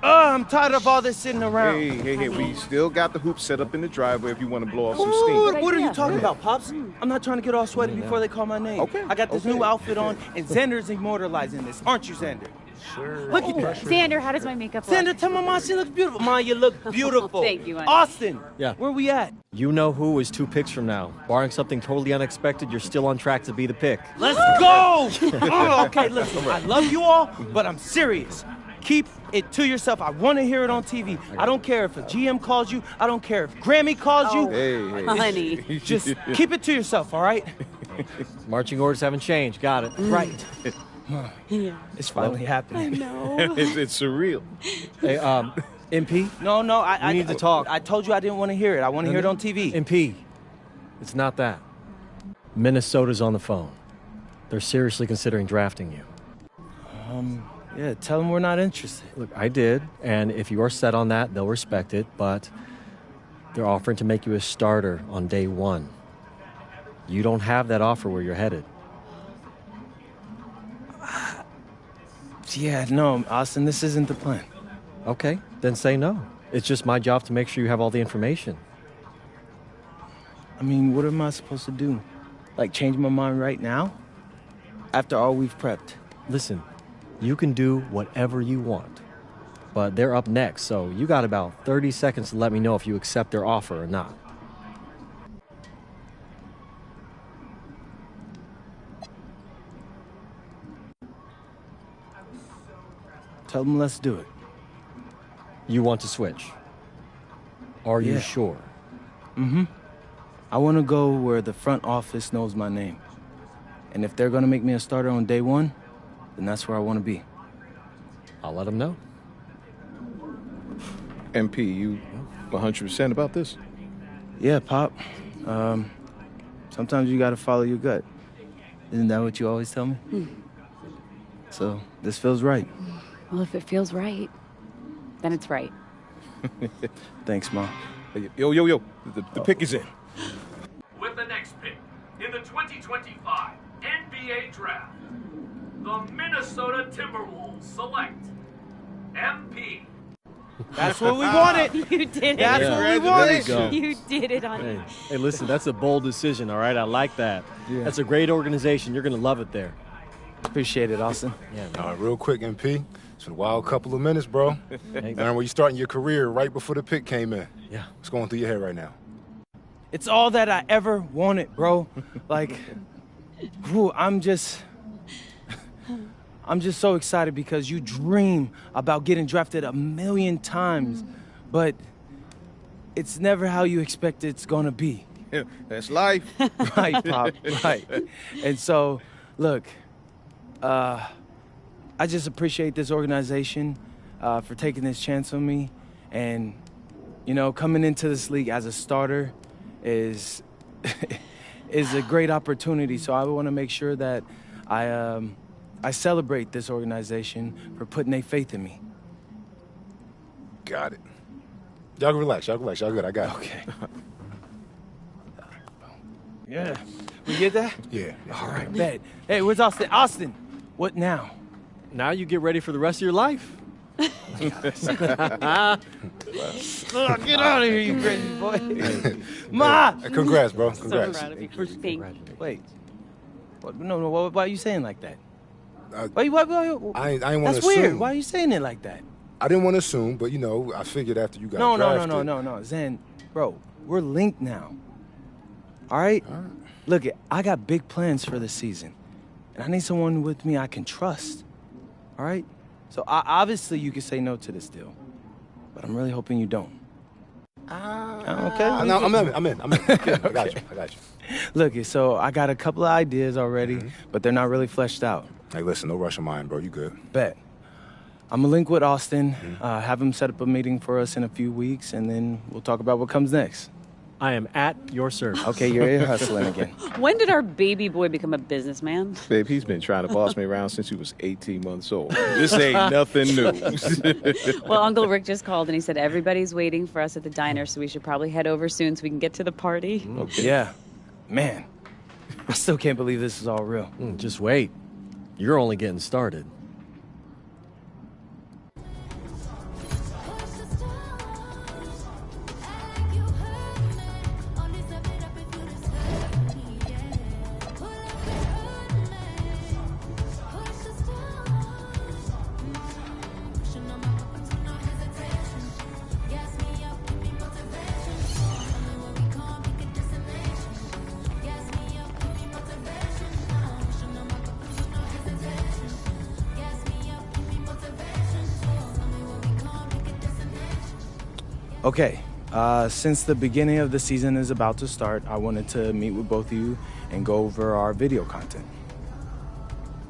Oh, I'm tired of all this sitting around. Hey, we still got the hoop set up in the driveway if you want to blow off some steam. What are you talking about, Pops? I'm not trying to get all sweaty before they call my name. Okay. I got this new outfit on, and Xander's immortalizing this. Aren't you, Xander? Sure. Look at that. Xander, how does my makeup look? Xander, tell my mom she looks beautiful. Ma, you look beautiful. Thank you, honey. Austin, Yeah. where we at? You know who is 2 picks from now. Barring something totally unexpected, you're still on track to be the pick. Let's go! Oh, okay, listen, I love you all, but I'm serious. Keep it to yourself. I want to hear it on TV. I don't care if a GM calls you. I don't care if Grammy calls you. Hey. Honey. Just keep it to yourself, all right? Marching orders haven't changed. Got it. Right. Yeah. It's finally happening. I know. It's surreal. Hey, MP? No, We need to talk. I told you I didn't want to hear it. I want to hear it on TV. MP, it's not that. Minnesota's on the phone. They're seriously considering drafting you. Yeah, tell them we're not interested. Look, I did, and if you are set on that, they'll respect it, but they're offering to make you a starter on day 1. You don't have that offer where you're headed. Yeah, no, Austin, this isn't the plan. Okay, then say no. It's just my job to make sure you have all the information. I mean, what am I supposed to do? Like, change my mind right now? After all we've prepped? Listen, you can do whatever you want. But they're up next, so you got about 30 seconds to let me know if you accept their offer or not. Tell them let's do it. You want to switch? Are you Yeah. sure? Mm-hmm. I want to go where the front office knows my name. And if they're going to make me a starter on day one, then that's where I want to be. I'll let them know. MP, you 100% about this? Yeah, Pop. Sometimes you got to follow your gut. Isn't that what you always tell me? So this feels right. Well, if it feels right, then it's right. Thanks, Mom. Yo. The pick is in. With the next pick in the 2025 NBA Draft, the Minnesota Timberwolves select MP. That's what we wanted. You did it. That's what we wanted. You did it, honey. Hey, listen, that's a bold decision, all right? I like that. Yeah. That's a great organization. You're going to love it there. Appreciate it, Austin. Yeah, All right, real quick, MP. It's been a wild couple of minutes, bro. And when you starting your career right before the pick came in. Yeah. What's going through your head right now? It's all that I ever wanted, bro. Like, I'm just so excited because you dream about getting drafted 1,000,000 times, but it's never how you expect it's gonna be. Yeah, that's life. Right, Pop, right. And so, look, I just appreciate this organization for taking this chance on me. And, you know, coming into this league as a starter is a great opportunity. So I want to make sure that I celebrate this organization for putting their faith in me. Got it. Y'all relax. Y'all good. I got it. Okay. Yeah. We get that? Yeah. All right, bet. Hey, where's Austin? Austin, what now? Now you get ready for the rest of your life. Get out of here, you crazy boy. Ma! Congrats, bro. Congrats. So proud of you. Thank you. Wait. What, no, why are you saying like that? I ain't want to That's assume. weird. Why are you saying it like that? I didn't want to assume, but, you know, I figured after you got drafted. No. Zen, bro, we're linked now. All right? Look, I got big plans for this season. And I need someone with me I can trust. All right? So obviously you can say no to this deal. But I'm really hoping you don't. Okay? No, I'm in. I got you. Look, so I got a couple of ideas already, but they're not really fleshed out. Hey, listen, no rush of mine, bro. You good. Bet. I'm gonna link with Austin, have him set up a meeting for us in a few weeks, and then we'll talk about what comes next. I am at your service. Okay, you're ear hustling again. When did our baby boy become a businessman? Babe, he's been trying to boss me around since he was 18 months old. This ain't nothing new. Well, Uncle Rick just called and he said everybody's waiting for us at the diner, so we should probably head over soon so we can get to the party. Okay. Yeah. Man, I still can't believe this is all real. Just wait. You're only getting started. Okay, since the beginning of the season is about to start, I wanted to meet with both of you and go over our video content.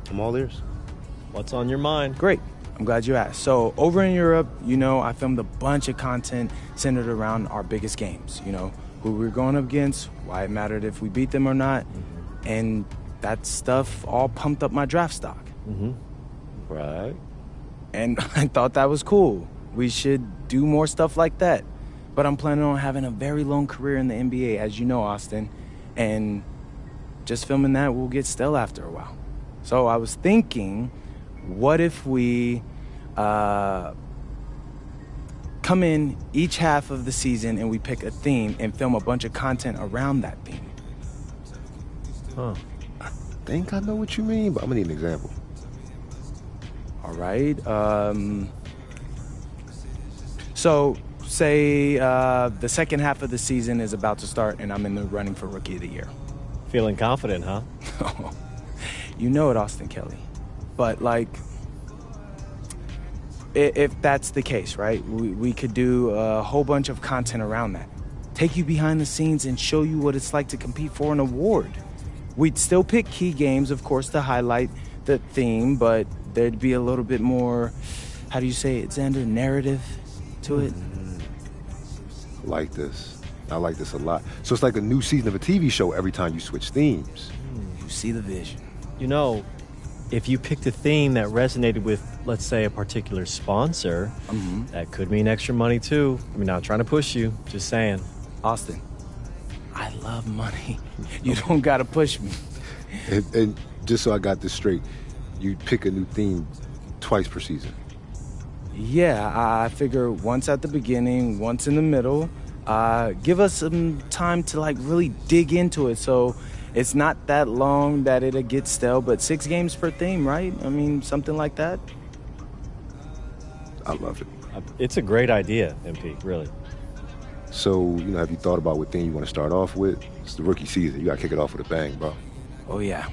I'm all ears. What's on your mind? Great. I'm glad you asked. So over in Europe, you know, I filmed a bunch of content centered around our biggest games. You know, who we're going up against, why it mattered if we beat them or not. And that stuff all pumped up my draft stock. Right. And I thought that was cool. We should do more stuff like that. But I'm planning on having a very long career in the NBA, as you know, Austin. And just filming that will get stale after a while. So I was thinking, what if we come in each half of the season and we pick a theme and film a bunch of content around that theme. Huh. I think I know what you mean, but I'm gonna need an example. All right. So say the second half of the season is about to start and I'm in the running for Rookie of the Year. Feeling confident, huh? You know it, Austin Kelly. But, like, if that's the case, right, we could do a whole bunch of content around that. Take you behind the scenes and show you what it's like to compete for an award. We'd still pick key games, of course, to highlight the theme, but there'd be a little bit more, how do you say it, Xander, narrative to it? I like this. I like this a lot. So it's like a new season of a TV show every time you switch themes. You see the vision. You know, if you picked a theme that resonated with, let's say, a particular sponsor, that could mean extra money too. I mean, not trying to push you, just saying. Austin, I love money. You don't gotta push me. And just so I got this straight, you pick a new theme twice per season. Yeah, I figure once at the beginning, once in the middle. Give us some time to like really dig into it, so it's not that long that it'll get stale, but 6 games per theme, right? I mean, something like that. I love it. It's a great idea, MP, really. So, have you thought about what theme you want to start off with? It's the rookie season. You got to kick it off with a bang, bro. Oh, yeah.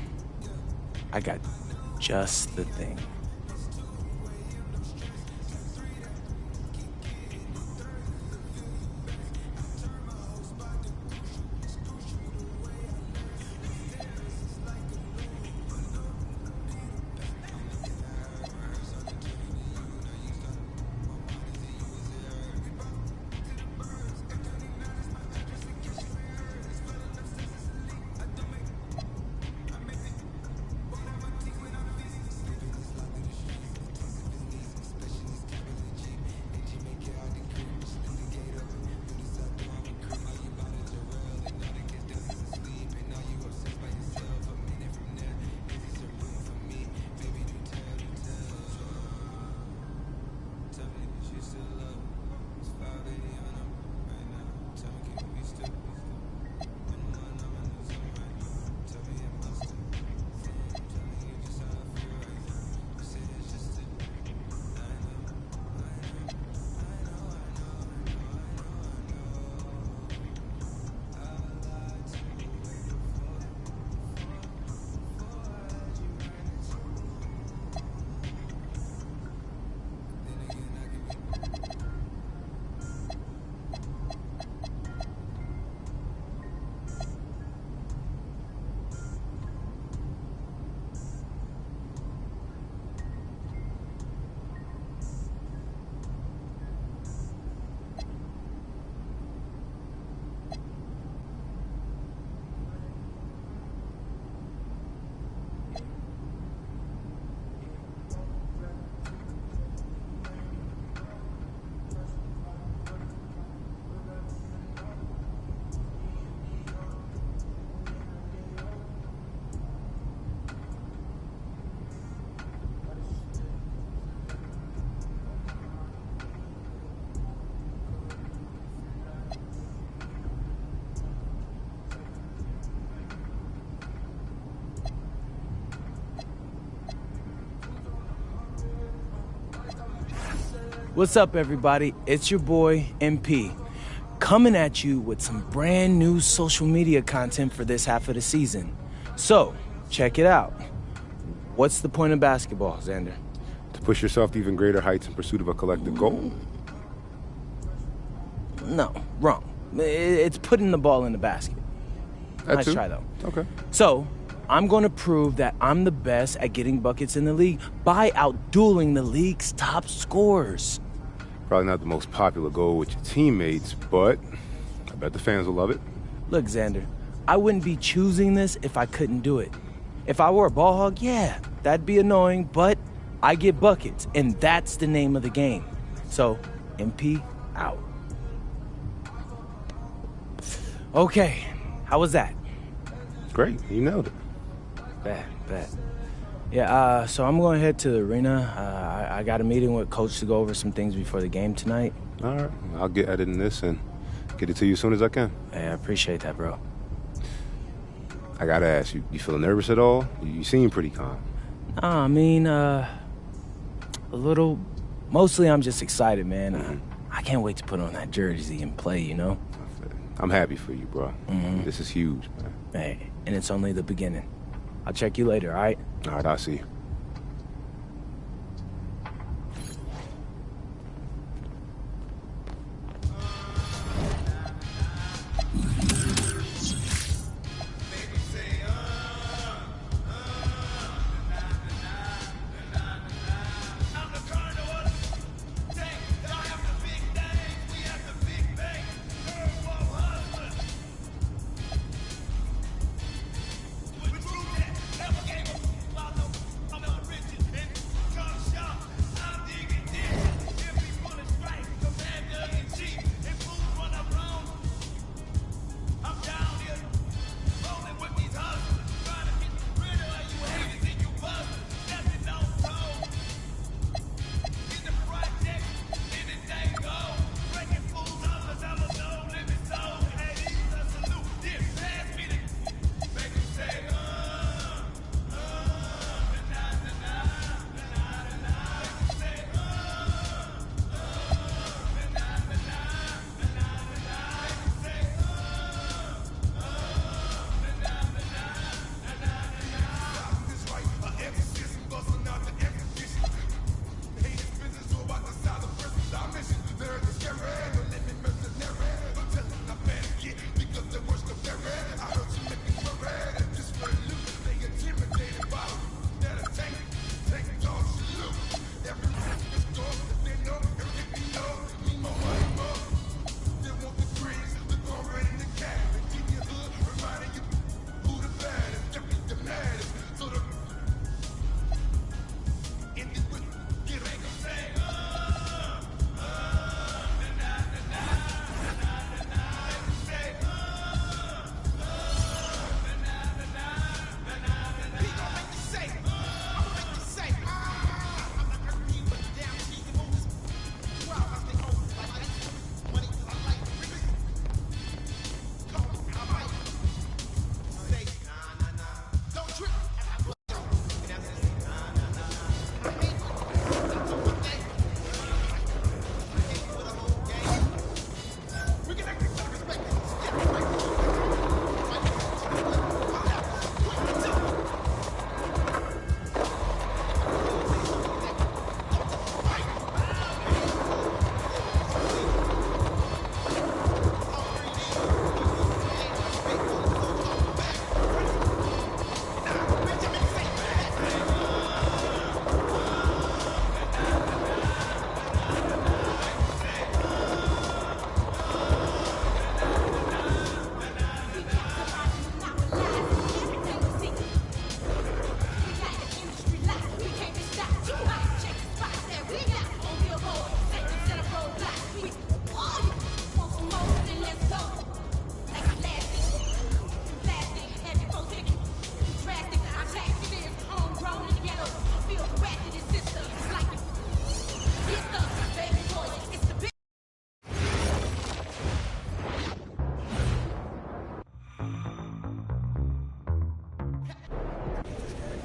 I got just the thing. What's up, everybody? It's your boy, MP, coming at you with some brand new social media content for this half of the season. So, check it out. What's the point of basketball, Xander? To push yourself to even greater heights in pursuit of a collective goal? No, wrong. It's putting the ball in the basket. Nice try, though. Okay. So, I'm going to prove that I'm the best at getting buckets in the league by outdueling the league's top scorers. Probably not the most popular goal with your teammates, but I bet the fans will love it. Look, Xander, I wouldn't be choosing this if I couldn't do it. If I were a ball hog, yeah, that'd be annoying, but I get buckets, and that's the name of the game. So, MP out. Okay, how was that? Great, you nailed it. Bad. Yeah, so I'm going to head to the arena. I got a meeting with Coach to go over some things before the game tonight. All right. I'll get editing this and get it to you as soon as I can. Hey, I appreciate that, bro. I gotta ask you, you feeling nervous at all? You seem pretty calm. Nah, I mean, a little. Mostly I'm just excited, man. I can't wait to put on that jersey and play, you know? I'm happy for you, bro. This is huge, man. Hey, and it's only the beginning. I'll check you later, all right? All right, I'll see you.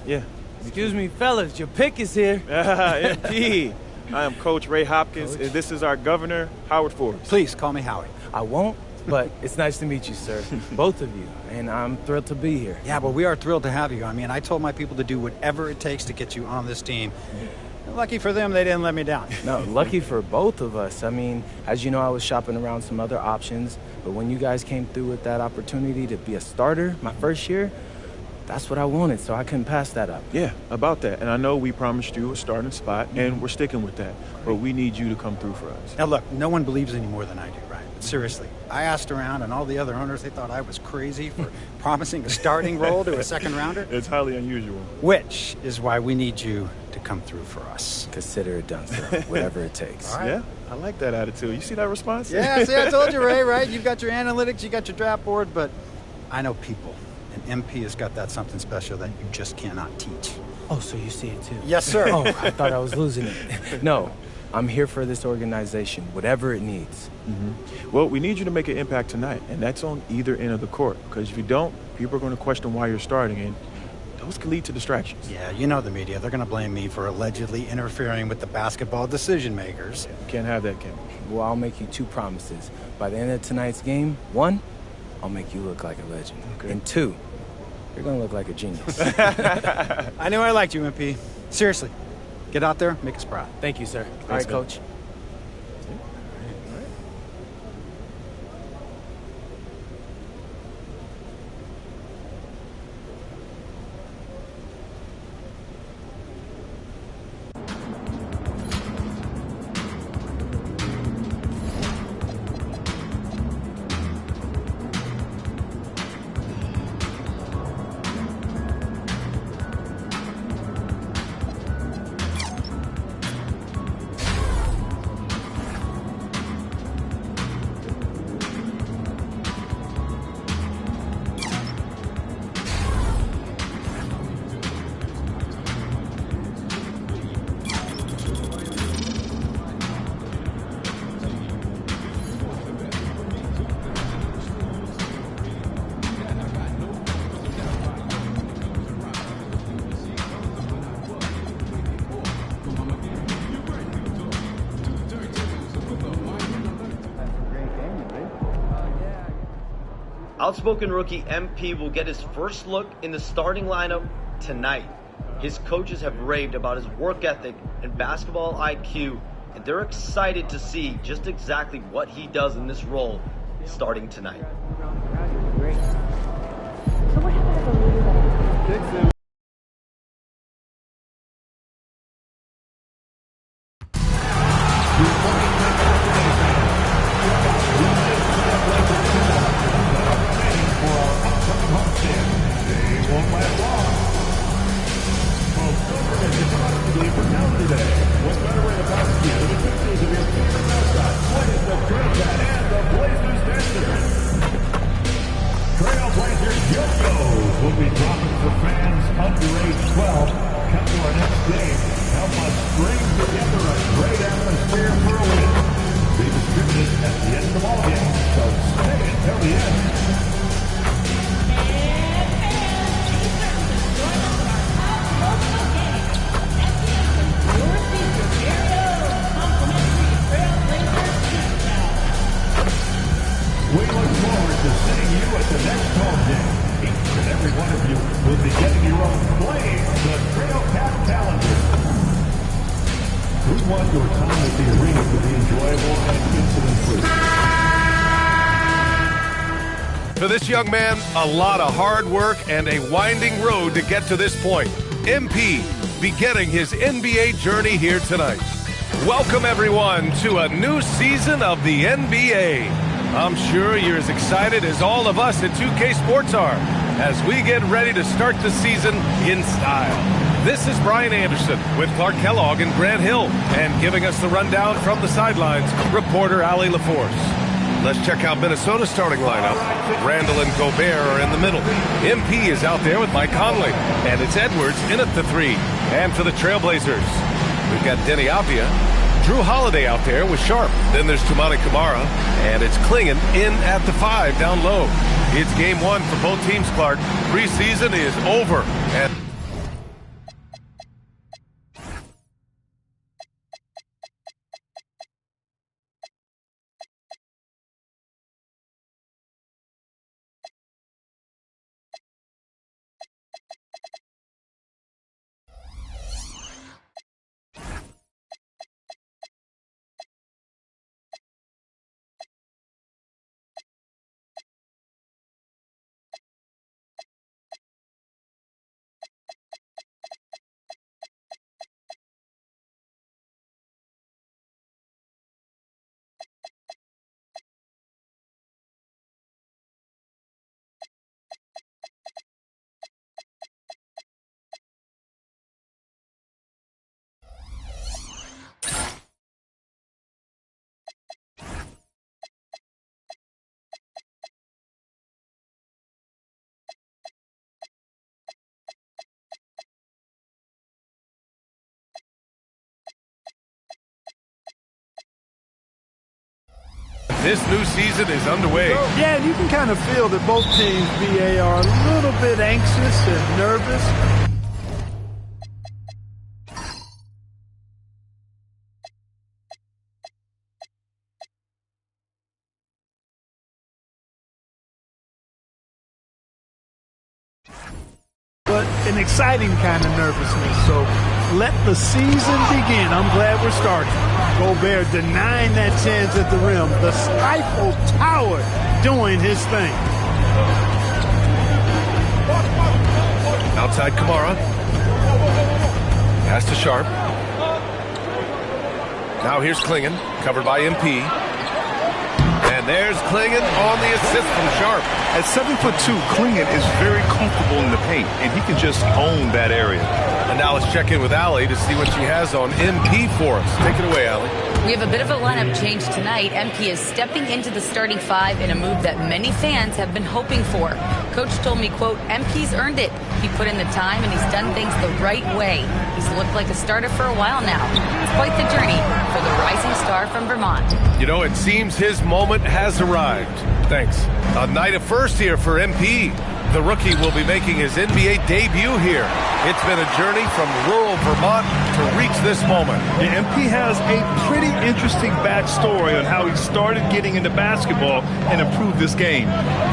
Yeah. Excuse me, fellas, your pick is here. MP. I am Coach Ray Hopkins, and this is our governor, Howard Forbes. Please call me Howie. I won't, but it's nice to meet you, sir. Both of you. And I'm thrilled to be here. Yeah, well, we are thrilled to have you. I mean, I told my people to do whatever it takes to get you on this team. Lucky for them, they didn't let me down. No, lucky for both of us. I mean, as you know, I was shopping around some other options, but when you guys came through with that opportunity to be a starter my first year, that's what I wanted, so I couldn't pass that up. Yeah, about that. And I know we promised you a starting spot, and we're sticking with that. But we need you to come through for us. Now, look, no one believes any more than I do, right? But seriously, I asked around, and all the other owners, they thought I was crazy for promising a starting role to a second rounder. It's highly unusual. Which is why we need you to come through for us. Consider it done, sir. Whatever it takes. All right. Yeah, I like that attitude. You see that response? Yeah, see, I told you, Ray, right? You've got your analytics, you got your draft board, but I know people. And MP has got that something special that you just cannot teach. Oh, so you see it too? Yes, sir. Oh, I thought I was losing it. No, I'm here for this organization, whatever it needs. Well, we need you to make an impact tonight, and that's on either end of the court. Because if you don't, people are going to question why you're starting, and those can lead to distractions. Yeah, you know the media. They're going to blame me for allegedly interfering with the basketball decision makers. Can't have that, Kim. Well, I'll make you 2 promises. By the end of tonight's game, 1, I'll make you look like a legend. Okay. And 2, you're going to look like a genius. I knew I liked you, MP. Seriously, get out there, make us proud. Thank you, sir. All Thanks, right, man. Coach. Outspoken rookie MP will get his first look in the starting lineup tonight. His coaches have raved about his work ethic and basketball IQ, and they're excited to see just exactly what he does in this role starting tonight. Trailblazers yo-yos will be dropping for fans under age 12. Come to our next game. Help us string together a great atmosphere for a win. Be distributed at the end of the ballgame, so stay until the end. We look forward to seeing you at the next home game. Each and every one of you will be getting your own flame, the Trail Cat calendar. We want your time at the arena to be enjoyable and incident-free. For this young man, a lot of hard work and a winding road to get to this point. MP beginning his NBA journey here tonight. Welcome, everyone, to a new season of the NBA. I'm sure you're as excited as all of us at 2K Sports are as we get ready to start the season in style. This is Brian Anderson with Clark Kellogg and Grant Hill, and giving us the rundown from the sidelines, reporter Ali LaForce. Let's check out Minnesota's starting lineup. Randall and Gobert are in the middle. MP is out there with Mike Conley, and it's Edwards in at the 3. And for the Trailblazers, we've got Denny Avdia, Drew Holiday out there with Sharp. Then there's Toumani Camara, and it's Klingon in at the 5 down low. It's game 1 for both teams, Clark. Preseason is over. And this new season is underway. Yeah, and you can kind of feel that both teams, BA, are a little bit anxious and nervous. But an exciting kind of nervousness. So let the season begin. I'm glad we're starting. Gobert denying that chance at the rim. The stifled tower doing his thing. Outside Kamara. Pass to Sharp. Now here's Klingon, covered by MP. And there's Klingon on the assist from Sharp. At 7'2", Klingon is very comfortable in the paint, and he can just own that area. And now let's check in with Allie to see what she has on MP for us. Take it away, Allie. We have a bit of a lineup change tonight. MP is stepping into the starting five in a move that many fans have been hoping for. Coach told me, quote, MP's earned it. He put in the time and he's done things the right way. He's looked like a starter for a while now. It's quite the journey for the rising star from Vermont. You know, it seems his moment has arrived. Thanks. A night of first here for MP. The rookie will be making his NBA debut here. It's been a journey from rural Vermont to reach this moment. Yeah, MP has a pretty interesting backstory on how he started getting into basketball and improved this game.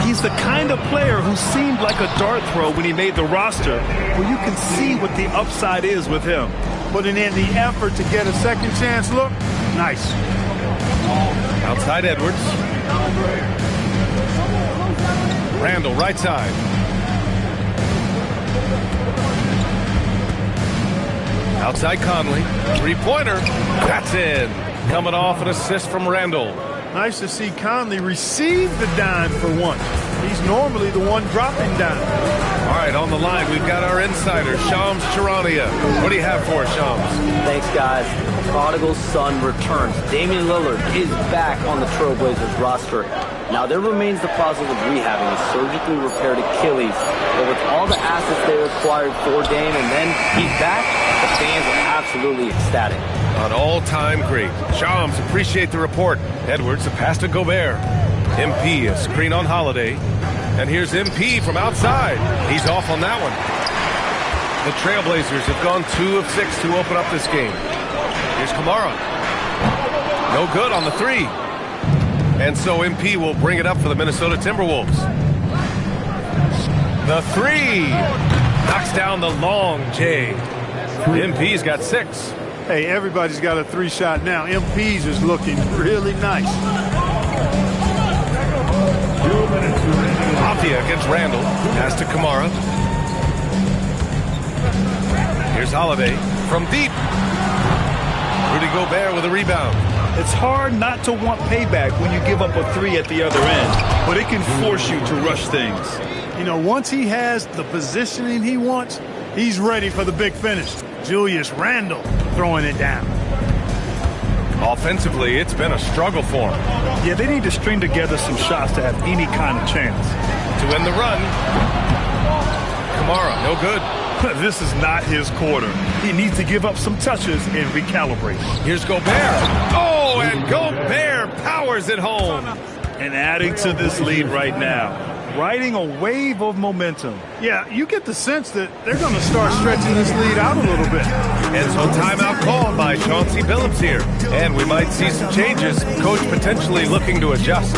He's the kind of player who seemed like a dart throw when he made the roster, where you can see what the upside is with him. Putting in the effort to get a second chance look. Nice. Outside Edwards. Randall, right side. Outside Conley. Three-pointer. That's in. Coming off an assist from Randall. Nice to see Conley receive the dime for once. He's normally the one dropping dime. All right, on the line, we've got our insider, Shams Charania. What do you have for us, Shams? Thanks, guys. Prodigal son returns. Damian Lillard is back on the Trailblazers roster. Now, there remains the puzzle of rehabbing a surgically repaired Achilles. But with all the assets they acquired for Dame and then he's back, the fans are absolutely ecstatic. An all-time great. Shams, appreciate the report. Edwards, a pass to Gobert. MP, a screen on Holiday. And here's MP from outside. He's off on that one. The Trailblazers have gone 2 of 6 to open up this game. Here's Kamara. No good on the three. And so MP will bring it up for the Minnesota Timberwolves. The three. Knocks down the long J. MP's got 6. Hey, everybody's got a 3-shot now. MP's is looking really nice. Avdia against Randall. Pass to Kamara. Here's Holiday from deep. Rudy Gobert with a rebound. It's hard not to want payback when you give up a 3 at the other end, but it can force you to rush things. You know, once he has the positioning he wants, he's ready for the big finish. Julius Randle throwing it down. Offensively, it's been a struggle for him. Yeah, they need to string together some shots to have any kind of chance. To end the run, Kamara, no good. This is not his quarter. He needs to give up some touches and recalibrate. Here's Gobert. Oh, and Gobert powers it home. And adding to this lead right now, riding a wave of momentum. Yeah, you get the sense that they're going to start stretching this lead out a little bit. And so timeout called by Chauncey Billups here. And we might see some changes. Coach potentially looking to adjust.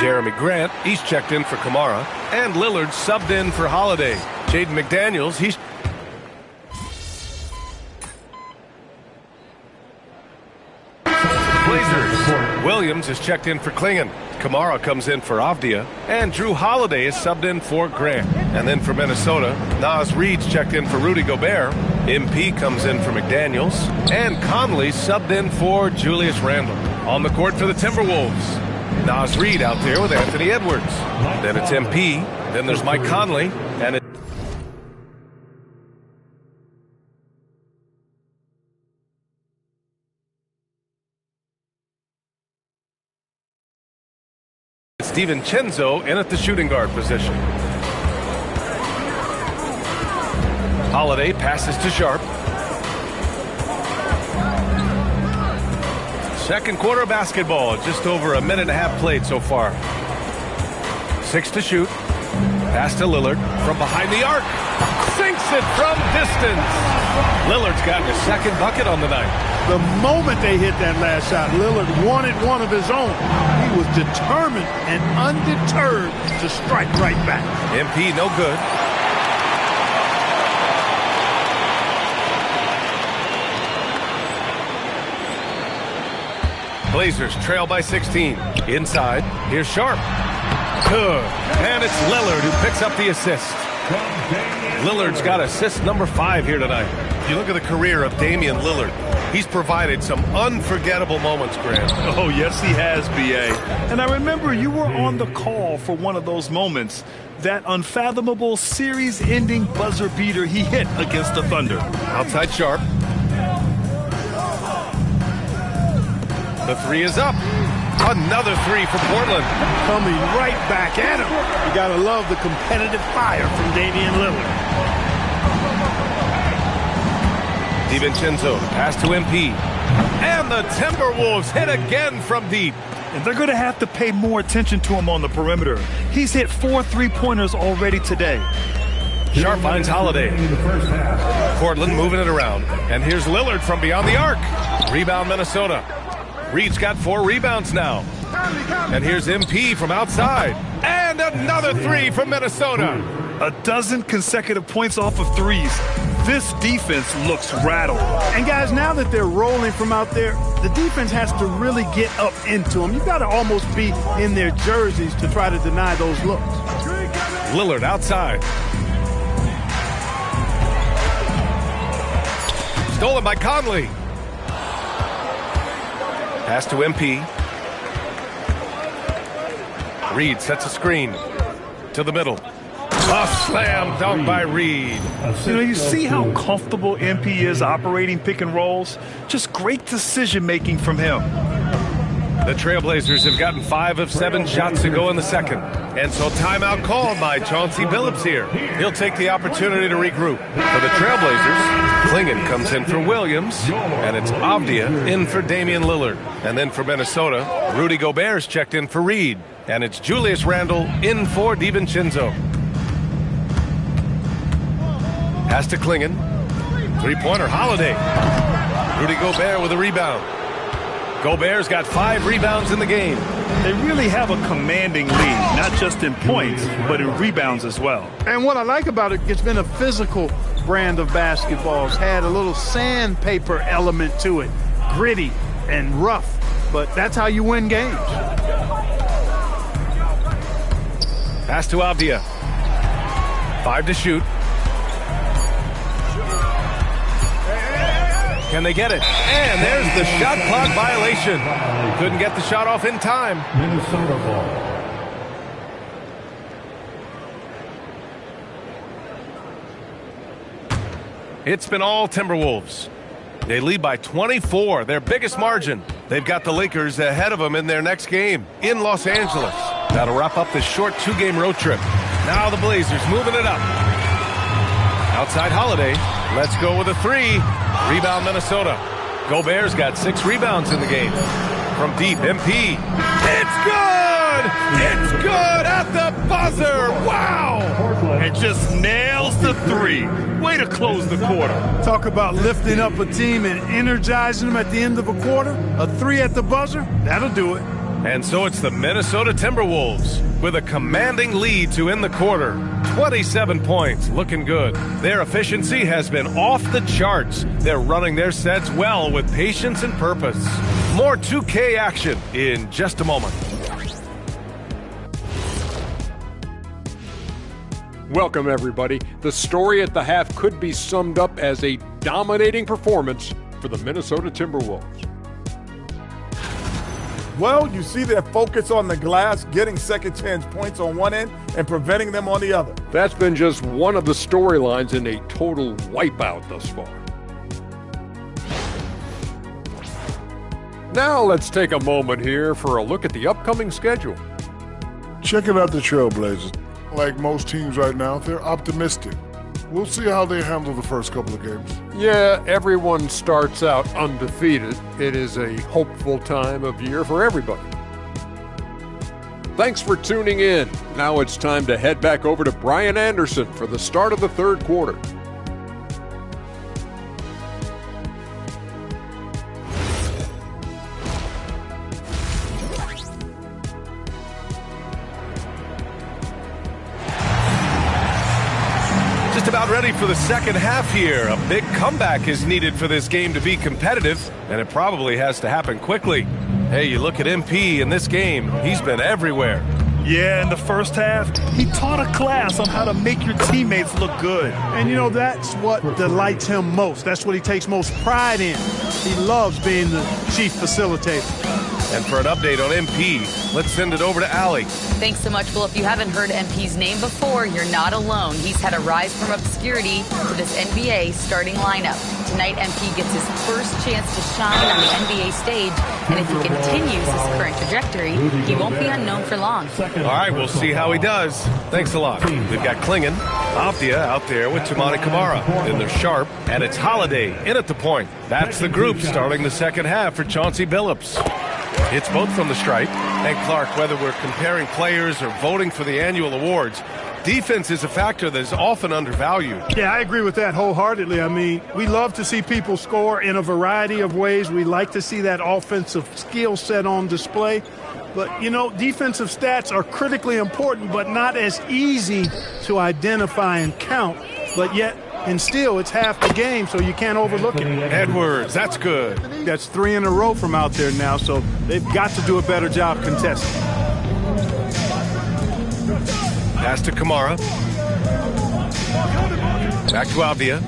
Jeremy Grant, he's checked in for Kamara, and Lillard subbed in for Holiday. Jaden McDaniels, he's... Blazers, Williams is checked in for Klingon. Kamara comes in for Avdia, and Drew Holiday is subbed in for Grant. And then for Minnesota, Naz Reid's checked in for Rudy Gobert. MP comes in for McDaniels, and Conley subbed in for Julius Randle. On the court for the Timberwolves, Naz Reid out there with Anthony Edwards. Then it's MP. Then there's Mike Conley. And DiVincenzo in at the shooting guard position. Holiday passes to Sharp. Second quarter of basketball, just over a minute and a half played so far. 6 to shoot. Pass to Lillard from behind the arc. Sinks it from distance. Lillard's gotten his second bucket on the night. The moment they hit that last shot, Lillard wanted one of his own. He was determined and undeterred to strike right back. MP no good. Blazers trail by 16. Inside, here's Sharp. Good. And it's Lillard who picks up the assist. Lillard's got assist number 5 here tonight. You look at the career of Damian Lillard. He's provided some unforgettable moments, Grant. Oh, yes, he has, B.A. And I remember you were on the call for one of those moments. That unfathomable series-ending buzzer beater he hit against the Thunder. Outside Sharp. The 3 is up. Another 3 for Portland. Coming right back at him. You got to love the competitive fire from Damian Lillard. DiVincenzo, pass to MP. And the Timberwolves hit again from deep. And they're going to have to pay more attention to him on the perimeter. He's hit 4 3-pointers already today. Sharp finds Holiday. Portland moving it around. And here's Lillard from beyond the arc. Rebound Minnesota. Reed's got 4 rebounds now. And here's MP from outside. And another 3 from Minnesota. A dozen consecutive points off of threes. This defense looks rattled. And guys, now that they're rolling from out there, the defense has to really get up into them. You've got to almost be in their jerseys to try to deny those looks. Lillard outside. Stolen by Conley. Pass to MP. Reed sets a screen to the middle. A slam dunk by Reed. You know, you see how comfortable MP is operating pick and rolls? Just great decision-making from him. The Trailblazers have gotten 5 of 7 shots to go in the second. And so timeout called by Chauncey Billups here. He'll take the opportunity to regroup. For the Trailblazers, Klingon comes in for Williams, and it's Avdia in for Damian Lillard. And then for Minnesota, Rudy Gobert's checked in for Reed, and it's Julius Randle in for DiVincenzo. Pass to Klingon. 3-pointer Holiday. Rudy Gobert with a rebound. Gobert's got 5 rebounds in the game. They really have a commanding lead, not just in points, but in rebounds as well. And what I like about it, it's been a physical brand of basketball. It's had a little sandpaper element to it. Gritty and rough, but that's how you win games. Pass to Avdia. 5 to shoot. Can they get it? And there's the shot clock violation. Couldn't get the shot off in time. Minnesota ball. It's been all Timberwolves. They lead by 24, their biggest margin. They've got the Lakers ahead of them in their next game in Los Angeles. That'll wrap up this short 2-game road trip. Now the Blazers moving it up. Outside Holiday. Let's go with a 3. Rebound Minnesota. Gobert's got 6 rebounds in the game. From deep, MP. It's good! It's good at the buzzer! Wow! And just nails the 3. Way to close the quarter. Talk about lifting up a team and energizing them at the end of a quarter. A 3 at the buzzer, that'll do it. And so it's the Minnesota Timberwolves with a commanding lead to end the quarter. 27 points, looking good. Their efficiency has been off the charts. They're running their sets well with patience and purpose. More 2K action in just a moment. Welcome, everybody. The story at the half could be summed up as a dominating performance for the Minnesota Timberwolves. Well, you see their focus on the glass, getting second chance points on one end and preventing them on the other. That's been just one of the storylines in a total wipeout thus far. Now let's take a moment here for a look at the upcoming schedule. checking out the Trailblazers. Like most teams right now, they're optimistic. We'll see how they handle the first couple of games. Yeah, everyone starts out undefeated. It is a hopeful time of year for everybody. Thanks for tuning in. Now it's time to head back over to Brian Anderson for the start of the third quarter. Just about ready for the second half here. A big comeback is needed for this game to be competitive, and it probably has to happen quickly. Hey, you look at MP in this game, he's been everywhere. Yeah, in the first half, he taught a class on how to make your teammates look good. And, you know, that's what delights him most. That's what he takes most pride in. He loves being the chief facilitator. And for an update on MP, let's send it over to Allie. Thanks so much. Well, if you haven't heard MP's name before, you're not alone. He's had a rise from obscurity to this NBA starting lineup. Tonight, MP gets his first chance to shine on the NBA stage, and if he continues his current trajectory, he won't be unknown for long. All right, we'll see how he does. Thanks a lot. We've got Klingon, Avdia out there with Toumani Camara. Then there's Sharp, and it's Holiday in at the point. That's the group starting the second half for Chauncey Billups. It's both from the stripe. And Clark, whether we're comparing players or voting for the annual awards, defense is a factor that is often undervalued. Yeah, I agree with that wholeheartedly. I mean, we love to see people score in a variety of ways. We like to see that offensive skill set on display. But, you know, defensive stats are critically important, but not as easy to identify and count. But yet, and still, it's half the game, so you can't overlook it. Edwards, that's good. That's 3 in a row from out there now, so they've got to do a better job contesting. Pass to Camara. Back to Avdia.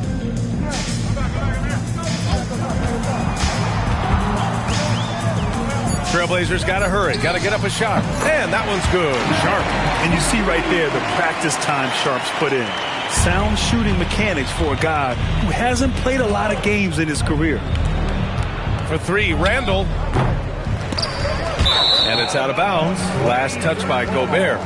Trailblazers got to hurry, got to get up a shot. And that one's good. Sharp. And you see right there the practice time Sharp's put in. Sound shooting mechanics for a guy who hasn't played a lot of games in his career. For 3, Randall. And it's out of bounds. Last touch by Gobert.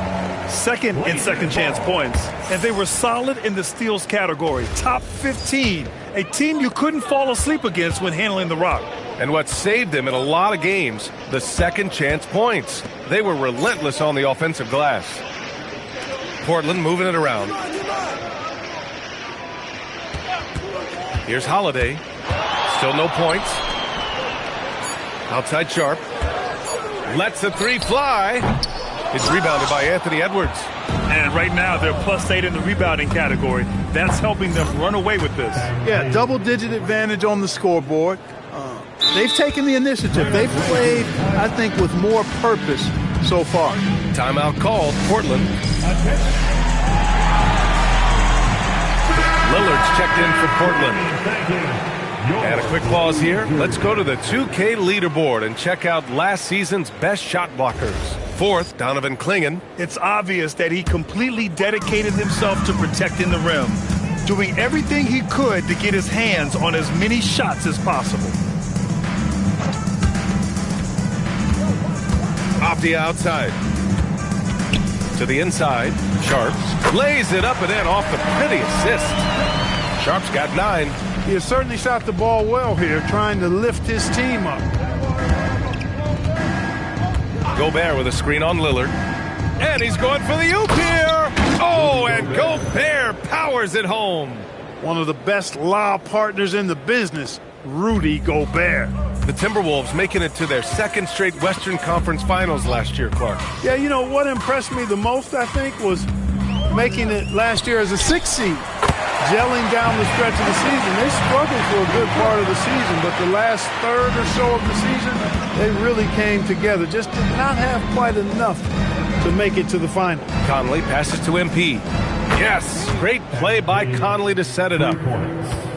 Second in second chance points. And they were solid in the steals category. Top 15. A team you couldn't fall asleep against when handling the rock. And what saved them in a lot of games, the second chance points. They were relentless on the offensive glass. Portland moving it around. Here's Holiday. Still no points. Outside Sharp. Lets the 3 fly. It's rebounded by Anthony Edwards. And right now they're +8 in the rebounding category. That's helping them run away with this. Yeah, double-digit advantage on the scoreboard. They've taken the initiative. They've played, I think, with more purpose so far. Timeout called. Portland. Lillard's checked in for Portland. And a quick pause here. Let's go to the 2K leaderboard and check out last season's best shot blockers. 4th, Donovan Klingon. It's obvious that he completely dedicated himself to protecting the rim, doing everything he could to get his hands on as many shots as possible. Avdia outside. To the inside. Sharp lays it up and in off the pretty assist. Sharp's got 9. He has certainly shot the ball well here, trying to lift his team up. Gobert with a screen on Lillard. And he's going for the oop here. Oh, and Gobert powers it home. One of the best lob partners in the business, Rudy Gobert. The Timberwolves making it to their 2nd straight Western Conference Finals last year, Clark. Yeah, you know, what impressed me the most, I think, was making it last year as a 6th seed. Gelling down the stretch of the season. They struggled for a good part of the season, but the last third or so of the season, they really came together. Just did not have quite enough to make it to the final. Conley passes to MP. Yes, great play by Conley to set it up.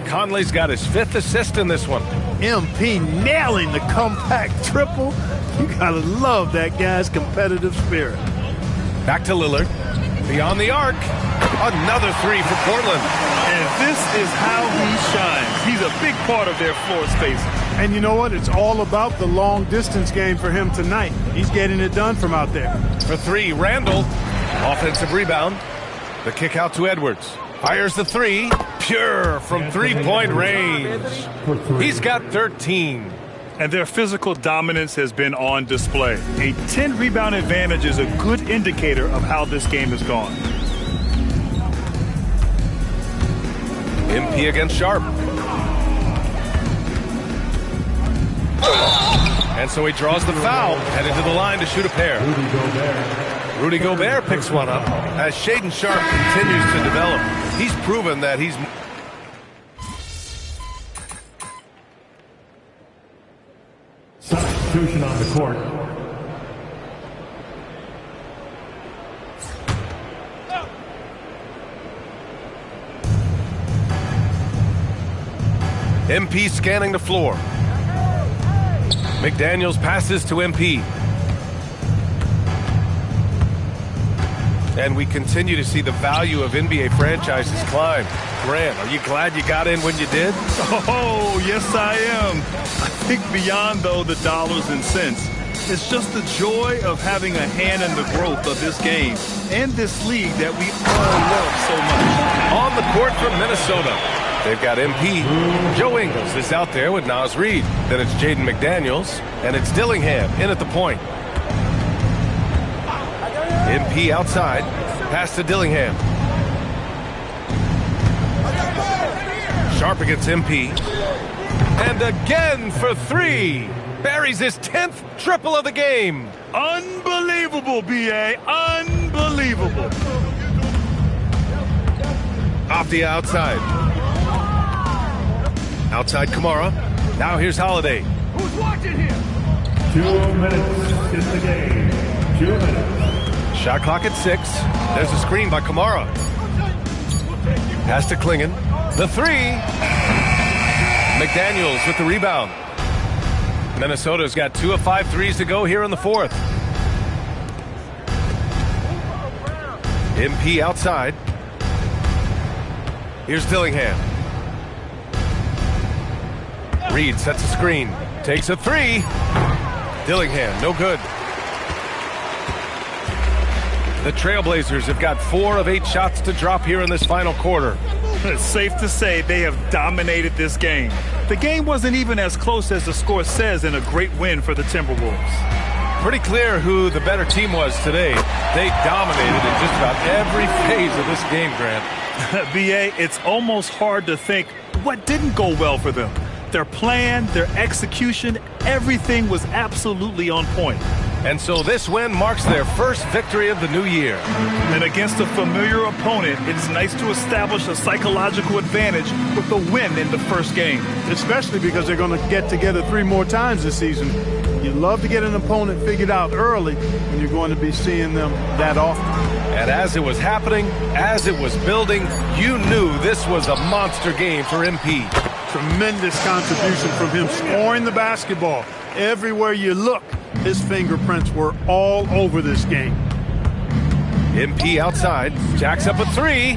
Conley's got his 5th assist in this one. MP nailing the compact triple. You gotta love that guy's competitive spirit. Back to Lillard. Beyond the arc. Another 3 for Portland. And this is how he shines. He's a big part of their floor space. And you know what? It's all about the long distance game for him tonight. He's getting it done from out there. For three, Randall. Offensive rebound. The kick out to Edwards. Fires the three. Pure from three-point range. He's got 13. And their physical dominance has been on display. A 10-rebound advantage is a good indicator of how this game has gone. MP against Sharp. And so he draws the foul, headed to the line to shoot a pair. Rudy Gobert picks one up as Shaedon Sharp continues to develop. He's proven that he's... Substitution on the court. MP scanning the floor. McDaniels passes to MP. And we continue to see the value of NBA franchises climb. Grant, are you glad you got in when you did? Oh, yes, I am. I think beyond, though, the dollars and cents, it's just the joy of having a hand in the growth of this game and this league that we all love so much. On the court from Minnesota, they've got MP. Joe Ingles is out there with Naz Reid. Then it's Jaden McDaniels, and it's Dillingham in at the point. MP outside, pass to Dillingham. Sharp against MP. And again for three. Buries his 10th triple of the game. Unbelievable, B.A. Unbelievable. Off the outside. Outside Kamara. Now here's Holiday. Who's watching here? 2 minutes in the game. 2 minutes. Shot clock at 6. There's a screen by Kamara. Pass to Klingon. The three. McDaniels with the rebound. Minnesota's got 2 of 5 threes to go here in the fourth. MP outside. Here's Dillingham. Reed sets a screen. Takes a three. Dillingham, no good. The Trailblazers have got 4 of 8 shots to drop here in this final quarter. It's safe to say they have dominated this game. The game wasn't even as close as the score says in a great win for the Timberwolves. Pretty clear who the better team was today. They dominated in just about every phase of this game, Grant. B.A., it's almost hard to think what didn't go well for them. Their plan, their execution, everything was absolutely on point. And so this win marks their first victory of the new year. And against a familiar opponent, it's nice to establish a psychological advantage with the win in the first game. Especially because they're going to get together 3 more times this season. You love to get an opponent figured out early when you're going to be seeing them that often. And as it was happening, as it was building, you knew this was a monster game for MP. Tremendous contribution from him scoring the basketball. Everywhere you look, his fingerprints were all over this game. MP outside, jacks up a three.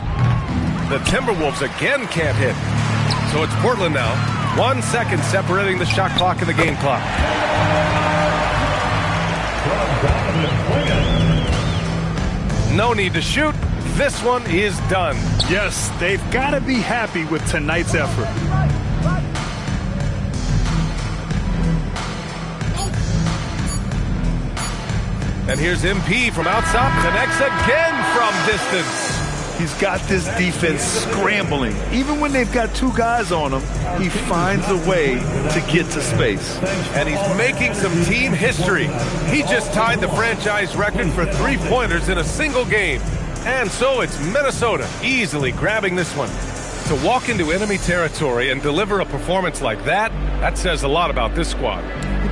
The Timberwolves again can't hit. So it's Portland now. 1 second separating the shot clock and the game clock. No need to shoot. This one is done. Yes, they've got to be happy with tonight's effort. And here's MP from outside, connects again from distance. He's got this defense scrambling. Even when they've got 2 guys on him, he finds a way to get to space. And he's making some team history. He just tied the franchise record for 3-pointers in a single game. And so it's Minnesota easily grabbing this one. To walk into enemy territory and deliver a performance like that, that says a lot about this squad.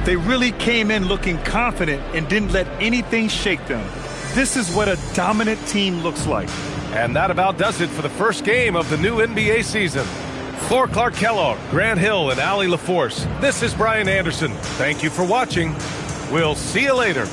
They really came in looking confident and didn't let anything shake them. This is what a dominant team looks like. And that about does it for the first game of the new NBA season. For Clark Kellogg, Grant Hill, and Allie LaForce, this is Brian Anderson. Thank you for watching. We'll see you later.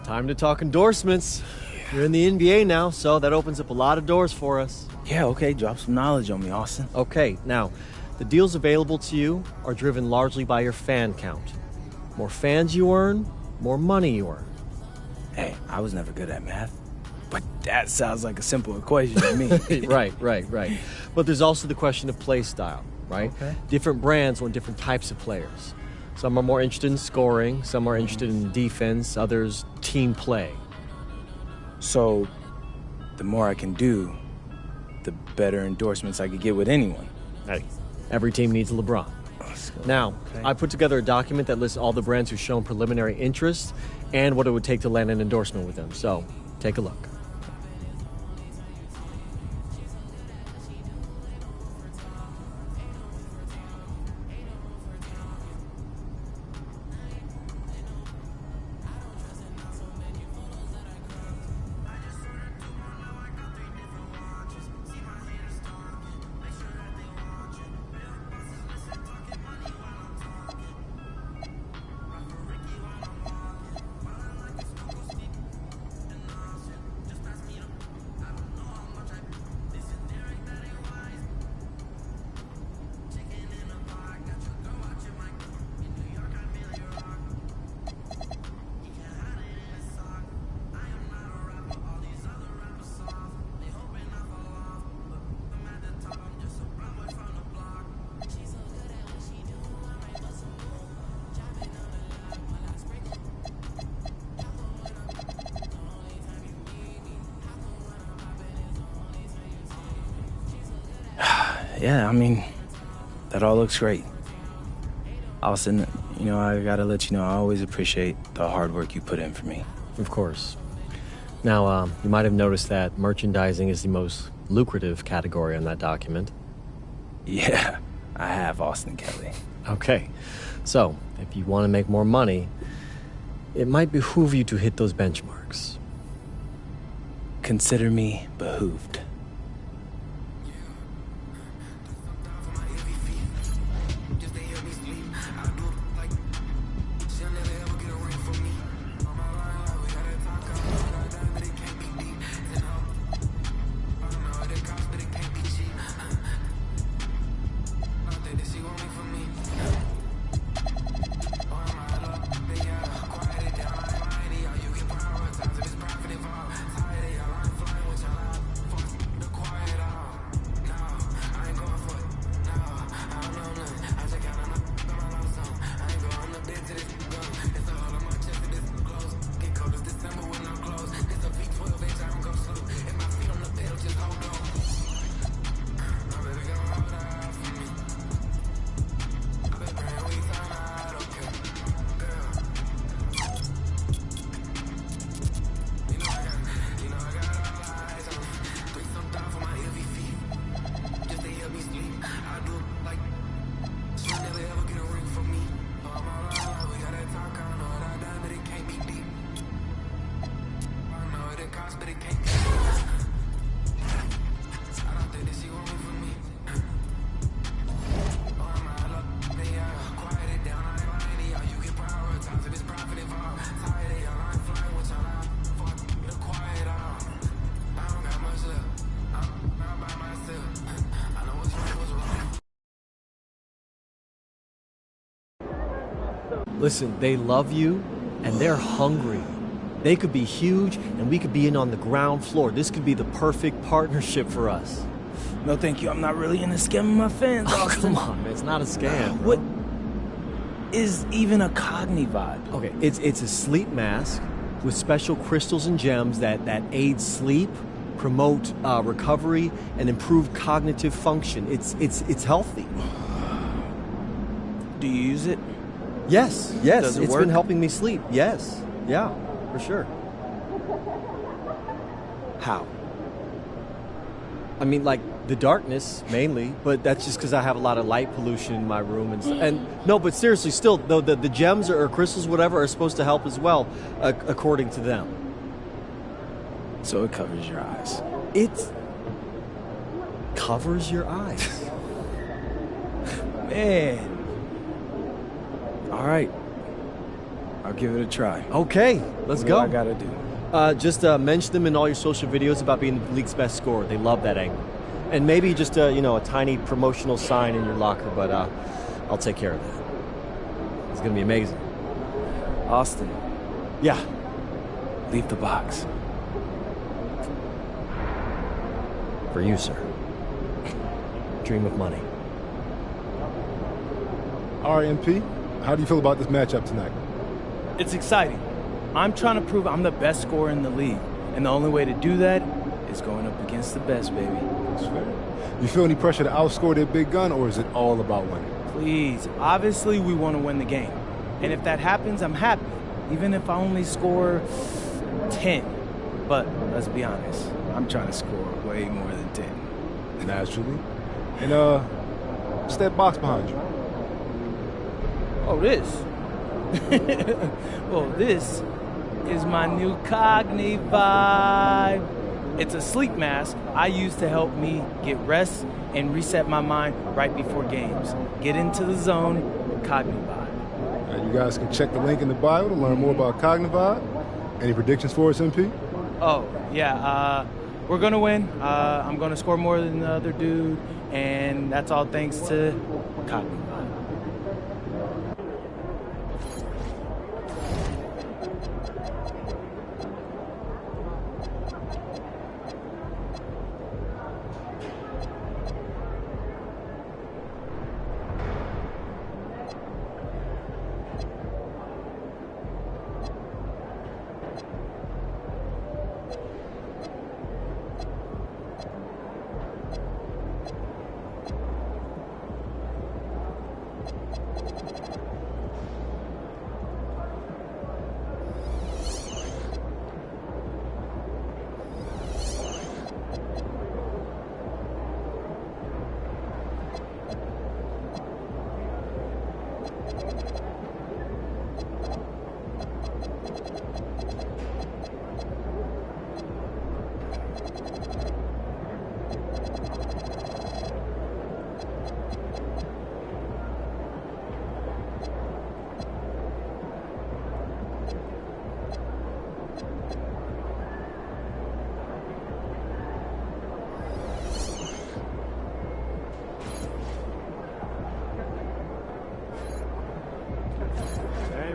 Time to talk endorsements. You're in the NBA now, so that opens up a lot of doors for us. Yeah, okay, drop some knowledge on me, Austin. Okay, now, the deals available to you are driven largely by your fan count. More fans you earn, more money you earn. Hey, I was never good at math, but that sounds like a simple equation to me. Right. But there's also the question of play style, right? Okay. Different brands want different types of players. Some are more interested in scoring, some are interested in defense, others team play. So, the more I can do, the better endorsements I could get with anyone. Hey, every team needs a LeBron. Now, I put together a document that lists all the brands who've shown preliminary interest and what it would take to land an endorsement with them. So, take a look. Yeah, I mean, that all looks great. Austin, I gotta let you know, I always appreciate the hard work you put in for me. Of course. Now, you might have noticed that merchandising is the most lucrative category on that document. Yeah, I have, Austin Kelly. Okay, so if you want to make more money, it might behoove you to hit those benchmarks. Consider me behooved. Listen, they love you, and they're hungry. They could be huge, and we could be in on the ground floor. This could be the perfect partnership for us. No, thank you. I'm not really into scamming my fans, Austin. Come on, man. It's not a scam. What is even a Cogni vibe? Okay, it's a sleep mask with special crystals and gems that aid sleep, promote recovery, and improve cognitive function. It's healthy. Do you use it? Yes. Does it It's work? been helping me sleep. Yes. Yeah, for sure. How? I mean, like the darkness mainly, but that's just because I have a lot of light pollution in my room and no, but seriously, still, though the gems or crystals, whatever, are supposed to help as well, according to them. So it covers your eyes. It covers your eyes. Man. All right, I'll give it a try. Okay, let's go. What do I gotta do? Just mention them in all your social videos about being the league's best scorer. They love that angle. And maybe just a tiny promotional sign in your locker, but I'll take care of that. It's gonna be amazing. Austin. Yeah. Leave the box. For you, sir. Dream of money. All right, MP, how do you feel about this matchup tonight? It's exciting. I'm trying to prove I'm the best scorer in the league, and the only way to do that is going up against the best, baby. That's fair. You feel any pressure to outscore their big gun, or is it all about winning? Please, obviously we want to win the game. And if that happens, I'm happy, even if I only score 10. But let's be honest, I'm trying to score way more than 10. Naturally. And, what's that box behind you? Oh, this? Well, this is my new Cogni Vibe. It's a sleep mask I use to help me get rest and reset my mind right before games. Get into the zone with Cogni Vibe. You guys can check the link in the bio to learn more about Cogni Vibe. Any predictions for us, MP? Oh, yeah. We're going to win. I'm going to score more than the other dude, and that's all thanks to Cogni Vibe.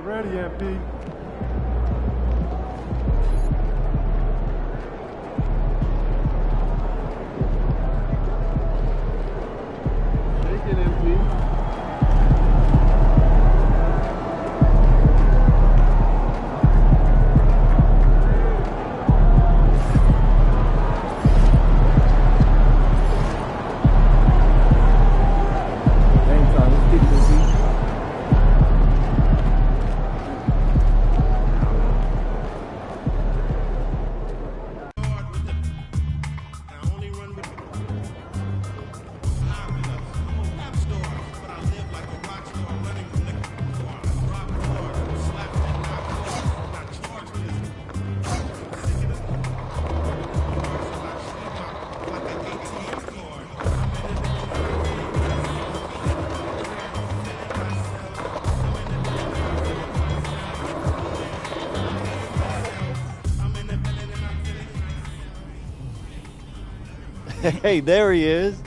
Ready, MP. Take it, MP. Hey, there he is.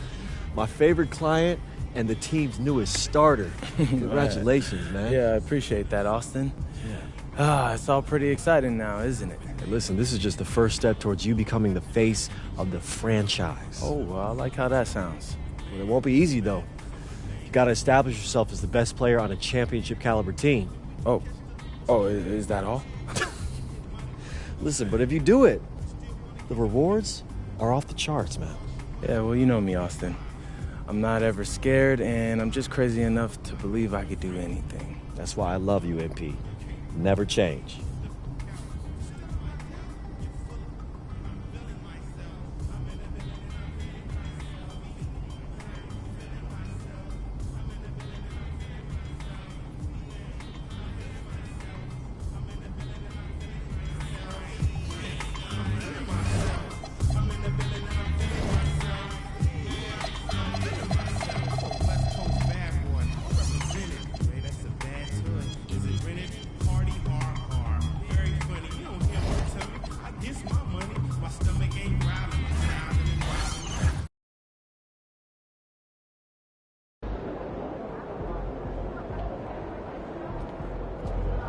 My favorite client and the team's newest starter. Congratulations, man. Yeah, I appreciate that, Austin. Yeah. It's all pretty exciting now, isn't it? Hey, listen, this is just the first step towards you becoming the face of the franchise. Oh, well, I like how that sounds. Well, it won't be easy, though. You got to establish yourself as the best player on a championship caliber team. Oh, is that all? Listen, but if you do it, the rewards are off the charts, man. Yeah, well, you know me, Austin. I'm not ever scared, and I'm just crazy enough to believe I could do anything. That's why I love you, MP. Never change.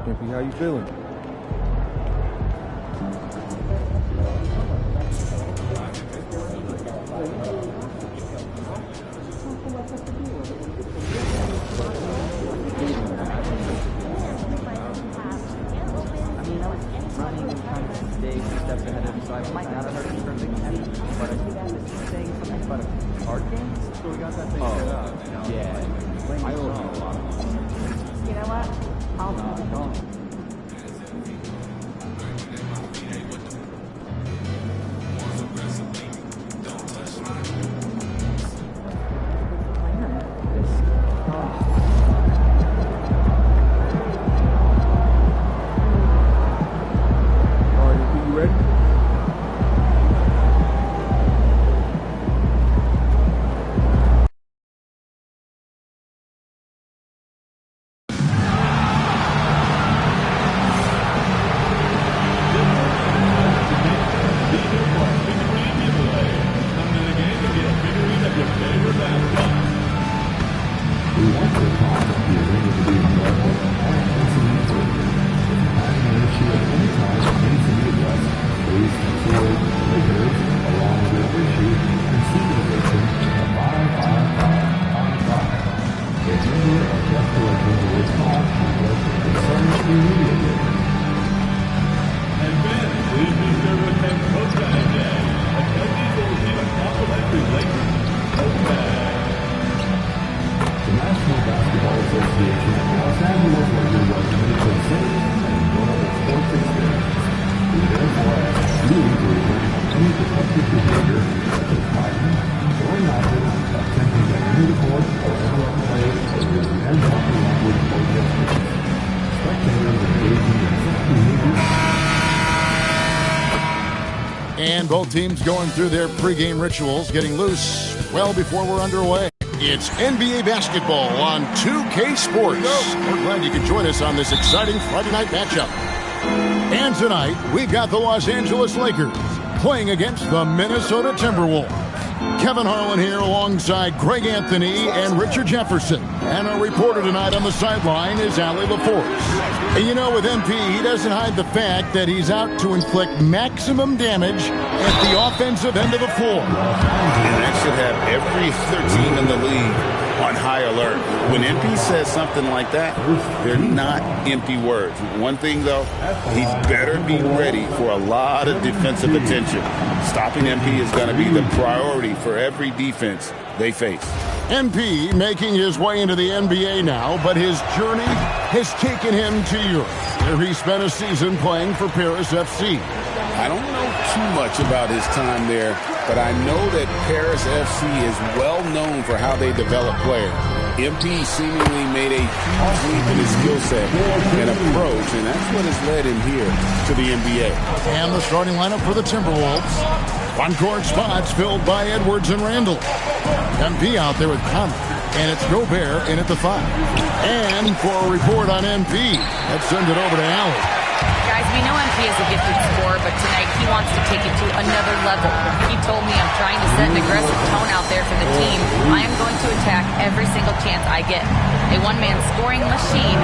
MP, how you feeling? Running and trying to stay steps ahead of him, so I might not have heard him from the catch, but I think he was saying something about a card game. So we got that thing set up. Yeah. I owe him a lot. You know what? I'll not. And both teams going through their pregame rituals, getting loose well before we're underway. It's NBA basketball on 2K Sports. We're glad you could join us on this exciting Friday night matchup. And tonight, we've got the Los Angeles Lakers playing against the Minnesota Timberwolves. Kevin Harlan here alongside Greg Anthony and Richard Jefferson. And our reporter tonight on the sideline is Allie LaForce. And you know, with MP, he doesn't hide the fact that he's out to inflict maximum damage at the offensive end of the floor. And that should have every other team in the league on high alert. When MP says something like that, they're not empty words. One thing, though, he better be ready for a lot of defensive attention. Stopping MP is going to be the priority for every defense they face. MP making his way into the NBA now, but his journey has taken him to Europe, where he spent a season playing for Paris FC. I don't know too much about his time there, but I know that Paris FC is well known for how they develop players. MP seemingly made a huge leap in his skill set and approach, and that's what has led him here to the NBA. And the starting lineup for the Timberwolves. On-court spots filled by Edwards and Randall. MP out there with Conley, and it's Gobert in at the 5. And for a report on MP, let's send it over to Allie. Guys, we know MP is a gifted scorer, but tonight he wants to take it to another level. He told me I'm trying to set an aggressive tone out there for the team. I am going to attack every single chance I get. A one-man scoring machine,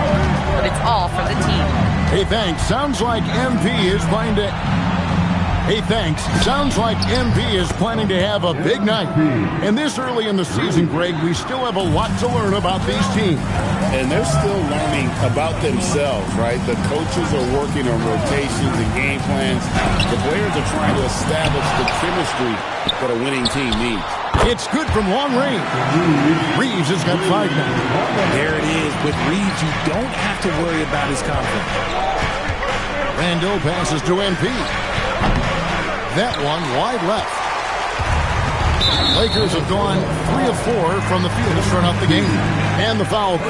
but it's all for the team. Hey, thanks. Sounds like MP is planning to... MP is planning to have a big night. And this early in the season, Greg, we still have a lot to learn about these teams. And they're still learning about themselves, right? The coaches are working on rotations and game plans. The players are trying to establish the chemistry that a winning team needs. It's good from long range. Reeves has got 5 now. There it is. With Reeves, you don't have to worry about his confidence. Randall passes to MP. That one wide left. Lakers have gone 3 of 4 from the field to start out the game. And the foul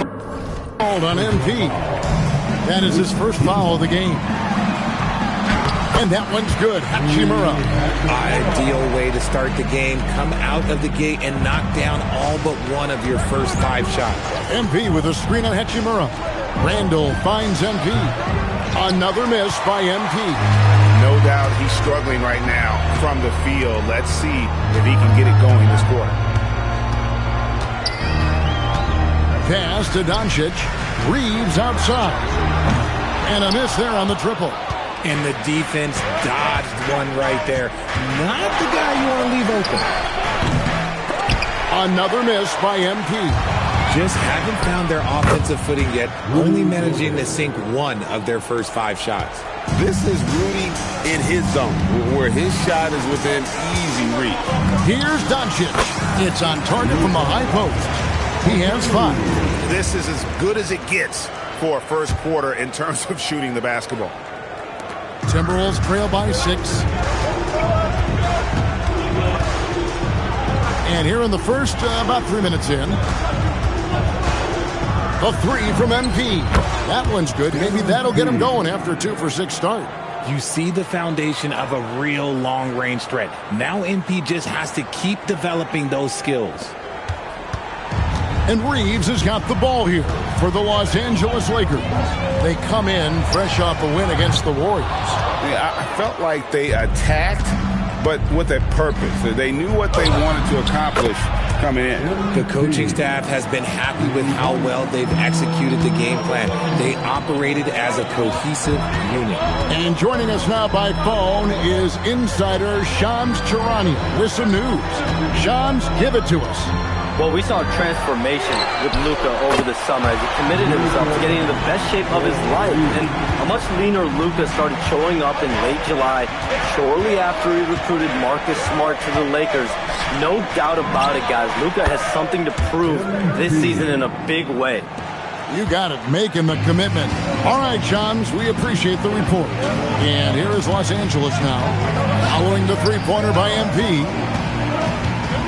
called on MP. That is his first foul of the game. And that one's good. Hachimura. Ideal way to start the game. Come out of the gate and knock down all but one of your first 5 shots. MP with a screen on Hachimura. Randall finds MP. Another miss by MP. No doubt he's struggling right now from the field. Let's see if he can get it going this quarter. Pass to Doncic. Reeves outside. And a miss there on the triple. And the defense dodged one right there. Not the guy you want to leave open. Another miss by MP. Just haven't found their offensive footing yet, only managing to sink one of their first 5 shots. This is Rudy in his zone, where his shot is within easy reach. Here's Doncic. It's on target from the high post. He has 5. This is as good as it gets for a first quarter in terms of shooting the basketball. Timberwolves trail by 6. And here in the first, about 3 minutes in. A 3 from MP. That one's good. Maybe that'll get him going after a 2-for-6 start. You see the foundation of a real long-range threat. Now MP just has to keep developing those skills. And Reeves has got the ball here for the Los Angeles Lakers. They come in fresh off a win against the Warriors. Yeah, I felt like they attacked, but with a purpose. They knew what they wanted to accomplish coming in. The coaching staff has been happy with how well they've executed the game plan. They operated as a cohesive unit. And joining us now by phone is insider Shams Charania with some news. Shams, give it to us. Well, we saw a transformation with Luka over the summer as he committed himself to getting in the best shape of his life. And a much leaner Luka started showing up in late July, shortly after he recruited Marcus Smart to the Lakers. No doubt about it, guys. Luka has something to prove this season in a big way. You got it. Making the commitment. All right, Shams, we appreciate the report. And here is Los Angeles now, following the three-pointer by MP.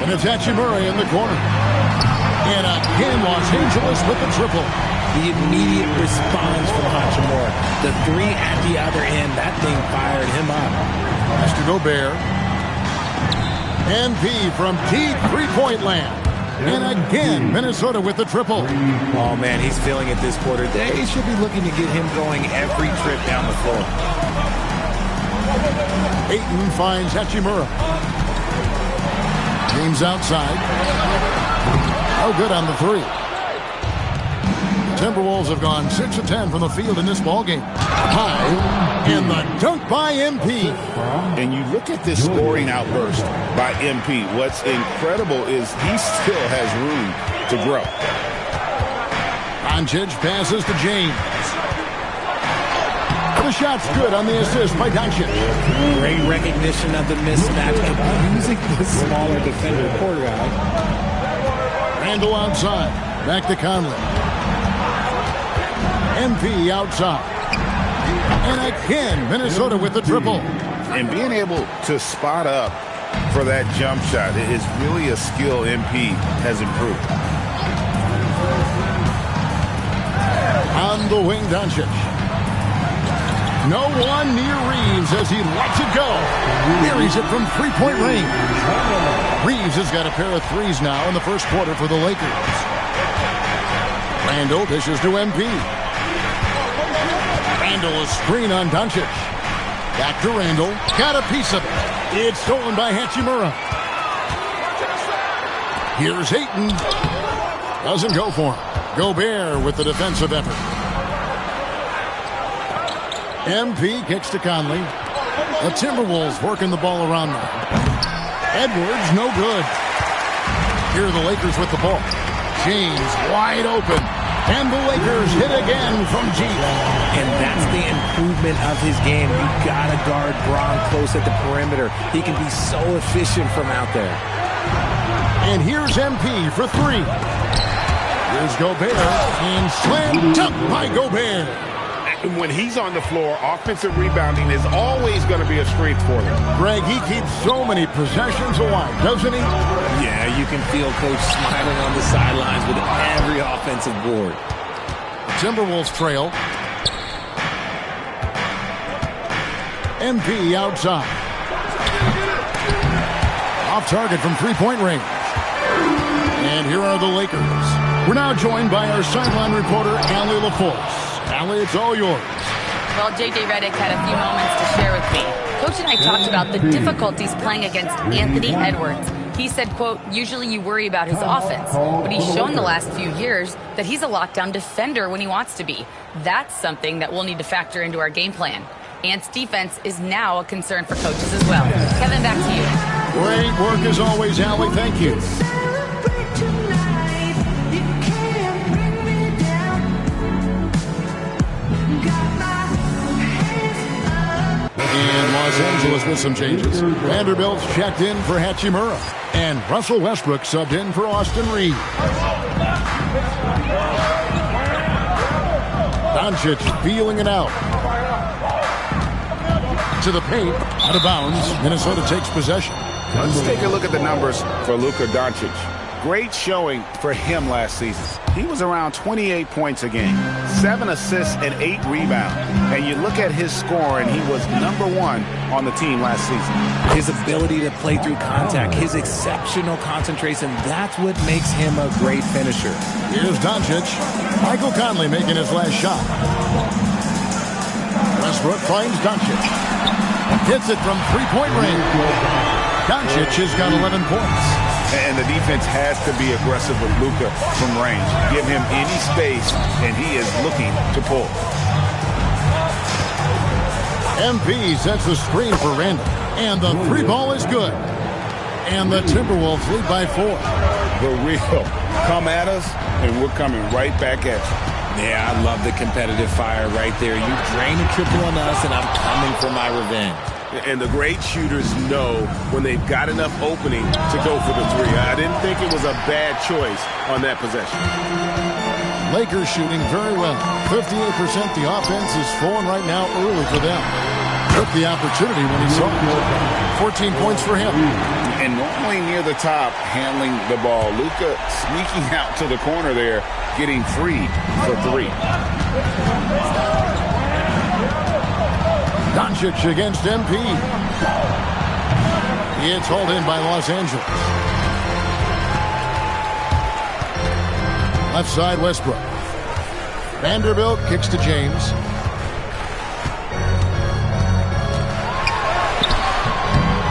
And it's Hachimura in the corner. And again, Los Angeles with the triple. The immediate response from Hachimura. The 3 at the other end. That thing fired him up. Has to Gobert. MP from deep three-point land. And again, Minnesota with the triple. Oh, man, he's feeling it this quarter. They should be looking to get him going every trip down the floor. Ayton finds Hachimura. James outside. Oh, good on the 3. Timberwolves have gone 6 of 10 from the field in this ballgame. High, and the dunk by MP. And you look at this scoring outburst by MP. What's incredible is he still has room to grow. Doncic passes to James. The shot's good on the assist by Doncic. Great recognition of the mismatch and using the smaller defender quarter guy. Randall outside. Back to Conley. MP outside. And again, Minnesota with the triple. And being able to spot up for that jump shot is really a skill MP has improved. On the wing, Doncic. No one near Reeves as he lets it go. Buries it from three-point range. Reeves has got a pair of threes now in the first quarter for the Lakers. Randall dishes to MP. Randall a screen on Doncic. Back to Randall. Got a piece of it. It's stolen by Hachimura. Here's Ayton. Doesn't go for him. Gobert with the defensive effort. MP kicks to Conley. The Timberwolves working the ball around now. Edwards, no good. Here are the Lakers with the ball. James wide open. And the Lakers hit again from G. And that's the improvement of his game. You've got to guard Braun close at the perimeter. He can be so efficient from out there. And here's MP for 3. Here's Gobert. And slam dunk by Gobert. When he's on the floor, offensive rebounding is always going to be a strength for them. Greg, he keeps so many possessions alive, doesn't he? Yeah, you can feel Coach smiling on the sidelines with every offensive board. Timberwolves trail. MP outside. Off target from three-point range. And here are the Lakers. We're now joined by our sideline reporter, Allie LaForce. Allie, it's all yours. Well, J.J. Redick had a few moments to share with me. Coach and I talked about the difficulties playing against Anthony Edwards. He said, quote, usually you worry about his offense, but he's shown the last few years that he's a lockdown defender when he wants to be. That's something that we'll need to factor into our game plan. Ant's defense is now a concern for coaches as well. Kevin, back to you. Great work as always, Allie. Thank you. And Los Angeles with some changes. Vanderbilt checked in for Hachimura. And Russell Westbrook subbed in for Austin Reed. Doncic feeling it out. To the paint, out of bounds. Minnesota takes possession. Let's take a look at the numbers for Luka Doncic. Great showing for him last season. He was around 28 points a game, 7 assists and 8 rebounds. And you look at his scoring, he was #1 on the team last season. His ability to play through contact, his exceptional concentration, that's what makes him a great finisher. Here's Doncic. Michael Conley making his last shot. Westbrook finds Doncic. Hits it from three-point range. Doncic has got 11 points. And the defense has to be aggressive with Luka from range. Give him any space, and he is looking to pull. MP sets the screen for Randall. And the three ball is good. And the Timberwolves lead by 4. The real. Come at us, and we're coming right back at you. Yeah, I love the competitive fire right there. You drain a triple on us, and I'm coming for my revenge. And the great shooters know when they've got enough opening to go for the three. I didn't think it was a bad choice on that possession. Lakers shooting very well. 58%. The offense is flowing right now early for them. Took the opportunity when he saw it. 14 points for him. And normally near the top, handling the ball. Luka sneaking out to the corner there, getting free for 3. Doncic against MP. It's hauled in by Los Angeles. Left side, Westbrook. Vanderbilt kicks to James.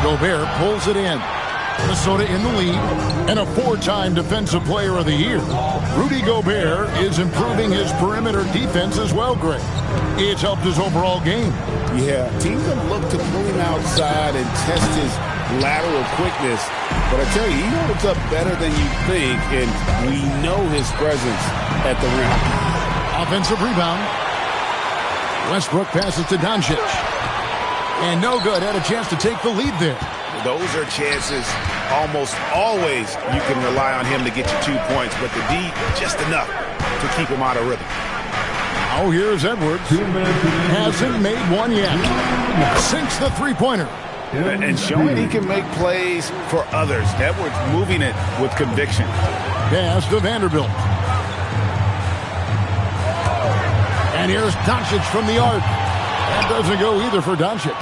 Gobert pulls it in. Minnesota in the lead, and a 4-time Defensive Player of the Year. Rudy Gobert is improving his perimeter defense as well, Greg. It's helped his overall game. Yeah, teams have looked to pull him outside and test his lateral quickness. But I tell you, he holds up better than you think, and we know his presence at the rim. Offensive rebound. Westbrook passes to Doncic. And no good. Had a chance to take the lead there. Those are chances almost always you can rely on him to get you 2 points, but the D, just enough to keep him out of rhythm. Oh, here's Edwards. Hasn't made one yet. Sinks the three-pointer. And showing he can make plays for others. Edwards moving it with conviction. Pass to Vanderbilt. And here's Doncic from the arc. That doesn't go either for Doncic.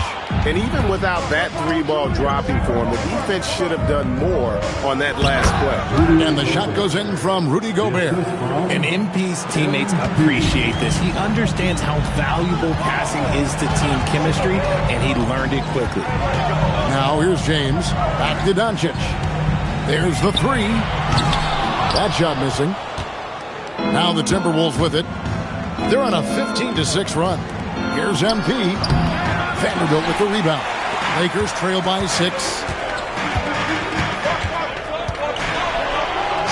And even without that 3-ball dropping for him, the defense should have done more on that last play. And the shot goes in from Rudy Gobert. And MP's teammates appreciate this. He understands how valuable passing is to team chemistry, and he learned it quickly. Now here's James. Back to Doncic. There's the 3. That shot missing. Now the Timberwolves with it. They're on a 15-6 run. Here's MP. Vanderbilt with the rebound. Lakers trail by 6.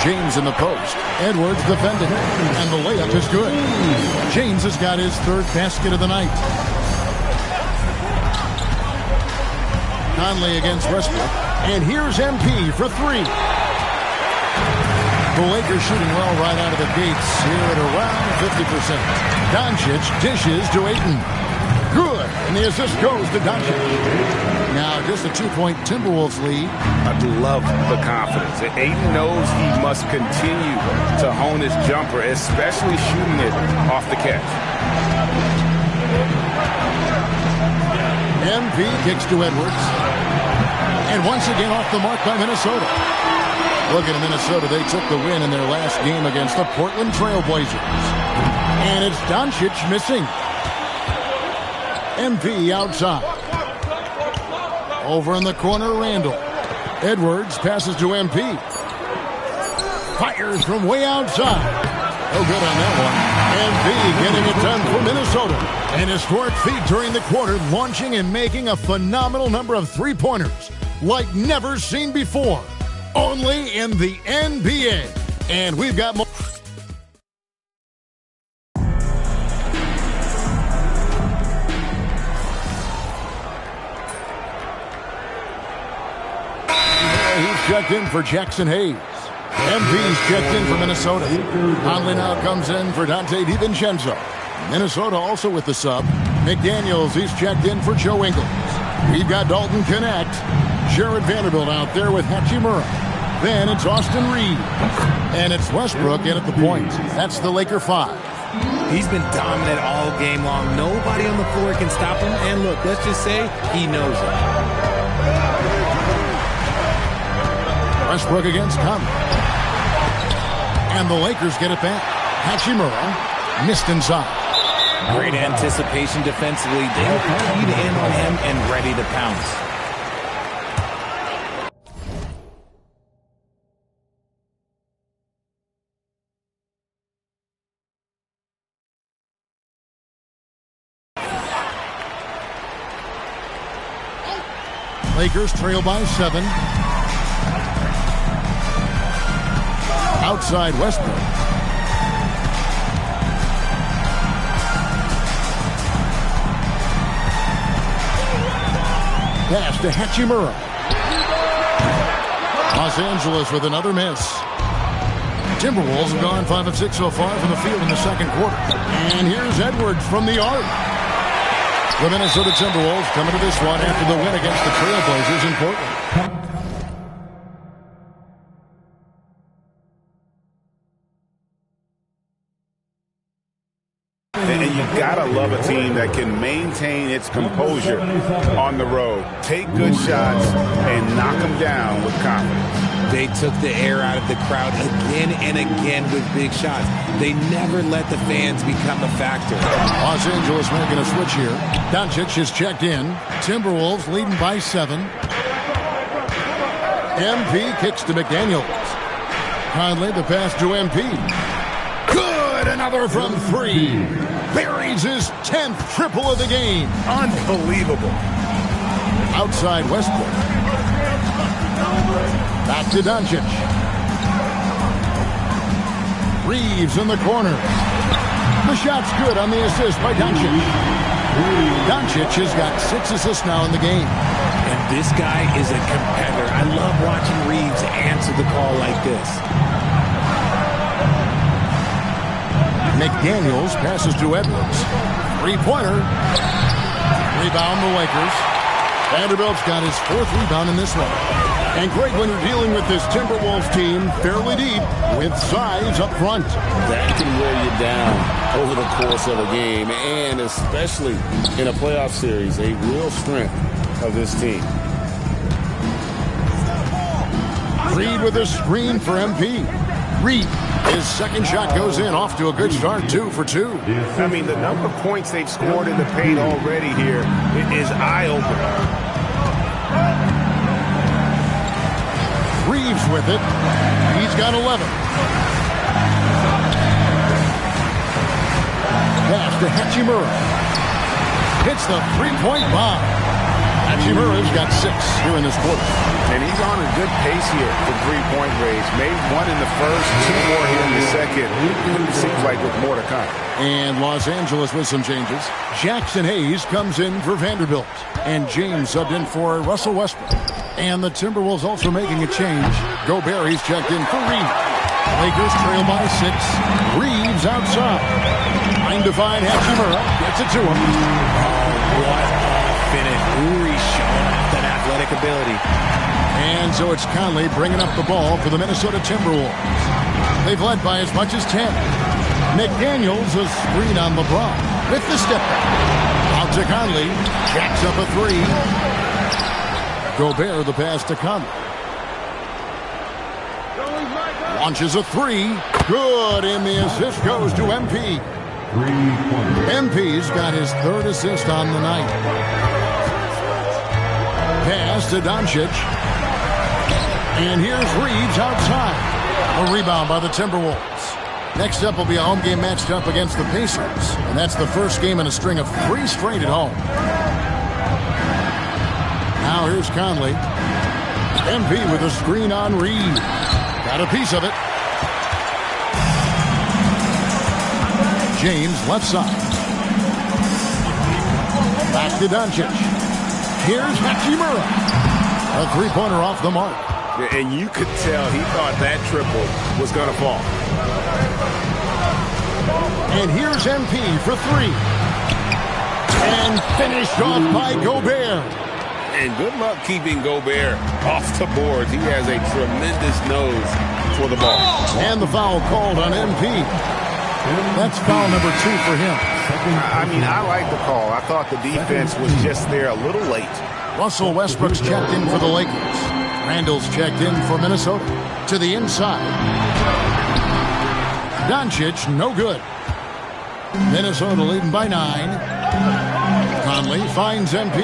James in the post. Edwards defending. And the layup is good. James has got his 3rd basket of the night. Conley against Westbrook. And here's MP for 3. The Lakers shooting well right out of the gates here at around 50%. Doncic dishes to Ayton. Good. And the assist goes to Doncic. Now just a 2-point Timberwolves lead. I love the confidence. Ayton knows he must continue to hone his jumper, especially shooting it off the catch. MP kicks to Edwards. And once again off the mark by Minnesota. Looking at Minnesota, they took the win in their last game against the Portland Trail Blazers. And it's Doncic missing. MP outside. Over in the corner, Randall. Edwards passes to MP. Fires from way outside. No good on that one. MP getting it done for Minnesota. An historic feat during the quarter, launching and making a phenomenal number of three-pointers like never seen before. Only in the NBA. And we've got more. He's checked in for Jackson Hayes. MP's checked in for Minnesota. Conley now comes in for Dante DiVincenzo. Minnesota also with the sub. McDaniels, he's checked in for Joe Ingles. We've got Dalton Connect. Jared Vanderbilt out there with Hachimura. Then it's Austin Reed. And it's Westbrook in at the point. That's the Laker 5. He's been dominant all game long. Nobody on the floor can stop him. And look, let's just say he knows it. Westbrook against Conley. And the Lakers get it back. Hachimura missed inside. Great anticipation defensively. They were keyed in on him and ready to pounce. Lakers trail by 7. Outside Westbrook. Pass to Hachimura. Los Angeles with another miss. Timberwolves have gone 5 of 6 so far from the field in the second quarter. And here's Edwards from the arc. The Minnesota Timberwolves coming to this one after the win against the Trailblazers in Portland. And you gotta love a team that can maintain its composure on the road, take good shots, and knock them down with confidence. They took the air out of the crowd again and again with big shots. They never let the fans become a factor. Los Angeles making a switch here. Doncic is checked in. Timberwolves leading by 7. MP kicks to McDaniels. Conley the pass to MP. Good, another from 3. Buries his 10th triple of the game. Unbelievable. Outside Westbrook. Back to Doncic. Reeves in the corner. The shot's good on the assist by Doncic. Doncic has got 6 assists now in the game. And this guy is a competitor. I love watching Reeves answer the call like this. McDaniels passes to Edwards. 3-pointer. Rebound the Lakers. Vanderbilt's got his 4th rebound in this one. And great when you're dealing with this Timberwolves team fairly deep with size up front. That can wear you down over the course of a game, and especially in a playoff series, a real strength of this team. Reed with a screen for MP. Reed, his second shot goes in, off to a good start, 2 for 2. I mean, the number of points they've scored in the paint already here is eye-opening. Reeves with it. He's got 11. Pass to Hachimura. Hits the 3-point bomb. Hachimura's got 6 here in this quarter. And he's on a good pace here for 3-point range. Made 1 in the first, 2 more here in the second. It seems like with more to come. And Los Angeles with some changes. Jackson Hayes comes in for Vanderbilt. And James subbed in for Russell Westbrook. And the Timberwolves also making a change. Gobert, he's checked in for Reeves. Lakers trail by 6. Reeves outside. Trying to find Hachimura. Gets it to him. Oh, what a finish. Uri showing off that athletic ability. And so it's Conley bringing up the ball for the Minnesota Timberwolves. They've led by as much as 10. McDaniels a screen on LeBron with the step back. Out to Conley. Jacks up a 3. Gobert the pass to Conley. Launches a 3. Good, and the assist goes to MP. MP's got his 3rd assist on the night. Pass to Doncic. And here's Reeves outside. A rebound by the Timberwolves. Next up will be a home game matched up against the Pacers. And that's the first game in a string of 3 straight at home. Now here's Conley. MP with a screen on Reeves. Got a piece of it. James left side. Back to Doncic. Here's Hachimura. A three-pointer off the mark. And you could tell he thought that triple was going to fall. And here's MP for 3. And finished off by Gobert. And good luck keeping Gobert off the boards. He has a tremendous nose for the ball. And the foul called on MP. That's foul number 2 for him. I mean, I like the call. I thought the defense was just there a little late. Russell Westbrook's checked in for the Lakers. Randall's checked in for Minnesota. To the inside. Doncic, no good. Minnesota leading by 9. Conley finds MP.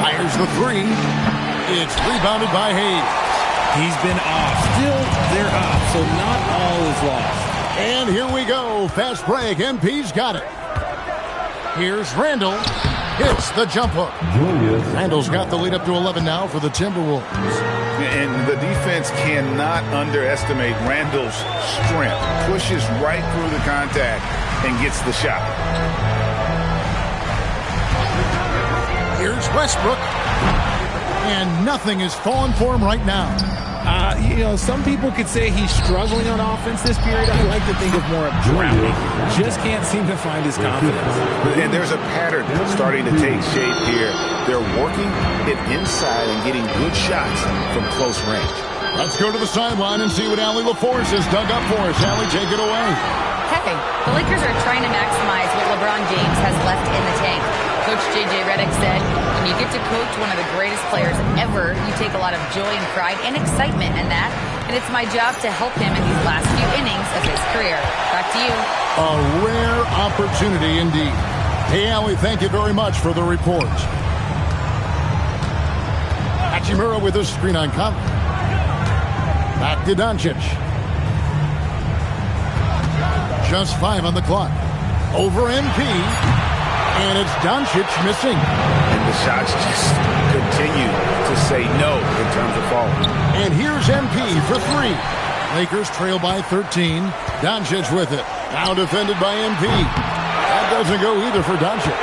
Fires the 3. It's rebounded by Hayes. He's been off. Still, they're up, so not all is lost. And here we go. Fast break. MP's got it. Here's Randall. Hits the jump hook. Randall's got the lead up to 11 now for the Timberwolves. And the defense cannot underestimate Randall's strength. Pushes right through the contact and gets the shot. Here's Westbrook. And nothing is falling for him right now. Some people could say he's struggling on offense this period. I like to think of more of drowning. Just can't seem to find his confidence. And there's a pattern starting to take shape here. They're working it inside and getting good shots from close range. Let's go to the sideline and see what Allie LaForce has dug up for us. Allie, take it away. Hey, the Lakers are trying to maximize what LeBron James has left in the tank. Coach J.J. Redick said, when you get to coach one of the greatest players ever, you take a lot of joy and pride and excitement in that. And it's my job to help him in these last few innings of his career. Back to you. A rare opportunity indeed. Hey, Allie, thank you very much for the report. Hachimura with a screen on Conley. Back to Doncic. Just 5 on the clock. Over MP. And it's Doncic missing. And the shots just continue to say no in terms of falling. And here's MP for 3. Lakers trail by 13. Doncic with it. Now defended by MP. That doesn't go either for Doncic.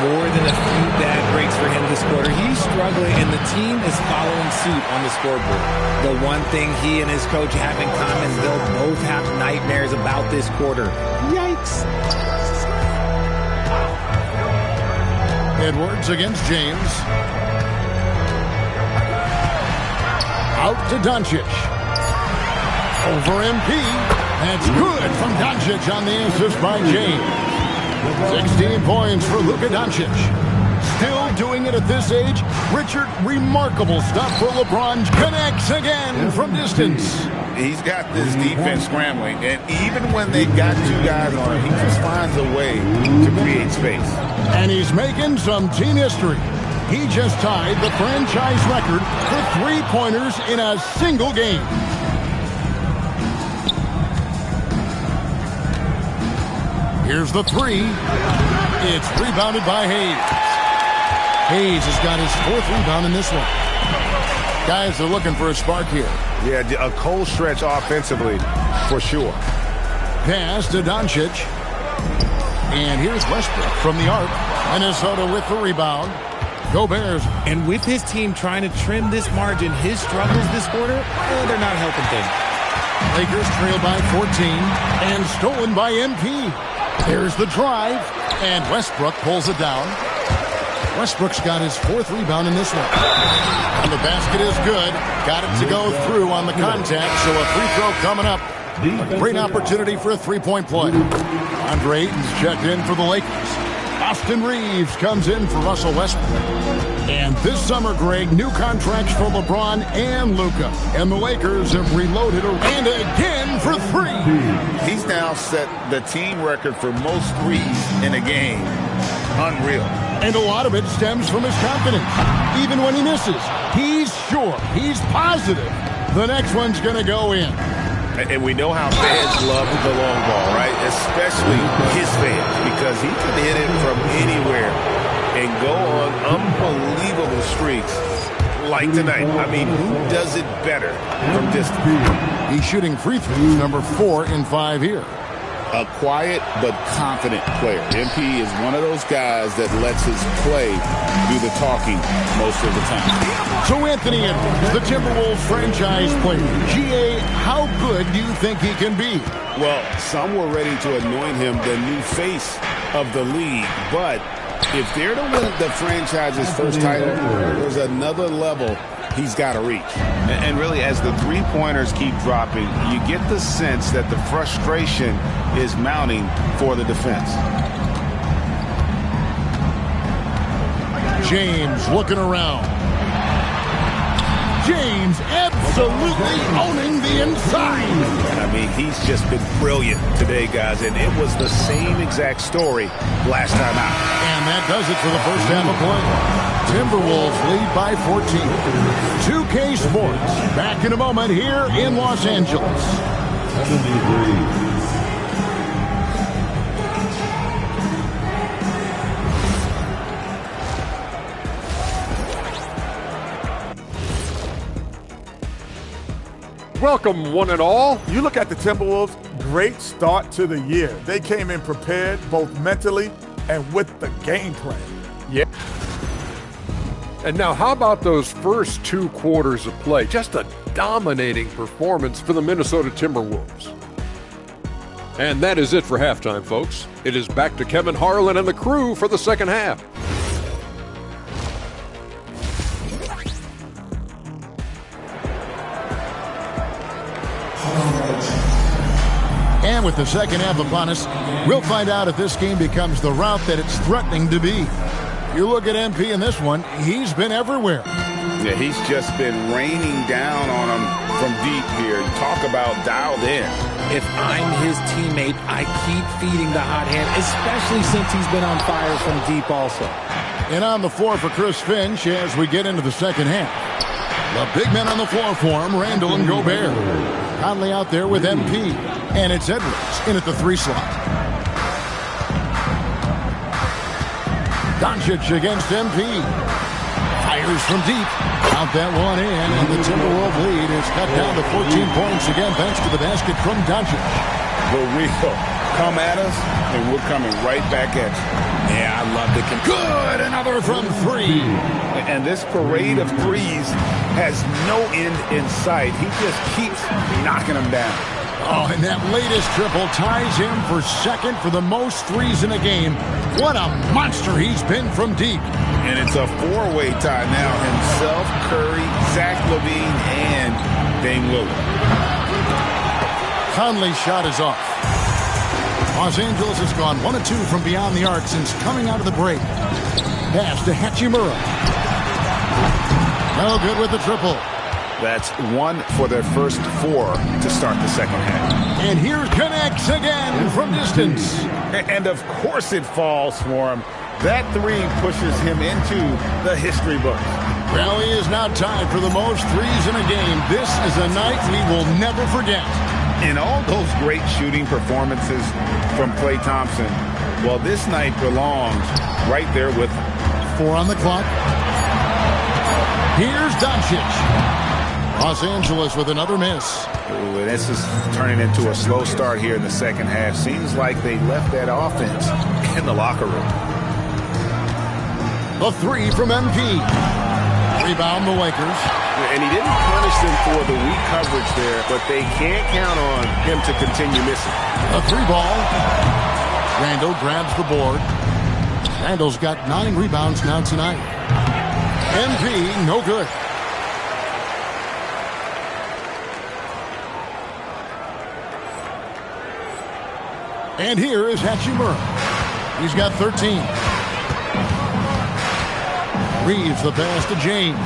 More than a few bad breaks for him this quarter. He's struggling, and the team is following suit on the scoreboard. The one thing he and his coach have in common, they'll both have nightmares about this quarter. Yikes. Edwards against James. Out to Doncic. Over MP. That's good from Doncic on the assist by James. 16 points for Luka Doncic. Still doing it at this age. Richard, remarkable stuff for LeBron. Connects again from distance. He's got this defense scrambling, and even when they got 2 guys on him, he just finds a way to create space. And he's making some team history. He just tied the franchise record for 3-pointers in a single game. Here's the 3. It's rebounded by Hayes. Hayes has got his 4th rebound in this one. Guys are looking for a spark here. Yeah, a cold stretch offensively, for sure. Pass to Doncic. And here's Westbrook from the arc. Minnesota with the rebound. Gobert. And with his team trying to trim this margin, his struggles this quarter, they're not helping things. Lakers trail by 14 and stolen by MP. There's the drive, and Westbrook pulls it down. Westbrook's got his 4th rebound in this one. And the basket is good. Got it to go through on the contact, so a free throw coming up. A great opportunity for a 3-point play. Andre Ayton's checked in for the Lakers. Austin Reeves comes in for Russell Westbrook. And this summer, Greg, new contracts for LeBron and Luka. And the Lakers have reloaded and again for 3. He's now set the team record for most threes in a game. Unreal. And a lot of it stems from his confidence. Even when he misses, he's sure, he's positive the next one's going to go in. And we know how fans love the long ball, right? Especially his fans, because he can hit it from anywhere and go on unbelievable streaks like tonight. I mean, who does it better from distance? He's shooting free throws, number 4 in 5 here. A quiet but confident player. MP is one of those guys that lets his play do the talking most of the time. So Anthony Edwards, the Timberwolves franchise player. GA, how good do you think he can be? Well, some were ready to anoint him the new face of the league, but if they're to win the franchise's first title, there's another level he's got to reach. And really, as the three-pointers keep dropping, you get the sense that the frustration is mounting for the defense. James looking around. James absolutely owning the inside. I mean, he's just been brilliant today, guys, and it was the same exact story last time out. And that does it for the first half of play. Timberwolves lead by 14. 2K Sports back in a moment here in Los Angeles. 73. Welcome, one and all. You look at the Timberwolves, great start to the year. They came in prepared both mentally and with the game plan. Yeah. And now how about those first 2 quarters of play? Just a dominating performance for the Minnesota Timberwolves. And that is it for halftime, folks. It is back to Kevin Harlan and the crew for the second half. And with the second half upon us, we'll find out if this game becomes the route that it's threatening to be. You look at MP in this one, he's been everywhere. Yeah, he's just been raining down on him from deep here. Talk about dialed in. If I'm his teammate, I keep feeding the hot hand, especially since he's been on fire from deep also. And on the floor for Chris Finch as we get into the second half. The big men on the floor for him, Randall and Gobert. Conley out there with MP. And it's Edwards in at the 3 slot. Doncic against MP. Fires from deep. Count that one in, and the Timberwolves lead is cut down to 14 points again thanks to the basket from Doncic. But we will come at us, and we're coming right back at you. Yeah, I love the good. Another from 3. And this parade of threes has no end in sight. He just keeps knocking them down. Oh, and that latest triple ties him for second for the most threes in a game. What a monster he's been from deep. And it's a 4-way tie now. Himself, Curry, Zach LaVine, and Dame Lillard. Conley's shot is off. Los Angeles has gone 1 of 2 from beyond the arc since coming out of the break. Pass to Hachimura. No good with the triple. That's 1 for their first 4 to start the second half. And here connects again from distance. And of course it falls for him. That 3 pushes him into the history books. Well, he is now tied for the most threes in a game. This is a night we will never forget. In all those great shooting performances from Klay Thompson, well, this night belongs right there with him. 4 on the clock. Here's Doncic. Los Angeles with another miss. Ooh, this is turning into a slow start here in the second half. Seems like they left that offense in the locker room. The 3 from MP. Rebound the Lakers. And he didn't punish them for the weak coverage there, but they can't count on him to continue missing. A 3 ball. Randall grabs the board. Randall's got 9 rebounds now tonight. MP, no good. And here is Hachimura. He's got 13. Reeves the pass to James.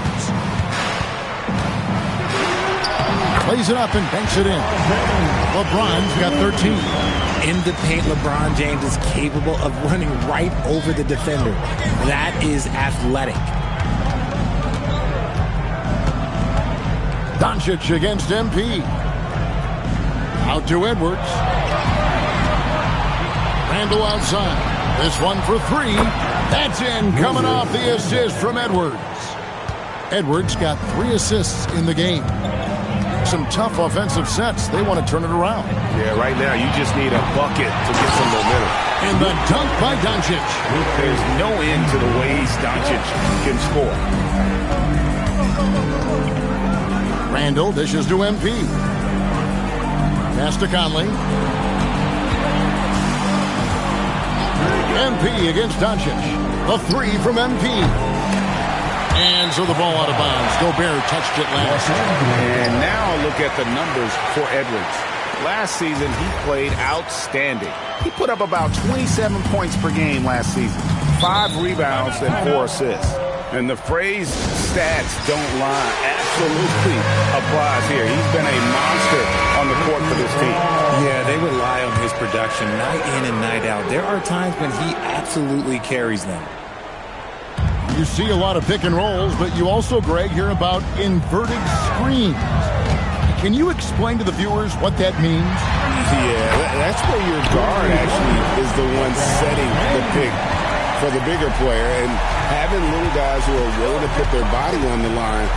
Plays it up and banks it in. LeBron's got 13. In the paint, LeBron James is capable of running right over the defender. That is athletic. Doncic against MP. Out to Edwards. Randle outside. This one for three. That's in, coming off the assist from Edwards. Edwards got 3 assists in the game. Some tough offensive sets. They want to turn it around. Yeah, right now you just need a bucket to get some momentum. And the dunk by Doncic. There's no end to the ways Doncic can score. Randle dishes to MP. Pass to Conley. MP against Doncic. The 3 from MP. And so the ball out of bounds. Gobert touched it last. And now look at the numbers for Edwards. Last season, he played outstanding. He put up about 27 points per game last season, 5 rebounds and 4 assists. And the phrase stats don't lie absolutely applies here. He's been a monster on the court for this team. Yeah, they rely on his production night in and night out. There are times when he absolutely carries them. You see a lot of pick and rolls, but you also, Greg, hear about inverted screens. Can you explain to the viewers what that means? Yeah, that's where your guard actually is the one setting the pick for the bigger player, and having little guys who are willing to put their body on the line.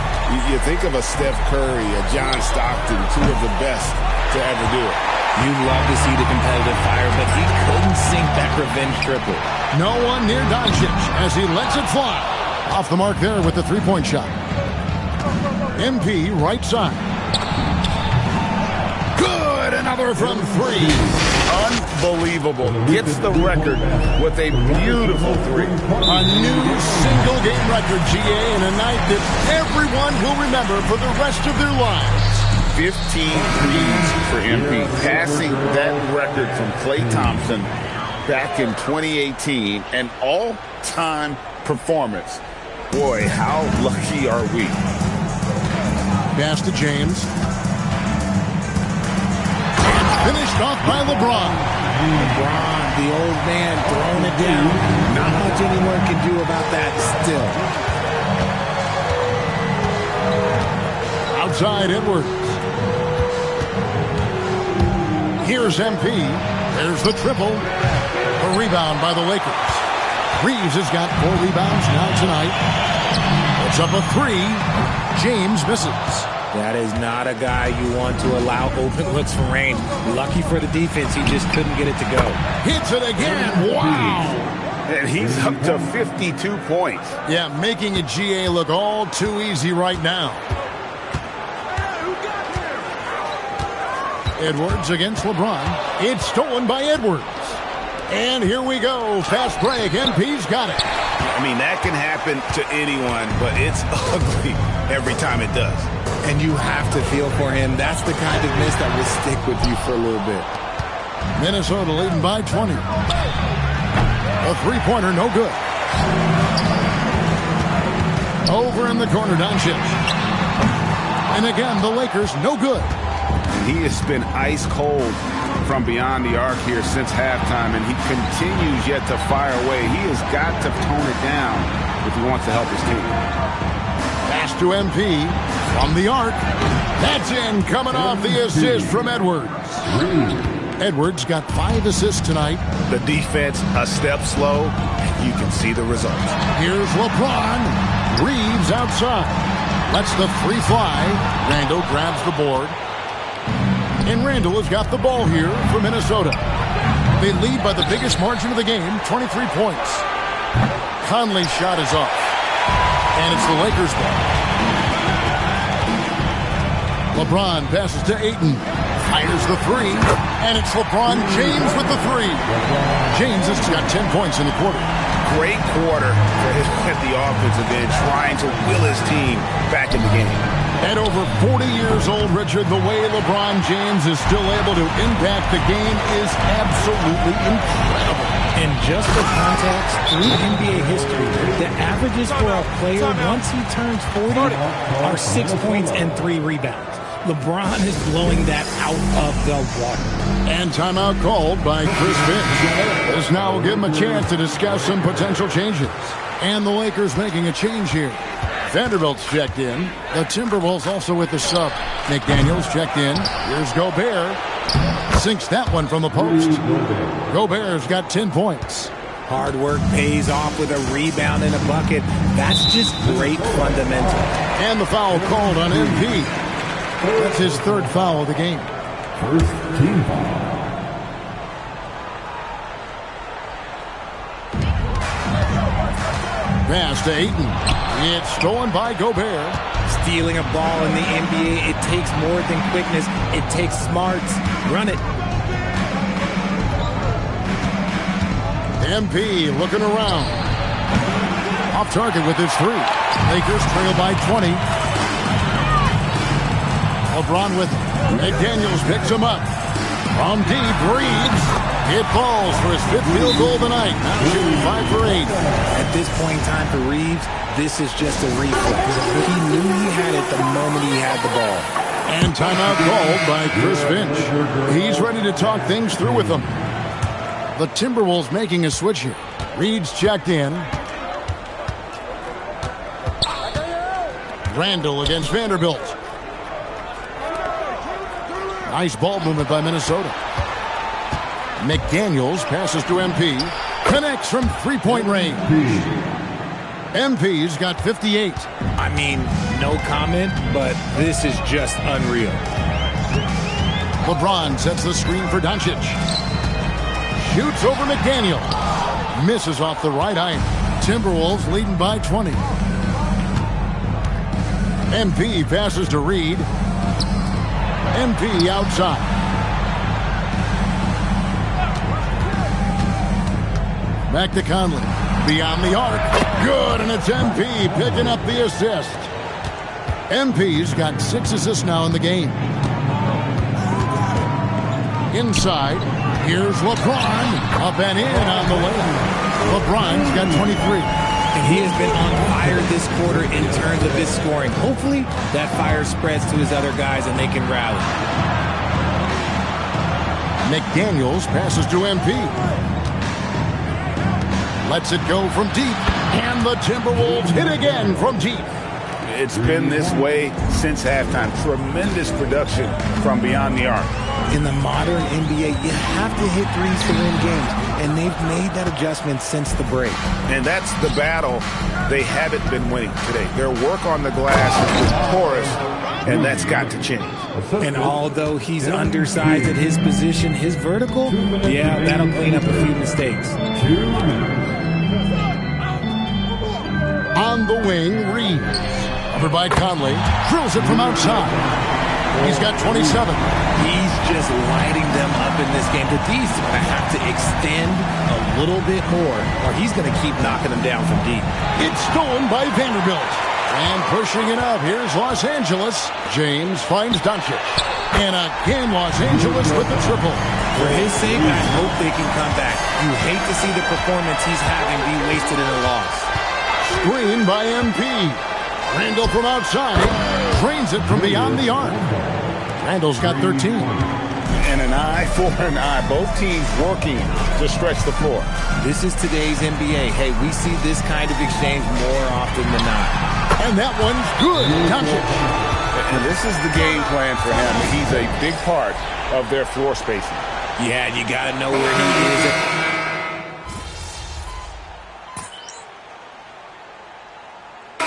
You think of a Steph Curry, a John Stockton, 2 of the best to ever do it. You'd love to see the competitive fire, but he couldn't sink that revenge triple. No one near Doncic as he lets it fly. Off the mark there with the 3-point shot. MP right side. Good, another from 3. Unbelievable. Gets the record with a beautiful 3. A new single-game record, GA, in a night that everyone will remember for the rest of their lives. 15 threes for MP, passing that record from Klay Thompson back in 2018, an all-time performance. Boy, how lucky are we? Pass to James. Finished off by LeBron. LeBron, the old man, throwing it down. Not much anyone can do about that still. Outside Edwards. Here's MP. There's the triple. A rebound by the Lakers. Reeves has got 4 rebounds now tonight. It's up a 3. James misses. That is not a guy you want to allow open looks for rain. Lucky for the defense, he just couldn't get it to go. Hits it again. Wow. And he's up to 52 points. Yeah, making a GA look all too easy right now. Edwards against LeBron. It's stolen by Edwards. And here we go. Fast break. MP's got it. I mean, that can happen to anyone, but it's ugly every time it does. And you have to feel for him. That's the kind of miss that will stick with you for a little bit. Minnesota leading by 20. A 3-pointer, no good. Over in the corner, Doncic. And again, the Lakers, no good. He has been ice cold from beyond the arc here since halftime, and he continues yet to fire away. He has got to tone it down if he wants to help his team. Pass to MP from the arc. That's in, coming off the assist from Edwards. Edwards got 5 assists tonight. The defense a step slow, and you can see the results. Here's LeBron. Reeves outside. Lets the 3 fly. Randle grabs the board. And Randle has got the ball here for Minnesota. They lead by the biggest margin of the game, 23 points. Conley's shot is off. And it's the Lakers' ball. LeBron passes to Ayton. Fires the 3. And it's LeBron James with the 3. James has got 10 points in the quarter. Great quarter for him at the offensive end, trying to will his team back in the game. At over 40 years old, Richard, the way LeBron James is still able to impact the game is absolutely incredible. And just for context, through NBA history, the averages for a player once he turns 40 are 6 points and 3 rebounds. LeBron is blowing that out of the water. And timeout called by Chris Finch. This now will give him a chance to discuss some potential changes. And the Lakers making a change here. Vanderbilt's checked in. The Timberwolves also with the sub. McDaniels checked in. Here's Gobert. Sinks that one from the post. Gobert's got 10 points. Hard work pays off with a rebound and a bucket. That's just great fundamentals. And the foul called on MP. That's his third foul of the game. First team foul. Pass to Ayton. It's stolen by Gobert. Stealing a ball in the NBA, it takes more than quickness. It takes smarts. Run it. MP looking around. Off target with his three. Lakers trail by 20. LeBron with McDaniels picks him up. From deep, Reeves. It falls for his fifth field goal of the night. Now shooting 5 for 8. At this point in time for Reeves, this is just a reflex. He knew he had it the moment he had the ball. And timeout called by Chris Finch. He's ready to talk things through with them. The Timberwolves making a switch here. Reed's checked in. Randall against Vanderbilt. Nice ball movement by Minnesota. McDaniels passes to MP. Connects from three-point range. MP's got 58. I mean, no comment, but this is just unreal. LeBron sets the screen for Doncic. Shoots over McDaniel. Misses off the right eye. Timberwolves leading by 20. MP passes to Reed. MP outside. Back to Conley. Beyond the arc. Good, and it's MP picking up the assist. MP's got 6 assists now in the game. Inside. Here's LeBron. Up and in on the way. LeBron's got 23. And he has been on fire this quarter in terms of his scoring. Hopefully, that fire spreads to his other guys and they can rally. McDaniels passes to MP. Lets it go from deep. And the Timberwolves hit again from deep. It's been this way since halftime. Tremendous production from beyond the arc. In the modern NBA, you have to hit threes to win games, and they've made that adjustment since the break. And that's the battle they haven't been winning today. Their work on the glass is porous, and that's got to change. And although he's undersized at his position, his vertical, yeah, that'll clean up a few mistakes. On the wing, Reeves. Covered by Conley. Drills it from outside. He's got 27. He's just lighting them up in this game. The D's going to have to extend a little bit more, or he's going to keep knocking them down from deep. It's stolen by Vanderbilt. And pushing it up, here's Los Angeles. James finds Doncic. And again, Los Angeles with the triple. For his sake, I hope they can come back. You hate to see the performance he's having be wasted in a loss. Screen by MP. Randall from outside. Drains it from beyond the arc. Randall's got 13. And an eye for an eye. Both teams working to stretch the floor. This is today's NBA. Hey, we see this kind of exchange more often than not. And that one's good. Doncic. And this is the game plan for him. He's a big part of their floor spacing. Yeah, you got to know where he is.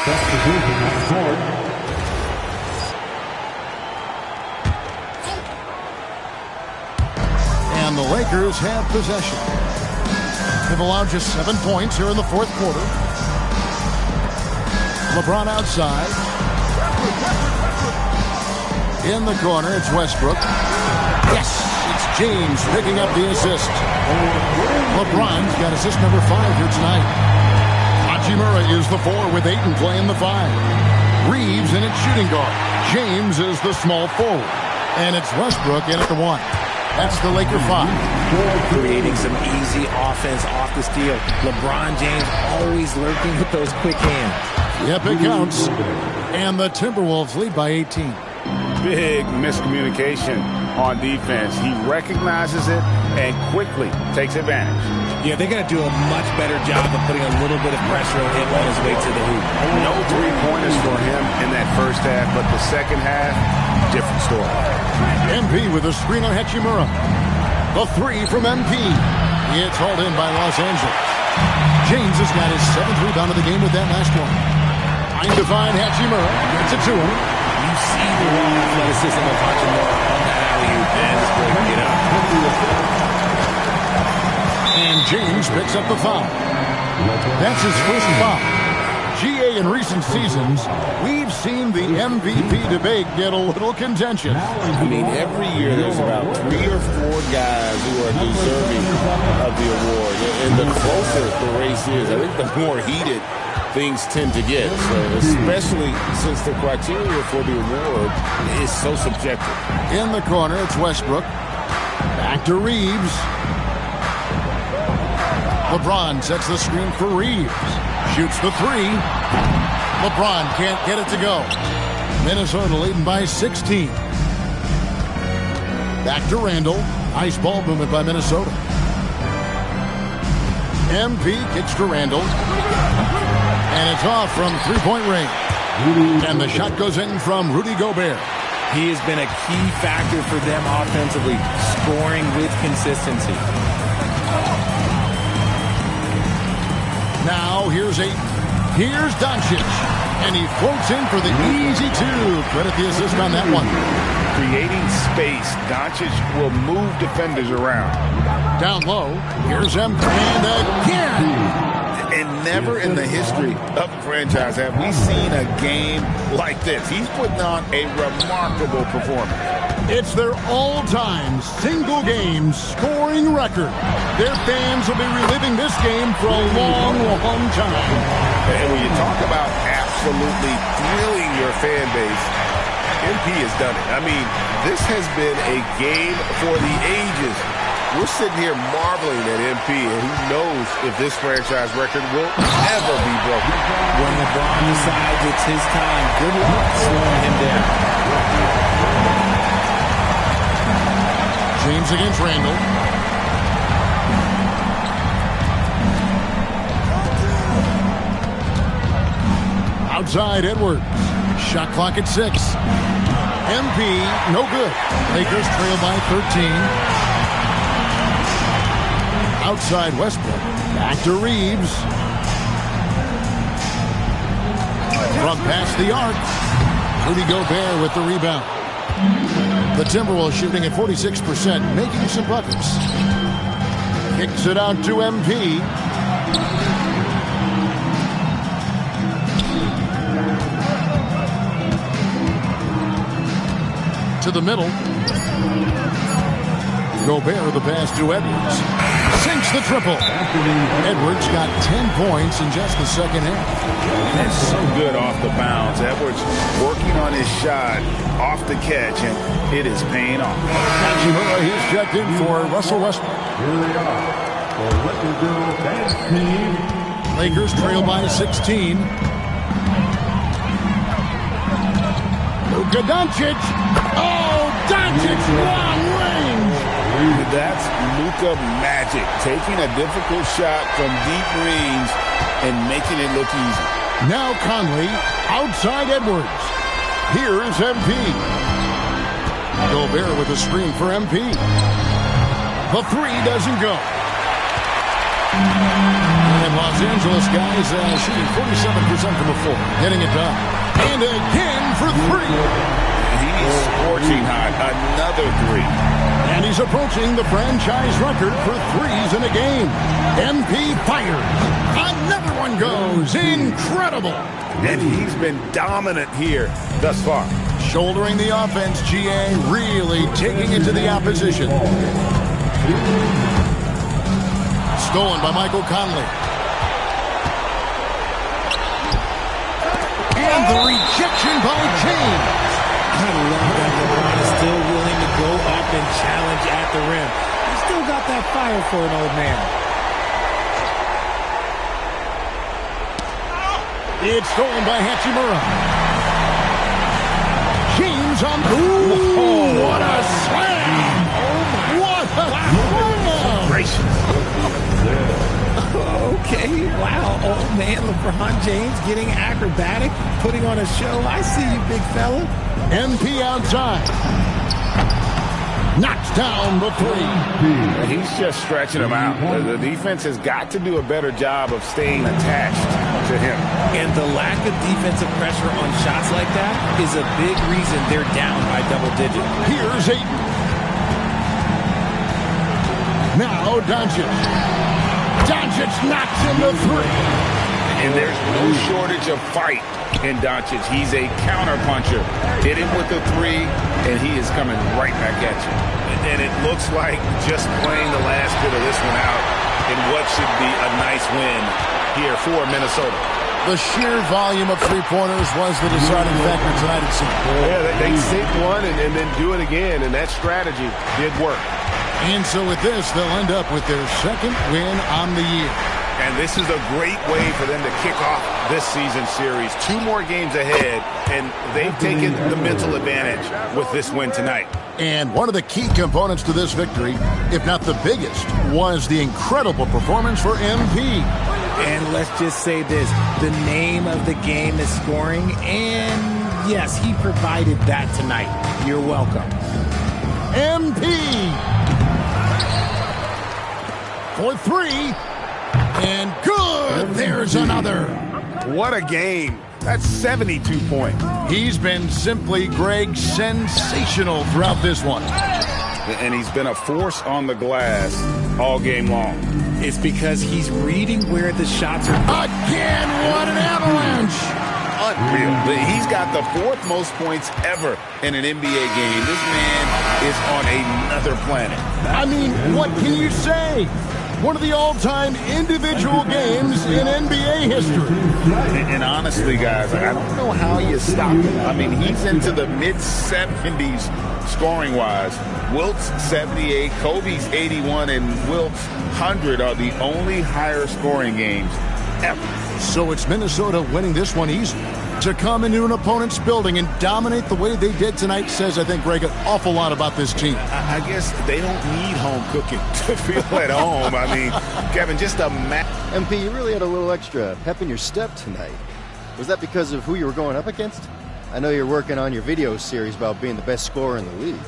Best position on the court. And the Lakers have possession. They've allowed just 7 points here in the fourth quarter. LeBron outside. In the corner, it's Westbrook. Yes, it's James picking up the assist. LeBron's got assist number 5 here tonight. Hachimura is the 4 with Ayton playing the 5. Reeves in its shooting guard. James is the small forward. And it's Westbrook in at the 1. That's the Laker 5. Creating some easy offense off the steal. LeBron James always lurking with those quick hands. Yep, it counts. And the Timberwolves lead by 18. Big miscommunication on defense. He recognizes it and quickly takes advantage. Yeah, they're going to do a much better job of putting a little bit of pressure on him on his way to the hoop. No three-pointers for him in that first half, but the second half, different story. MP with a screen on Hachimura. The three from MP. It's hauled in by Los Angeles. James has got his 7th rebound of the game with that last one. Trying to find Hachimura. Gets it to him. You see the raw athleticism of Hachimura on that alley-oop, and it's breaking it up. And James picks up the foul. That's his first foul. GA, in recent seasons, we've seen the MVP debate get a little contentious. I mean, every year there's about 3 or 4 guys who are deserving of the award. And the closer the race is, I think the more heated things tend to get. So especially since the criteria for the award is so subjective. In the corner, it's Westbrook. Back to Reeves. LeBron sets the screen for Reeves. Shoots the three. LeBron can't get it to go. Minnesota leading by 16. Back to Randall. Nice ball movement by Minnesota. MP kicks to Randall. And it's off from three-point range. And the shot goes in from Rudy Gobert. He has been a key factor for them offensively, scoring with consistency. Now here's Doncic, and he floats in for the easy two. Credit the assist on that one. Creating space, Doncic will move defenders around. Down low, here's him, and again. And never in the history of the franchise have we seen a game like this. He's putting on a remarkable performance. It's their all-time single-game scoring record. Their fans will be reliving this game for a long, long time. And when you talk about absolutely thrilling your fan base, MP has done it. I mean, this has been a game for the ages. We're sitting here marveling at MP, and who knows if this franchise record will ever be broken. When LeBron decides it's his time, good luck slowing him down. James against Randall. Outside Edwards. Shot clock at 6. MP, no good. Lakers trail by 13. Outside Westbrook. Back to Reeves. From past the arc. Rudy Gobert with the rebound. The Timberwolves shooting at 46%, making some buckets. Kicks it out to MP. To the middle. Gobert with the pass to Edwards. Sinks the triple. Edwards got 10 points in just the second half. That's so good off the bounce. Edwards working on his shot off the catch, and it is paying off. Hachimura, he's checked in for Russell Westbrook. Lakers trail by 16. Luka Doncic. Oh, Doncic, long range. That's Luka magic, taking a difficult shot from deep range and making it look easy. Now Conley, outside Edwards. Here is MP. Gobert with a screen for MP. The three doesn't go. And Los Angeles guys shooting 47% from the floor, getting it done. And again for three. He's scorching hot, another three. And he's approaching the franchise record for threes in a game. MP fires. Another one goes. Incredible. And he's been dominant here thus far. Shouldering the offense, GA really taking it to the opposition. Stolen by Michael Conley. And the rejection by James. I love that LeBron is still willing to go up and challenge at the rim. He's still got that fire for an old man. It's stolen by Hachimura. James on... Ooh, what a slam! What a slam! Gracious. for Hunt James, getting acrobatic, putting on a show. I see you, big fella. MP outside. Knocks down the three. He's just stretching him out. The defense has got to do a better job of staying attached to him. And the lack of defensive pressure on shots like that is a big reason they're down by double digits. Here's Ayton. Now Doncic. Doncic knocks in the three. And there's no shortage of fight in Doncic. He's a counterpuncher. Hit him with a three, and he is coming right back at you. And it looks like just playing the last bit of this one out in what should be a nice win here for Minnesota. The sheer volume of three-pointers was the deciding factor tonight, it seemed. Yeah, they sink one and then do it again, and that strategy did work. And so with this, they'll end up with their second win on the year. And this is a great way for them to kick off this season series. 2 more games ahead, and they've taken the mental advantage with this win tonight. And one of the key components to this victory, if not the biggest, was the incredible performance for MP. And let's just say this, the name of the game is scoring, and yes, he provided that tonight. You're welcome. MP for 3. And good, there's another. What a game. That's 72 points. He's been simply, Greg, sensational throughout this one. And he's been a force on the glass all game long. It's because he's reading where the shots are. Again, what an avalanche. Unreal. He's got the 4th most points ever in an NBA game. This man is on another planet. I mean, what can you say? One of the all-time individual games in NBA history. And honestly, guys, I don't know how you stop him. I mean, he's into the mid-70s scoring-wise. Wilt's 78, Kobe's 81, and Wilt's 100 are the only higher scoring games ever. So it's Minnesota winning this one easy. To come into an opponent's building and dominate the way they did tonight says, I think, Greg, an awful lot about this team. I guess they don't need home cooking to feel at home. I mean, Kevin, just a MP, you really had a little extra pep in your step tonight. Was that because of who you were going up against? I know you're working on your video series about being the best scorer in the league.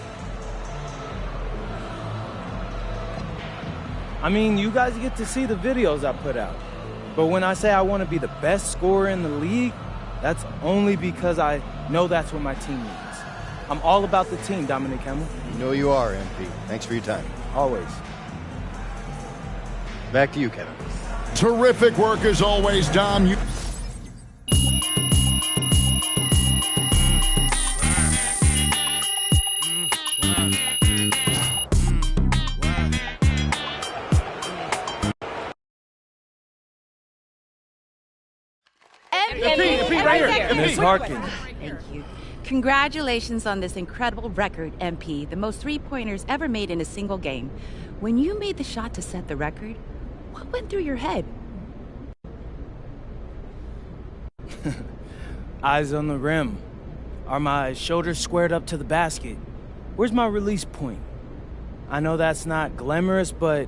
I mean, you guys get to see the videos I put out. But when I say I want to be the best scorer in the league, that's only because I know that's what my team needs. I'm all about the team, Dominic Hamill. You know you are, MP. Thanks for your time. Always. Back to you, Kevin. Terrific work as always, Dom. MP, right here. Ms. Harkin. Thank you. Congratulations on this incredible record, MP. The most three-pointers ever made in a single game. When you made the shot to set the record, what went through your head? Eyes on the rim. Are my shoulders squared up to the basket? Where's my release point? I know that's not glamorous, but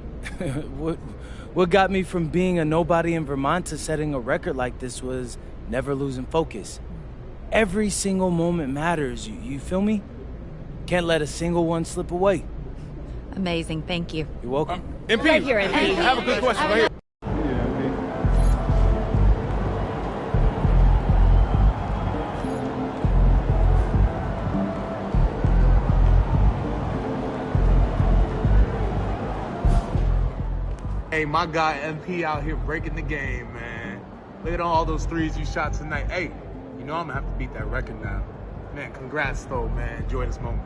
what got me from being a nobody in Vermont to setting a record like this was never losing focus. Every single moment matters, you feel me? Can't let a single one slip away. Amazing, thank you. You're welcome. MP, right here, MP. I have a good question right here. Hey, my guy MP out here breaking the game, man. Look at all those threes you shot tonight. Hey, you know I'm gonna have to beat that record now. Man, congrats though, man. Enjoy this moment.